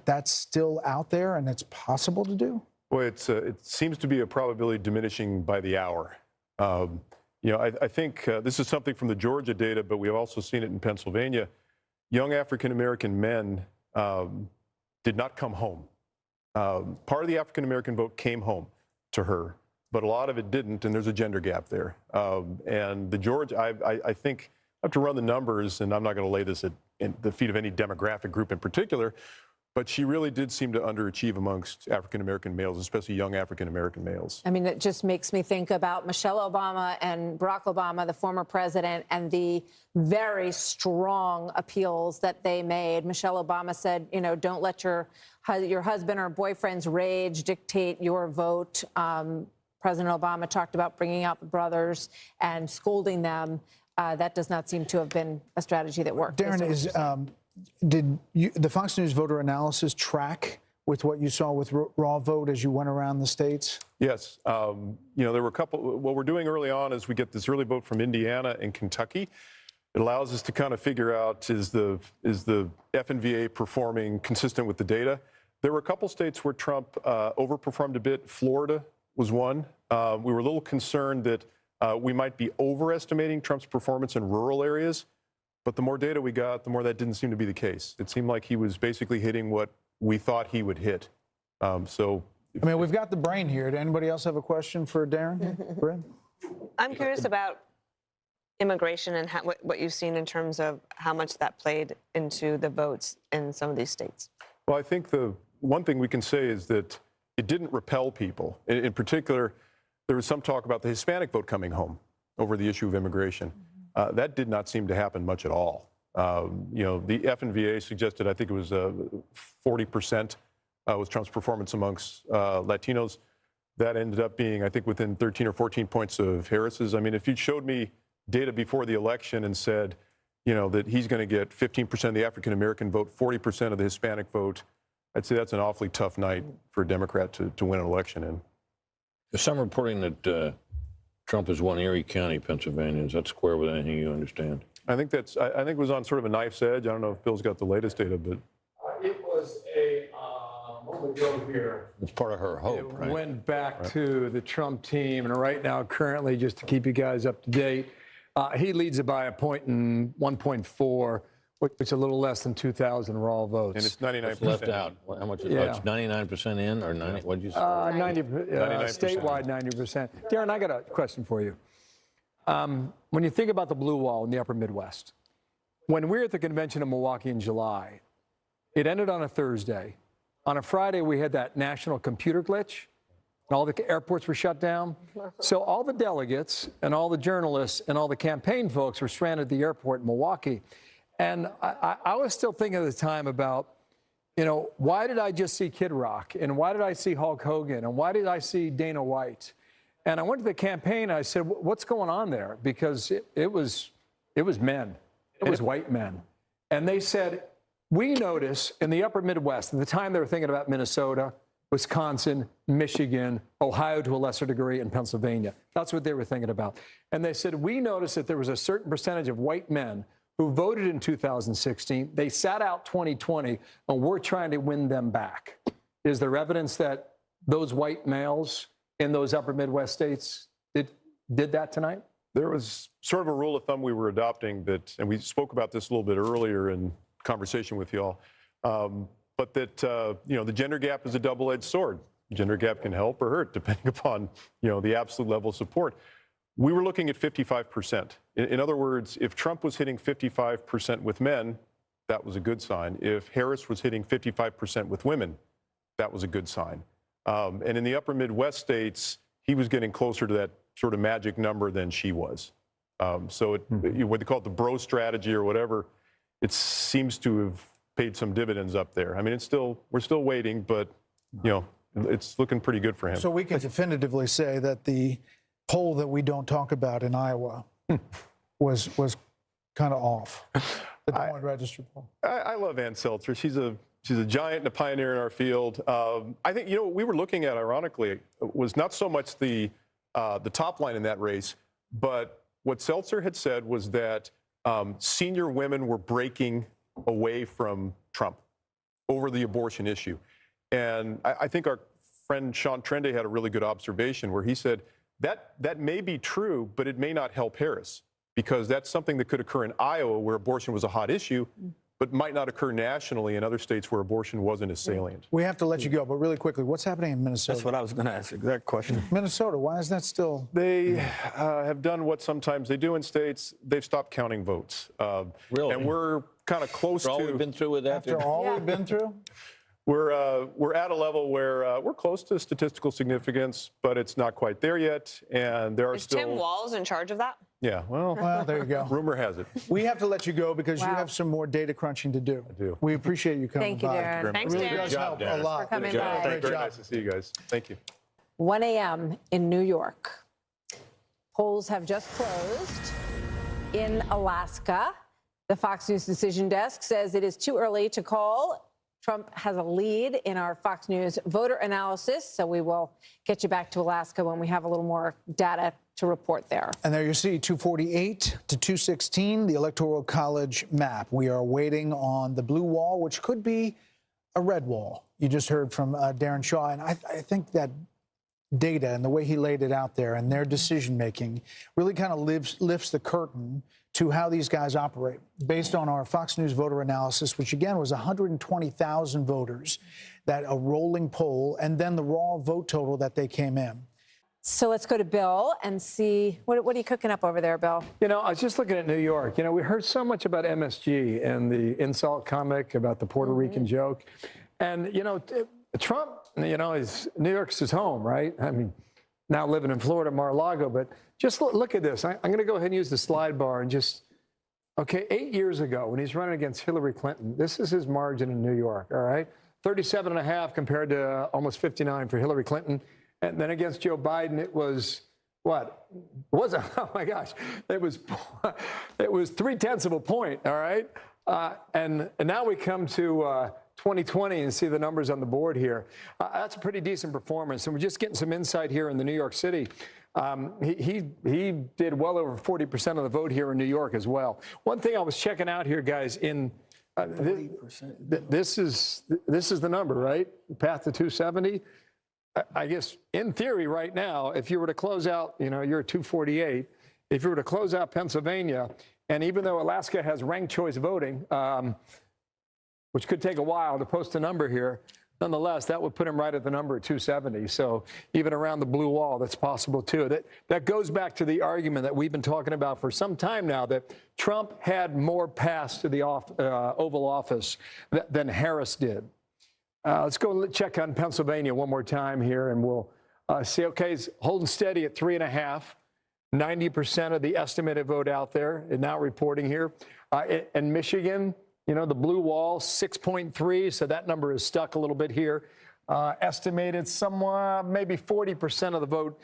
that's still out there and it's possible to do? Well, it seems to be a probability diminishing by the hour. I think this is something from the Georgia data, but we've also seen it in Pennsylvania. Young African-American men did not come home. Part of the African-American vote came home to her, but a lot of it didn't, and there's a gender gap there. And the Georgia, I think, I have to run the numbers, and I'm not going to lay this at the feet of any demographic group in particular, but she really did seem to underachieve amongst African-American males, especially young African-American males. I mean, it just makes me think about Michelle Obama and Barack Obama, the former president, and the very strong appeals that they made. Michelle Obama said, don't let your husband or boyfriend's rage dictate your vote. President Obama talked about bringing out the brothers and scolding them. That does not seem to have been a strategy that worked. Darren, did the Fox News voter analysis track with what you saw with raw vote as you went around the states? Yes. There were a couple. What we're doing early on is we get this early vote from Indiana and Kentucky. It allows us to kind of figure out, is the FNVA performing consistent with the data? There were a couple states where Trump overperformed a bit. Florida was one. We were a little concerned that we might be overestimating Trump's performance in rural areas, but the more data we got, the more that didn't seem to be the case. It seemed like he was basically hitting what we thought he would hit. We've got the brain here. Did anybody else have a question for Darren? I'm curious about immigration and what you've seen in terms of how much that played into the votes in some of these states. Well, I think the one thing we can say is that it didn't repel people. In particular, there was some talk about the Hispanic vote coming home over the issue of immigration. That did not seem to happen much at all. The FNVA suggested, I think it was 40% was Trump's performance amongst Latinos. That ended up being, I think, within 13 or 14 points of Harris's. I mean, if you showed me data before the election and said, that he's going to get 15% of the African-American vote, 40% of the Hispanic vote, I'd say that's an awfully tough night for a Democrat to win an election in. There's some reporting that Trump has won Erie County, Pennsylvania. Is that square with anything you understand? I think it was on sort of a knife's edge. I don't know if Bill's got the latest data, but it was a moment ago here. It's part of her hope, right? Went back to the Trump team, and right now, currently, just to keep you guys up to date, He leads it by a point and 1.4, which is a little less than 2,000 raw votes. And it's 99% left out. How much? Yeah. It's 99% in or 90? What did you say? 90, 99%. statewide, 90%. Darren, I got a question for you. When you think about the blue wall in the upper Midwest, when we were at the convention in Milwaukee in July, it ended on a Thursday. On a Friday, we had that national computer glitch, and all the airports were shut down. So all the delegates and all the journalists and all the campaign folks were stranded at the airport in Milwaukee. And I was still thinking at the time about, why did I just see Kid Rock? And why did I see Hulk Hogan? And why did I see Dana White? And I went to the campaign and I said, what's going on there? Because it was men. It was white men. And they said, we notice in the upper Midwest, at the time they were thinking about Minnesota, Wisconsin, Michigan, Ohio to a lesser degree, and Pennsylvania. That's what they were thinking about. And they said, we noticed that there was a certain percentage of white men who voted in 2016. They sat out 2020, and we're trying to win them back. Is there evidence that those white males in those upper Midwest states did that tonight? There was sort of a rule of thumb we were adopting that, and we spoke about this a little bit earlier in conversation with y'all, but that, the gender gap is a double-edged sword. Gender gap can help or hurt depending upon, the absolute level of support. We were looking at 55%. In other words, if Trump was hitting 55% with men, that was a good sign. If Harris was hitting 55% with women, that was a good sign. And in the upper Midwest states, he was getting closer to that sort of magic number than she was. So what they call it, the bro strategy or whatever, it seems to have paid some dividends up there. I mean, we're still waiting, but it's looking pretty good for him. So we can definitively say that the poll that we don't talk about in Iowa was kind of off. The Des Moines Register poll. I love Ann Seltzer. She's a giant and a pioneer in our field. I think what we were looking at, ironically, was not so much the top line in that race, but what Seltzer had said was that senior women were breaking away from Trump over the abortion issue. And I think our friend Sean Trende had a really good observation where he said that may be true, but it may not help Harris because that's something that could occur in Iowa where abortion was a hot issue, but might not occur nationally in other states where abortion wasn't as salient. We have to let you go, but really quickly, what's happening in Minnesota? That's what I was going to ask, exact question. Minnesota, why is that still? They have done what sometimes they do in states. They've stopped counting votes. Really? And we're kind of close After to. all we've been through with that? After all we've been through? We're at a level where we're close to statistical significance, but it's not quite there yet. And there are Is still. Tim Walz in charge of that? Yeah, well, There you go. rumor has it. We have to let you go because you have some more data crunching to do. I do. We appreciate you coming Thank you, by. Darren. Thanks, It really Darren. does help a lot. For coming Good job. by. Very Great job. nice to see you guys. Thank you. 1 a.m. in New York. Polls have just closed in Alaska. The Fox News decision desk says it is too early to call. Trump has a lead in our Fox News voter analysis, so we will get you back to Alaska when we have a little more data to report there. And there you see 248 to 216, the Electoral College map. We are waiting on the blue wall, which could be a red wall. You just heard from Darren Shaw, and I think that data and the way he laid it out there and their decision-making really kind of lifts the curtain to how these guys operate. Based on our Fox News voter analysis, which again was 120,000 voters, that a rolling poll, and then the raw vote total that they came in. So let's go to Bill and see, what are you cooking up over there, Bill? I was just looking at New York. We heard so much about MSG and the insult comic about the Puerto Rican joke. And, Trump, New York's his home, right? I mean, now living in Florida, Mar-a-Lago, but just look at this. I'm going to go ahead and use the slide bar and okay, 8 years ago when he's running against Hillary Clinton, this is his margin in New York, all right? 37.5 compared to almost 59 for Hillary Clinton. And then against Joe Biden, it was what? Oh my gosh, it was 0.3 of a point, all right? And now we come to 2020 and see the numbers on the board here. That's a pretty decent performance. And we're just getting some insight here in the New York City. He did well over 40% of the vote here in New York as well. One thing I was checking out here, guys, this is the number, right? The path to 270. I guess in theory right now, if you were to close out, you're at 248, if you were to close out Pennsylvania, and even though Alaska has ranked choice voting, which could take a while to post a number here, nonetheless, that would put him right at the number of 270. So even around the blue wall, that's possible too. That goes back to the argument that we've been talking about for some time now, that Trump had more paths to the Oval Office than Harris did. Let's go check on Pennsylvania one more time here, and we'll see. Okay, it's holding steady at 3.5. 90% of the estimated vote out there is now reporting here. In Michigan, you know, the blue wall, 6.3, so that number is stuck a little bit here. Estimated somewhat, maybe 40% of the vote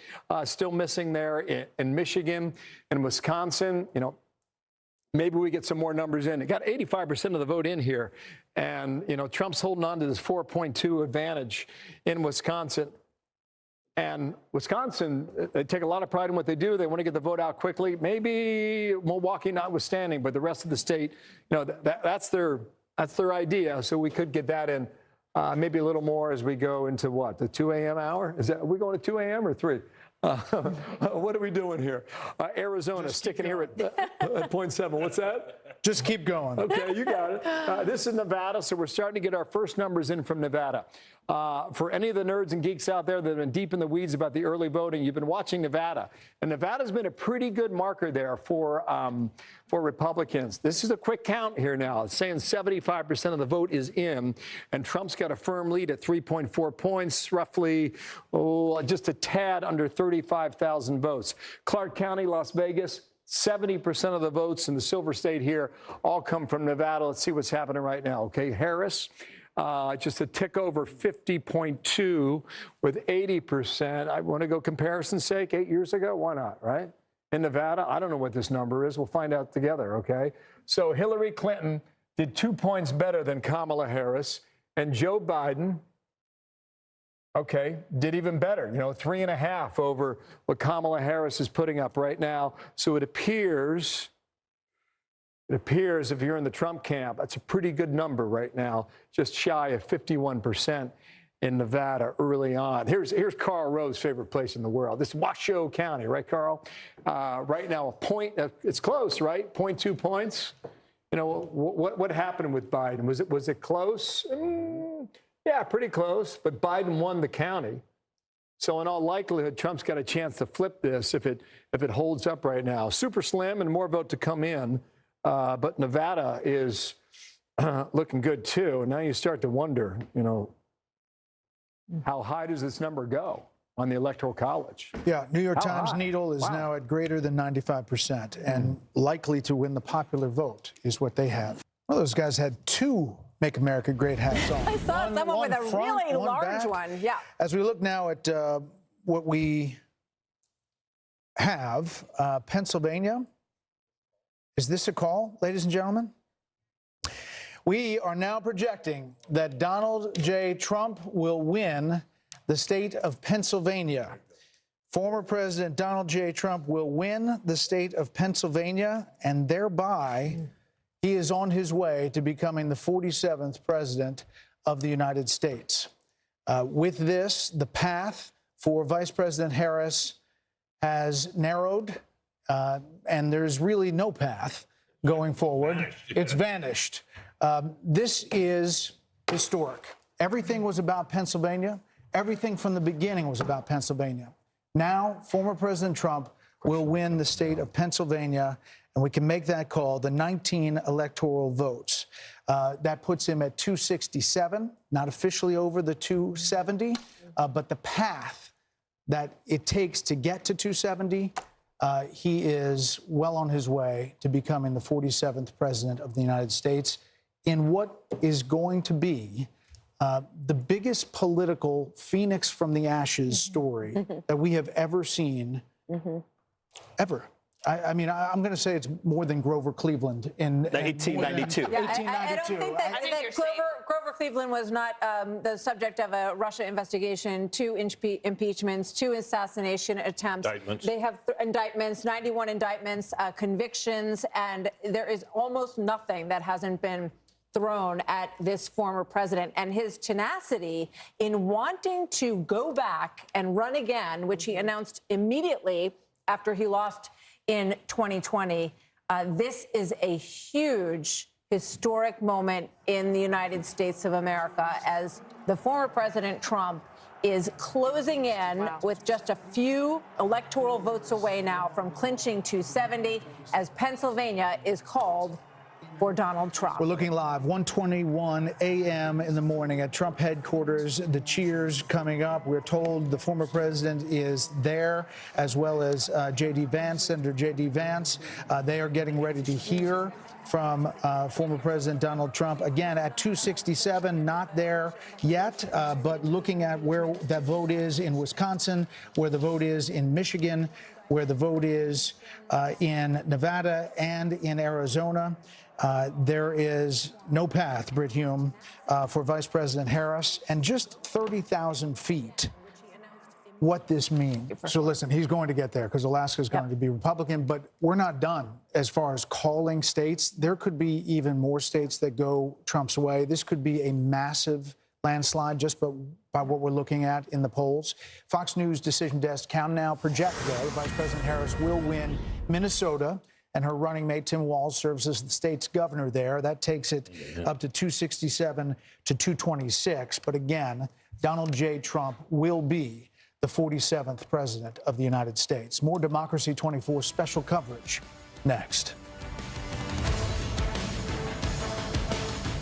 still missing there in Michigan and Wisconsin. You know, maybe we get some more numbers in. It got 85% of the vote in here. And, you know, Trump's holding on to this 4.2 advantage in Wisconsin. And Wisconsin, they take a lot of pride in what they do. They want to get the vote out quickly. Maybe Milwaukee notwithstanding, but the rest of the state, you know, that's their idea. So we could get that in maybe a little more as we go into what, the 2 a.m. hour? Are we going to 2 a.m. or 3? What are we doing here? Arizona sticking here at 0.7. What's that? Just keep going. Okay, you got it. This is Nevada, so we're starting to get our first numbers in from Nevada. For any of the nerds and geeks out there that have been deep in the weeds about the early voting, you've been watching Nevada. And Nevada's been a pretty good marker there for Republicans. This is a quick count here now. It's saying 75% of the vote is in, and Trump's got a firm lead at 3.4 points, roughly, just a tad under 35,000 votes. Clark County, Las Vegas, 70% of the votes in the Silver State here all come from Nevada. Let's see what's happening right now. Okay, Harris, just a tick over 50.2 with 80%. I want to go comparison's sake, 8 years ago. Why not, right? In Nevada, I don't know what this number is. We'll find out together, okay? So Hillary Clinton did 2 points better than Kamala Harris, and Joe Biden, okay, did even better, 3.5 over what Kamala Harris is putting up right now. So it appears if you're in the Trump camp, that's a pretty good number right now, just shy of 51% in Nevada early on. Here's Carl Rowe's favorite place in the world. This is Washoe County, right, Carl? Right now, a point, it's close, right? 0.2 points. What happened with Biden? Was it close? Yeah, pretty close, but Biden won the county. So in all likelihood, Trump's got a chance to flip this if it holds up right now. Super slim and more vote to come in, but Nevada is looking good too. And now you start to wonder, how high does this number go on the Electoral College? Yeah, New York Times needle is now at greater than 95% and likely to win the popular vote is what they have. Well, those guys had 2 Make America Great hats on. I saw someone with a front, really large back. one. Yeah. As we look now at what we have, Pennsylvania. Is this a call, ladies and gentlemen? We are now projecting that Donald J. Trump will win the state of Pennsylvania. Former President Donald J. Trump will win the state of Pennsylvania, and thereby he is on his way to becoming the 47th president of the United States. With this, the path for Vice President Harris has narrowed, and there's really no path going forward. It's vanished. This is historic. Everything was about Pennsylvania. Everything from the beginning was about Pennsylvania. Now, former President Trump will win the state of Pennsylvania, and we can make that call, the 19 electoral votes. That puts him at 267, not officially over the 270, but the path that it takes to get to 270, he is well on his way to becoming the 47th president of the United States in what is going to be the biggest political phoenix from the ashes story that we have ever seen, ever. I mean, I'm going to say it's more than Grover Cleveland in 1892. Yeah, 1892. I don't think that Grover Cleveland was not the subject of a Russia investigation, 2 impeachments, 2 assassination attempts. Indictments. They have indictments, 91 indictments, convictions, and there is almost nothing that hasn't been thrown at this former president. And his tenacity in wanting to go back and run again, which he announced immediately after he lost in 2020. This is a huge, historic moment in the United States of America as the former President Trump is closing in with just a few electoral votes away now from clinching 270 as Pennsylvania is called for Donald Trump. We're looking live, 1:21 a.m. in the morning at Trump headquarters. The cheers coming up. We're told the former president is there, as well as J.D. Vance, Senator J.D. Vance. They are getting ready to hear from former President Donald Trump. Again, at 267, not there yet, but looking at where that vote is in Wisconsin, where the vote is in Michigan, where the vote is in Nevada and in Arizona. There is no path, Brit Hume, for Vice President Harris, and just 30,000 feet. What this means. So listen, he's going to get there because Alaska is going to be Republican, but we're not done as far as calling states. There could be even more states that go Trump's way. This could be a massive landslide just by what we're looking at in the polls. Fox News Decision Desk count now project, though, Vice President Harris will win Minnesota, and her running mate Tim Walz serves as the state's governor there. That takes it up to 267 to 226. But again, Donald J. Trump will be the 47th president of the United States. More Democracy 24 special coverage next.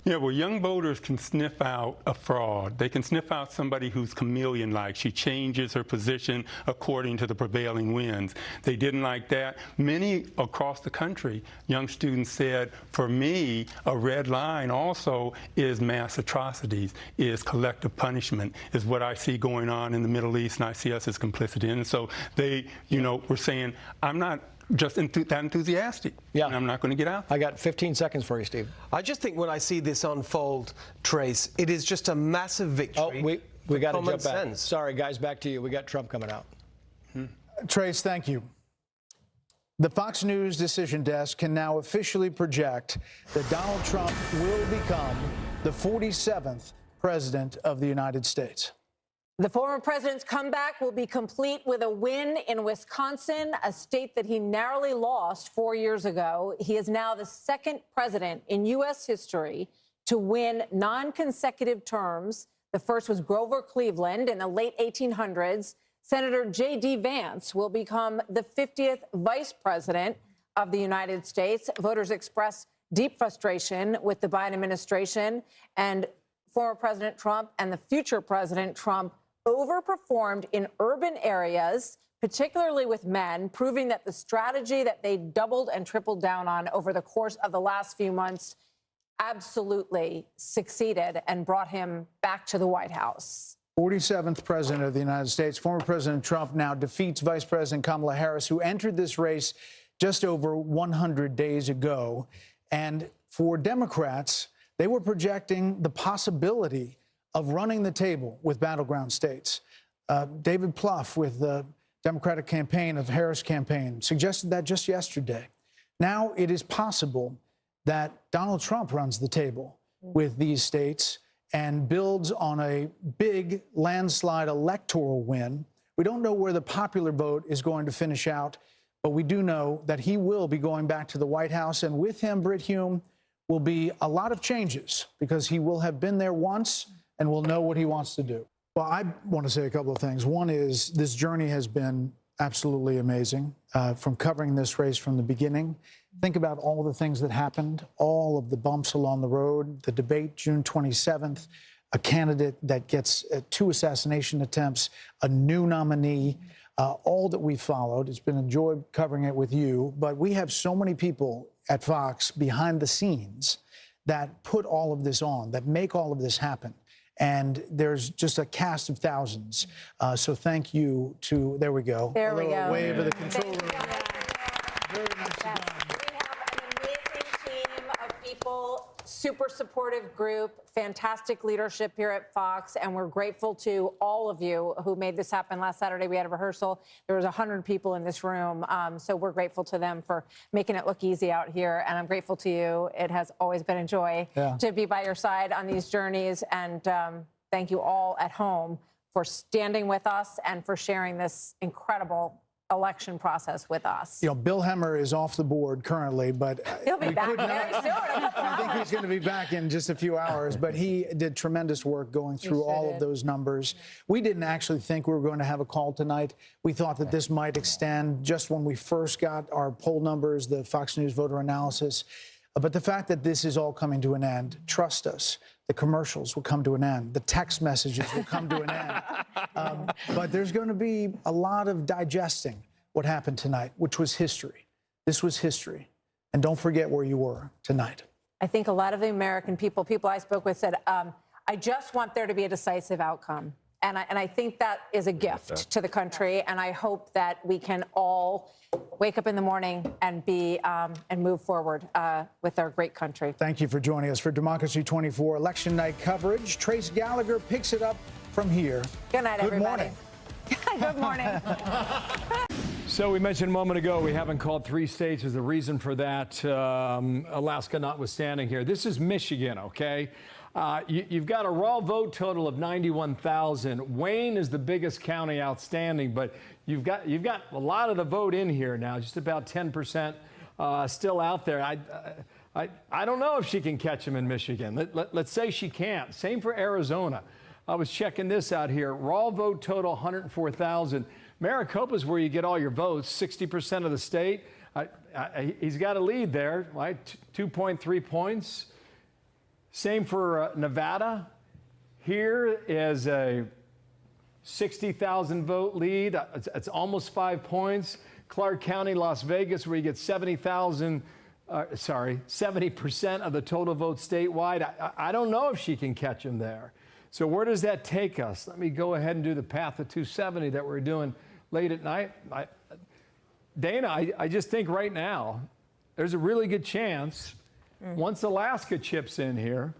Yeah, well, young voters can sniff out a fraud. They can sniff out somebody who's chameleon-like. She changes her position according to the prevailing winds. They didn't like that. Many across the country, young students said, for me, a red line also is mass atrocities, is collective punishment, is what I see going on in the Middle East, and I see us as complicit in. And so they, were saying, I'm not just that enthusiastic. Yeah. And I'm not going to get out. I got 15 seconds for you, Steve. I just think when I see this unfold, Trace, it is just a massive victory. Oh, we got to jump back. Sense. Sorry, guys, back to you. We got Trump coming out. Trace, thank you. The Fox News Decision Desk can now officially project that Donald Trump will become the 47th president of the United States. The former president's comeback will be complete with a win in Wisconsin, a state that he narrowly lost 4 years ago. He is now the second president in U.S. history to win non-consecutive terms. The first was Grover Cleveland in the late 1800s. Senator J.D. Vance will become the 50th vice president of the United States. Voters express deep frustration with the Biden administration, and former President Trump and the future President Trump overperformed in urban areas, particularly with men, proving that the strategy that they doubled and tripled down on over the course of the last few months absolutely succeeded and brought him back to the White House. 47th president of the United States. Former President Trump now defeats Vice President Kamala Harris, who entered this race just over 100 days ago. And for Democrats, they were projecting the possibility of running the table with battleground states. David Plouffe with the Democratic campaign of Harris campaign suggested that just yesterday. Now it is possible that Donald Trump runs the table with these states and builds on a big landslide electoral win. We don't know where the popular vote is going to finish out, but we do know that he will be going back to the White House, and with him, Brit Hume, will be a lot of changes because he will have been there once and will know what he wants to do. Well, I want to say a couple of things. One is this journey has been absolutely amazing from covering this race from the beginning. Think about all the things that happened, all of the bumps along the road, the debate June 27th, a candidate that gets 2 assassination attempts, a new nominee, all that we followed. It's been a joy covering it with you, but we have so many people at Fox behind the scenes that put all of this on, that make all of this happen. And there's just a cast of thousands. So thank you to, there we go. There we go. Wave of the control room. Very nicely done. We have an amazing team of people, super supportive group, fantastic leadership here at Fox, and we're grateful to all of you who made this happen. Last Saturday, we had a rehearsal. There was 100 people in this room, so we're grateful to them for making it look easy out here, and I'm grateful to you. It has always been a joy to be by your side on these journeys, and thank you all at home for standing with us and for sharing this incredible election process with us. You know, Bill Hemmer is off the board currently, but He'll be back very soon. I think he's going to be back in just a few hours, but he did tremendous work going through all of those numbers. We didn't actually think we were going to have a call tonight. We thought that this might extend just when we first got our poll numbers, the Fox News voter analysis. But the fact that this is all coming to an end, trust us, the commercials will come to an end. The text messages will come to an end. But there's going to be a lot of digesting what happened tonight, which was history. This was history. And don't forget where you were tonight. I think a lot of the American people I spoke with said, I just want there to be a decisive outcome. And I think that is a gift to the country. And I hope that we can all wake up in the morning and be and move forward with our great country. Thank you for joining us for Democracy 24 election night coverage. Trace Gallagher picks it up from here. Good night, everybody. Good morning. Good morning. So we mentioned a moment ago we haven't called 3 states as the reason for that, Alaska notwithstanding here. This is Michigan, okay? You've got a raw vote total of 91,000. Wayne is the biggest county outstanding, but you've got a lot of the vote in here now, just about 10% still out there. I don't know if she can catch him in Michigan. Let's say she can't. Same for Arizona. I was checking this out here. Raw vote total 104,000. Maricopa's where you get all your votes, 60% of the state. He's got a lead there, right? 2.3 points. Same for Nevada. Here is a 60,000 vote lead. It's almost 5 points. Clark County, Las Vegas, where you get 70% of the total votes statewide. I don't know if she can catch him there. So where does that take us? Let me go ahead and do the path to 270 that we're doing late at night. Dana, I just think right now there's a really good chance once Alaska chips in here,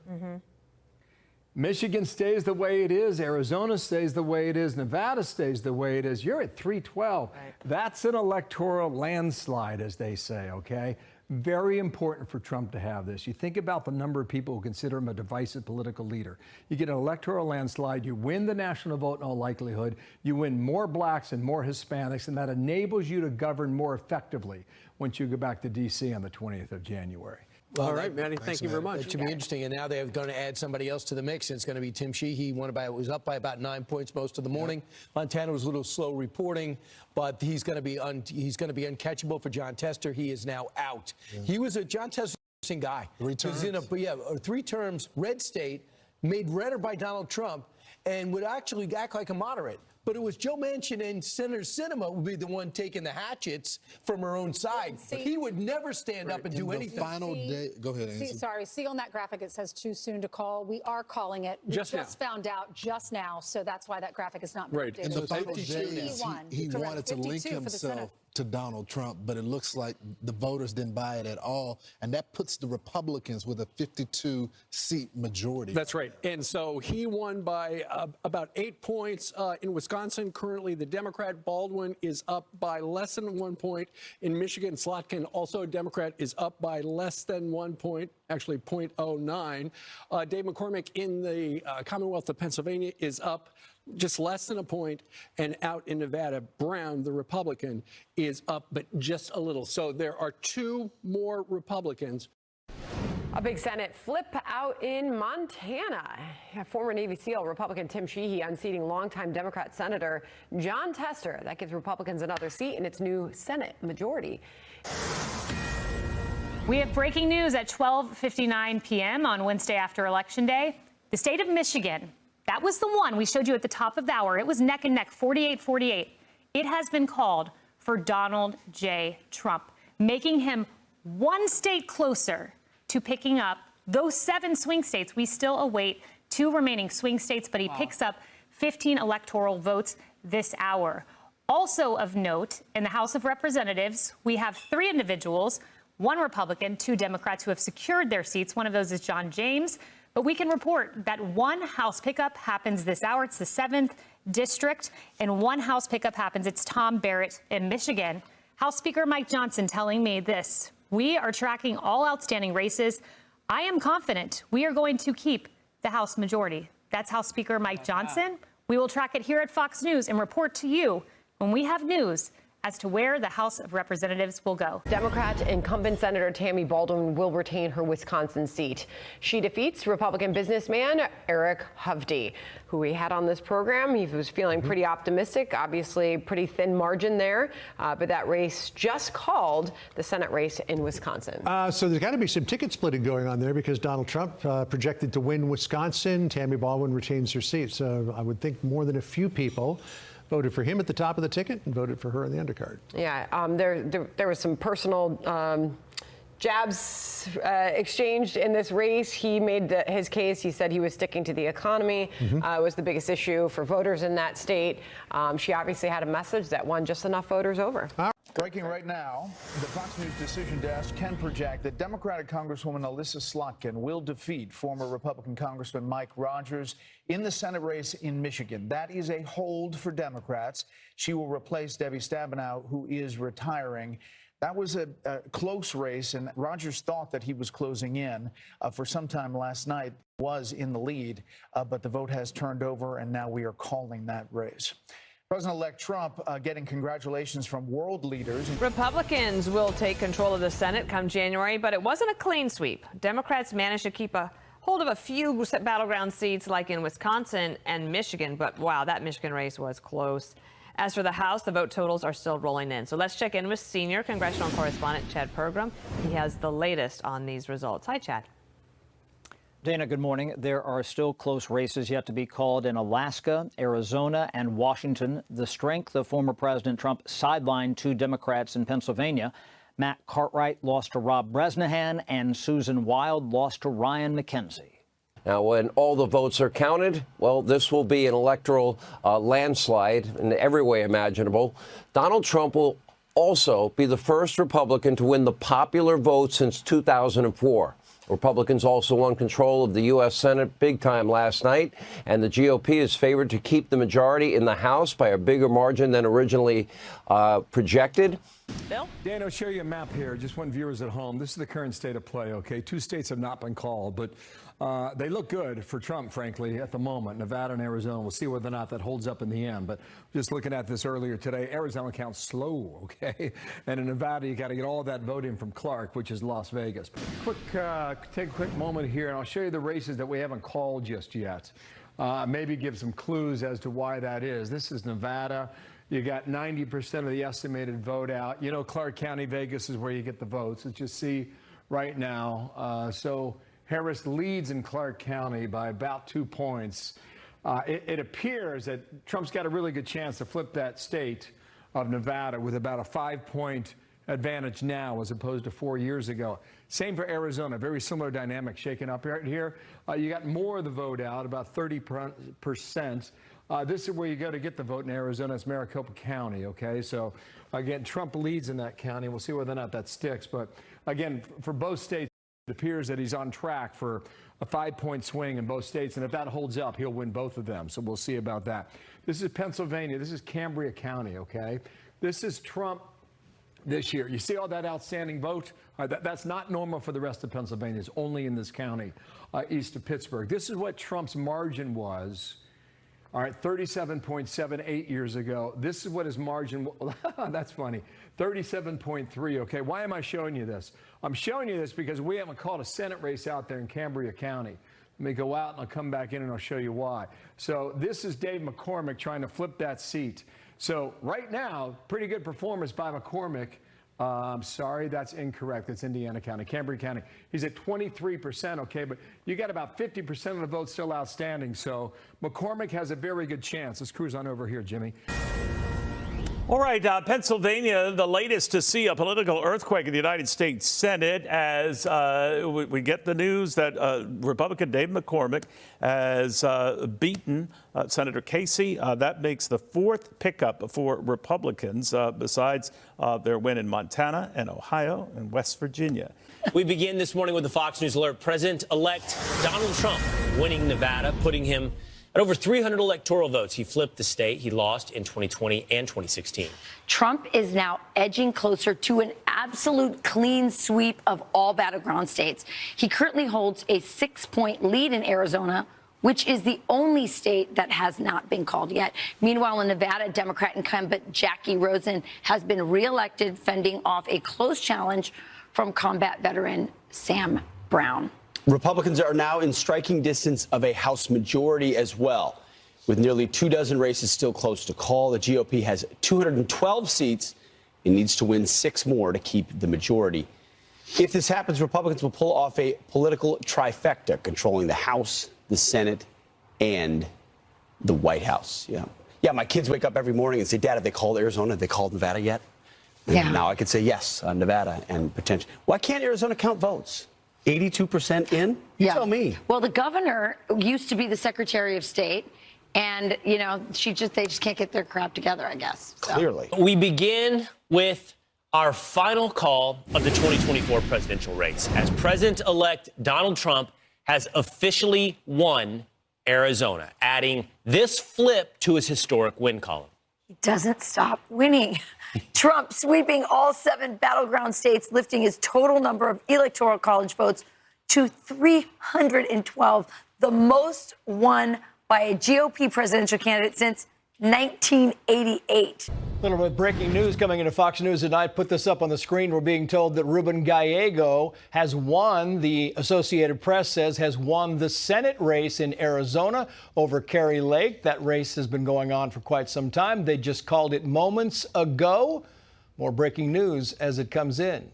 Michigan stays the way it is, Arizona stays the way it is, Nevada stays the way it is. You're at 312. Right. That's an electoral landslide, as they say, okay? Very important for Trump to have this. You think about the number of people who consider him a divisive political leader. You get an electoral landslide, you win the national vote in all likelihood, you win more blacks and more Hispanics, and that enables you to govern more effectively once you go back to D.C. on the 20th of January. Well, all right, Manny, thank you very much. It should be interesting. And now they're going to add somebody else to the mix. And it's going to be Tim Sheehy. Was up by about 9 points most of the morning. Montana was a little slow reporting, but he's going to be uncatchable for John Tester. He is now out. He was a John Tester guy. 3 terms. He was in 3 terms, red state, made redder by Donald Trump, and would actually act like a moderate. But it was Joe Manchin and Senator Sinema would be the one taking the hatchets from her own side. He would never stand up and do anything. Final day. Go ahead, Nancy. See on that graphic, it says too soon to call. We are calling it. We just found out just now, so that's why that graphic is not right. In the final day, he wanted to link himself to Donald Trump, but it looks like the voters didn't buy it at all, and that puts the Republicans with a 52-seat majority. That's right. And so he won by about 8 points in Wisconsin. Currently, the Democrat Baldwin is up by less than 1 point. In Michigan, Slotkin, also a Democrat, is up by less than 1 point, actually 0.09. Dave McCormick in the Commonwealth of Pennsylvania is up just less than a point, and out in Nevada, Brown, the Republican, is up, but just a little. So there are 2 more Republicans. A big Senate flip out in Montana. Former Navy SEAL Republican Tim Sheehy unseating longtime Democrat Senator John Tester. That gives Republicans another seat in its new Senate majority. We have breaking news at 12:59 p.m. on Wednesday after Election Day. The state of Michigan, that was the one we showed you at the top of the hour. It was neck and neck, 48-48. It has been called for Donald J. Trump, making him 1 state closer to picking up those 7 swing states. We still await 2 remaining swing states, but he picks up 15 electoral votes this hour. Also of note, in the House of Representatives, we have 3 individuals, 1 Republican, 2 Democrats who have secured their seats. One of those is John James. But we can report that 1 House pickup happens this hour. It's the 7th district, and 1 House pickup happens. It's Tom Barrett in Michigan. House Speaker Mike Johnson telling me this: we are tracking all outstanding races. I am confident we are going to keep the House majority. That's House Speaker Mike Johnson. We will track it here at Fox News and report to you when we have news as to where the House of Representatives will go. Democrat incumbent Senator Tammy Baldwin will retain her Wisconsin seat. She defeats Republican businessman Eric Hovde, who we had on this program. He was feeling pretty optimistic, obviously pretty thin margin there, but that race just called, the Senate race in Wisconsin. So there's got to be some ticket splitting going on there because Donald Trump projected to win Wisconsin. Tammy Baldwin retains her seat. So I would think more than a few people voted for him at the top of the ticket and voted for her in the undercard. Yeah, there was some personal jabs exchanged in this race. He made his case. He said he was sticking to the economy. Was the biggest issue for voters in that state. She obviously had a message that won just enough voters over. Breaking right now, the Fox News Decision Desk can project that Democratic Congresswoman Alyssa Slotkin will defeat former Republican Congressman Mike Rogers in the Senate race in Michigan. That is a hold for Democrats. She will replace Debbie Stabenow, who is retiring. That was a close race, and Rogers thought that he was closing in for some time last night, was in the lead, but the vote has turned over, and now we are calling that race. President-elect Trump getting congratulations from world leaders. Republicans will take control of the Senate come January, but it wasn't a clean sweep. Democrats managed to keep a hold of a few battleground seats like in Wisconsin and Michigan, but wow, that Michigan race was close. As for the House, the vote totals are still rolling in. So let's check in with senior congressional correspondent Chad Pergram. He has the latest on these results. Hi, Chad. Dana, good morning. There are still close races yet to be called in Alaska, Arizona, and Washington. The strength of former President Trump sidelined two Democrats in Pennsylvania. Matt Cartwright lost to Rob Bresnahan, and Susan Wild lost to Ryan McKenzie. Now, when all the votes are counted, well, this will be an electoral landslide in every way imaginable. Donald Trump will also be the first Republican to win the popular vote since 2004. Republicans also won control of the U.S. Senate big time last night, and the GOP is favored to keep the majority in the House by a bigger margin than originally projected. Bill? Dan, I'll show you a map here. Just want viewers at home. This is the current state of play, okay? Two states have not been called, but they look good for Trump, frankly, at the moment. Nevada and Arizona. We'll see whether or not that holds up in the end. But just looking at this earlier today, Arizona counts slow, okay? And in Nevada, you got to get all that vote in from Clark, which is Las Vegas. Take a quick moment here, and I'll show you the races that we haven't called just yet. Maybe give some clues as to why that is. This is Nevada. You got 90% of the estimated vote out. You know, Clark County, Vegas is where you get the votes. Let's just see right now. So Harris leads in Clark County by about 2 points. It appears that Trump's got a really good chance to flip that state of Nevada with about a 5-point advantage now as opposed to 4 years ago. Same for Arizona, very similar dynamic shaking up right here. You got more of the vote out, about 30%. This is where you go to get the vote in Arizona. It's Maricopa County, okay? So, again, Trump leads in that county. We'll see whether or not that sticks. But, again, for both states, it appears that he's on track for a 5-point swing in both states. And if that holds up, he'll win both of them. So we'll see about that. This is Pennsylvania. This is Cambria County, okay? This is Trump this year. You see all that outstanding vote? That's not normal for the rest of Pennsylvania. It's only in this county east of Pittsburgh. This is what Trump's margin was. All right, 37.78 years ago. This is what his margin, that's funny, 37.3, okay? Why am I showing you this? I'm showing you this because we haven't called a Senate race out there in Cambria County. Let me go out and I'll come back in and I'll show you why. So this is Dave McCormick trying to flip that seat. So right now, pretty good performance by McCormick. I'm sorry, that's incorrect. It's Indiana County, Cambria County. He's at 23%, okay, but you got about 50% of the votes still outstanding. So McCormick has a very good chance. Let's cruise on over here, Jimmy. All right, Pennsylvania, the latest to see a political earthquake in the United States Senate as we get the news that Republican Dave McCormick has beaten Senator Casey. That makes the fourth pickup for Republicans besides their win in Montana and Ohio and West Virginia. We begin this morning with the Fox News alert. President-elect Donald Trump winning Nevada, putting him at over 300 electoral votes. He flipped the state. He lost in 2020 and 2016. Trump is now edging closer to an absolute clean sweep of all battleground states. He currently holds a 6-point lead in Arizona which is the only state that has not been called yet. Meanwhile, in Nevada, Democrat incumbent Jackie Rosen has been reelected, fending off a close challenge from combat veteran Sam Brown. Republicans are now in striking distance of a House majority as well. With nearly 24 races still close to call, the GOP has 212 seats and needs to win 6 more to keep the majority. If this happens, Republicans will pull off a political trifecta, controlling the House, the Senate, and the White House. Yeah, my kids wake up every morning and say, Dad, have they called Arizona? Have they called Nevada yet? And now I could say yes on Nevada and potentially. Why can't Arizona count votes? 82% in? You tell me. Well, the governor used to be the Secretary of State, and they just can't get their crap together, I guess. So. Clearly. We begin with our final call of the 2024 presidential race, as President-elect Donald Trump has officially won Arizona, adding this flip to his historic win column. He doesn't stop winning. Trump sweeping all 7 battleground states, lifting his total number of electoral college votes to 312, the most won by a GOP presidential candidate since 1988. A little bit of breaking news coming into Fox News tonight. Put this up on the screen. We're being told that Ruben Gallego has won, the Associated Press says, has won the Senate race in Arizona over Kari Lake. That race has been going on for quite some time. They just called it moments ago. More breaking news as it comes in.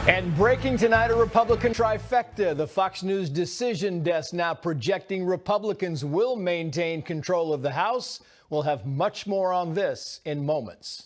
And breaking tonight, a Republican trifecta. The Fox News decision desk now projecting Republicans will maintain control of the House. We'll have much more on this in moments.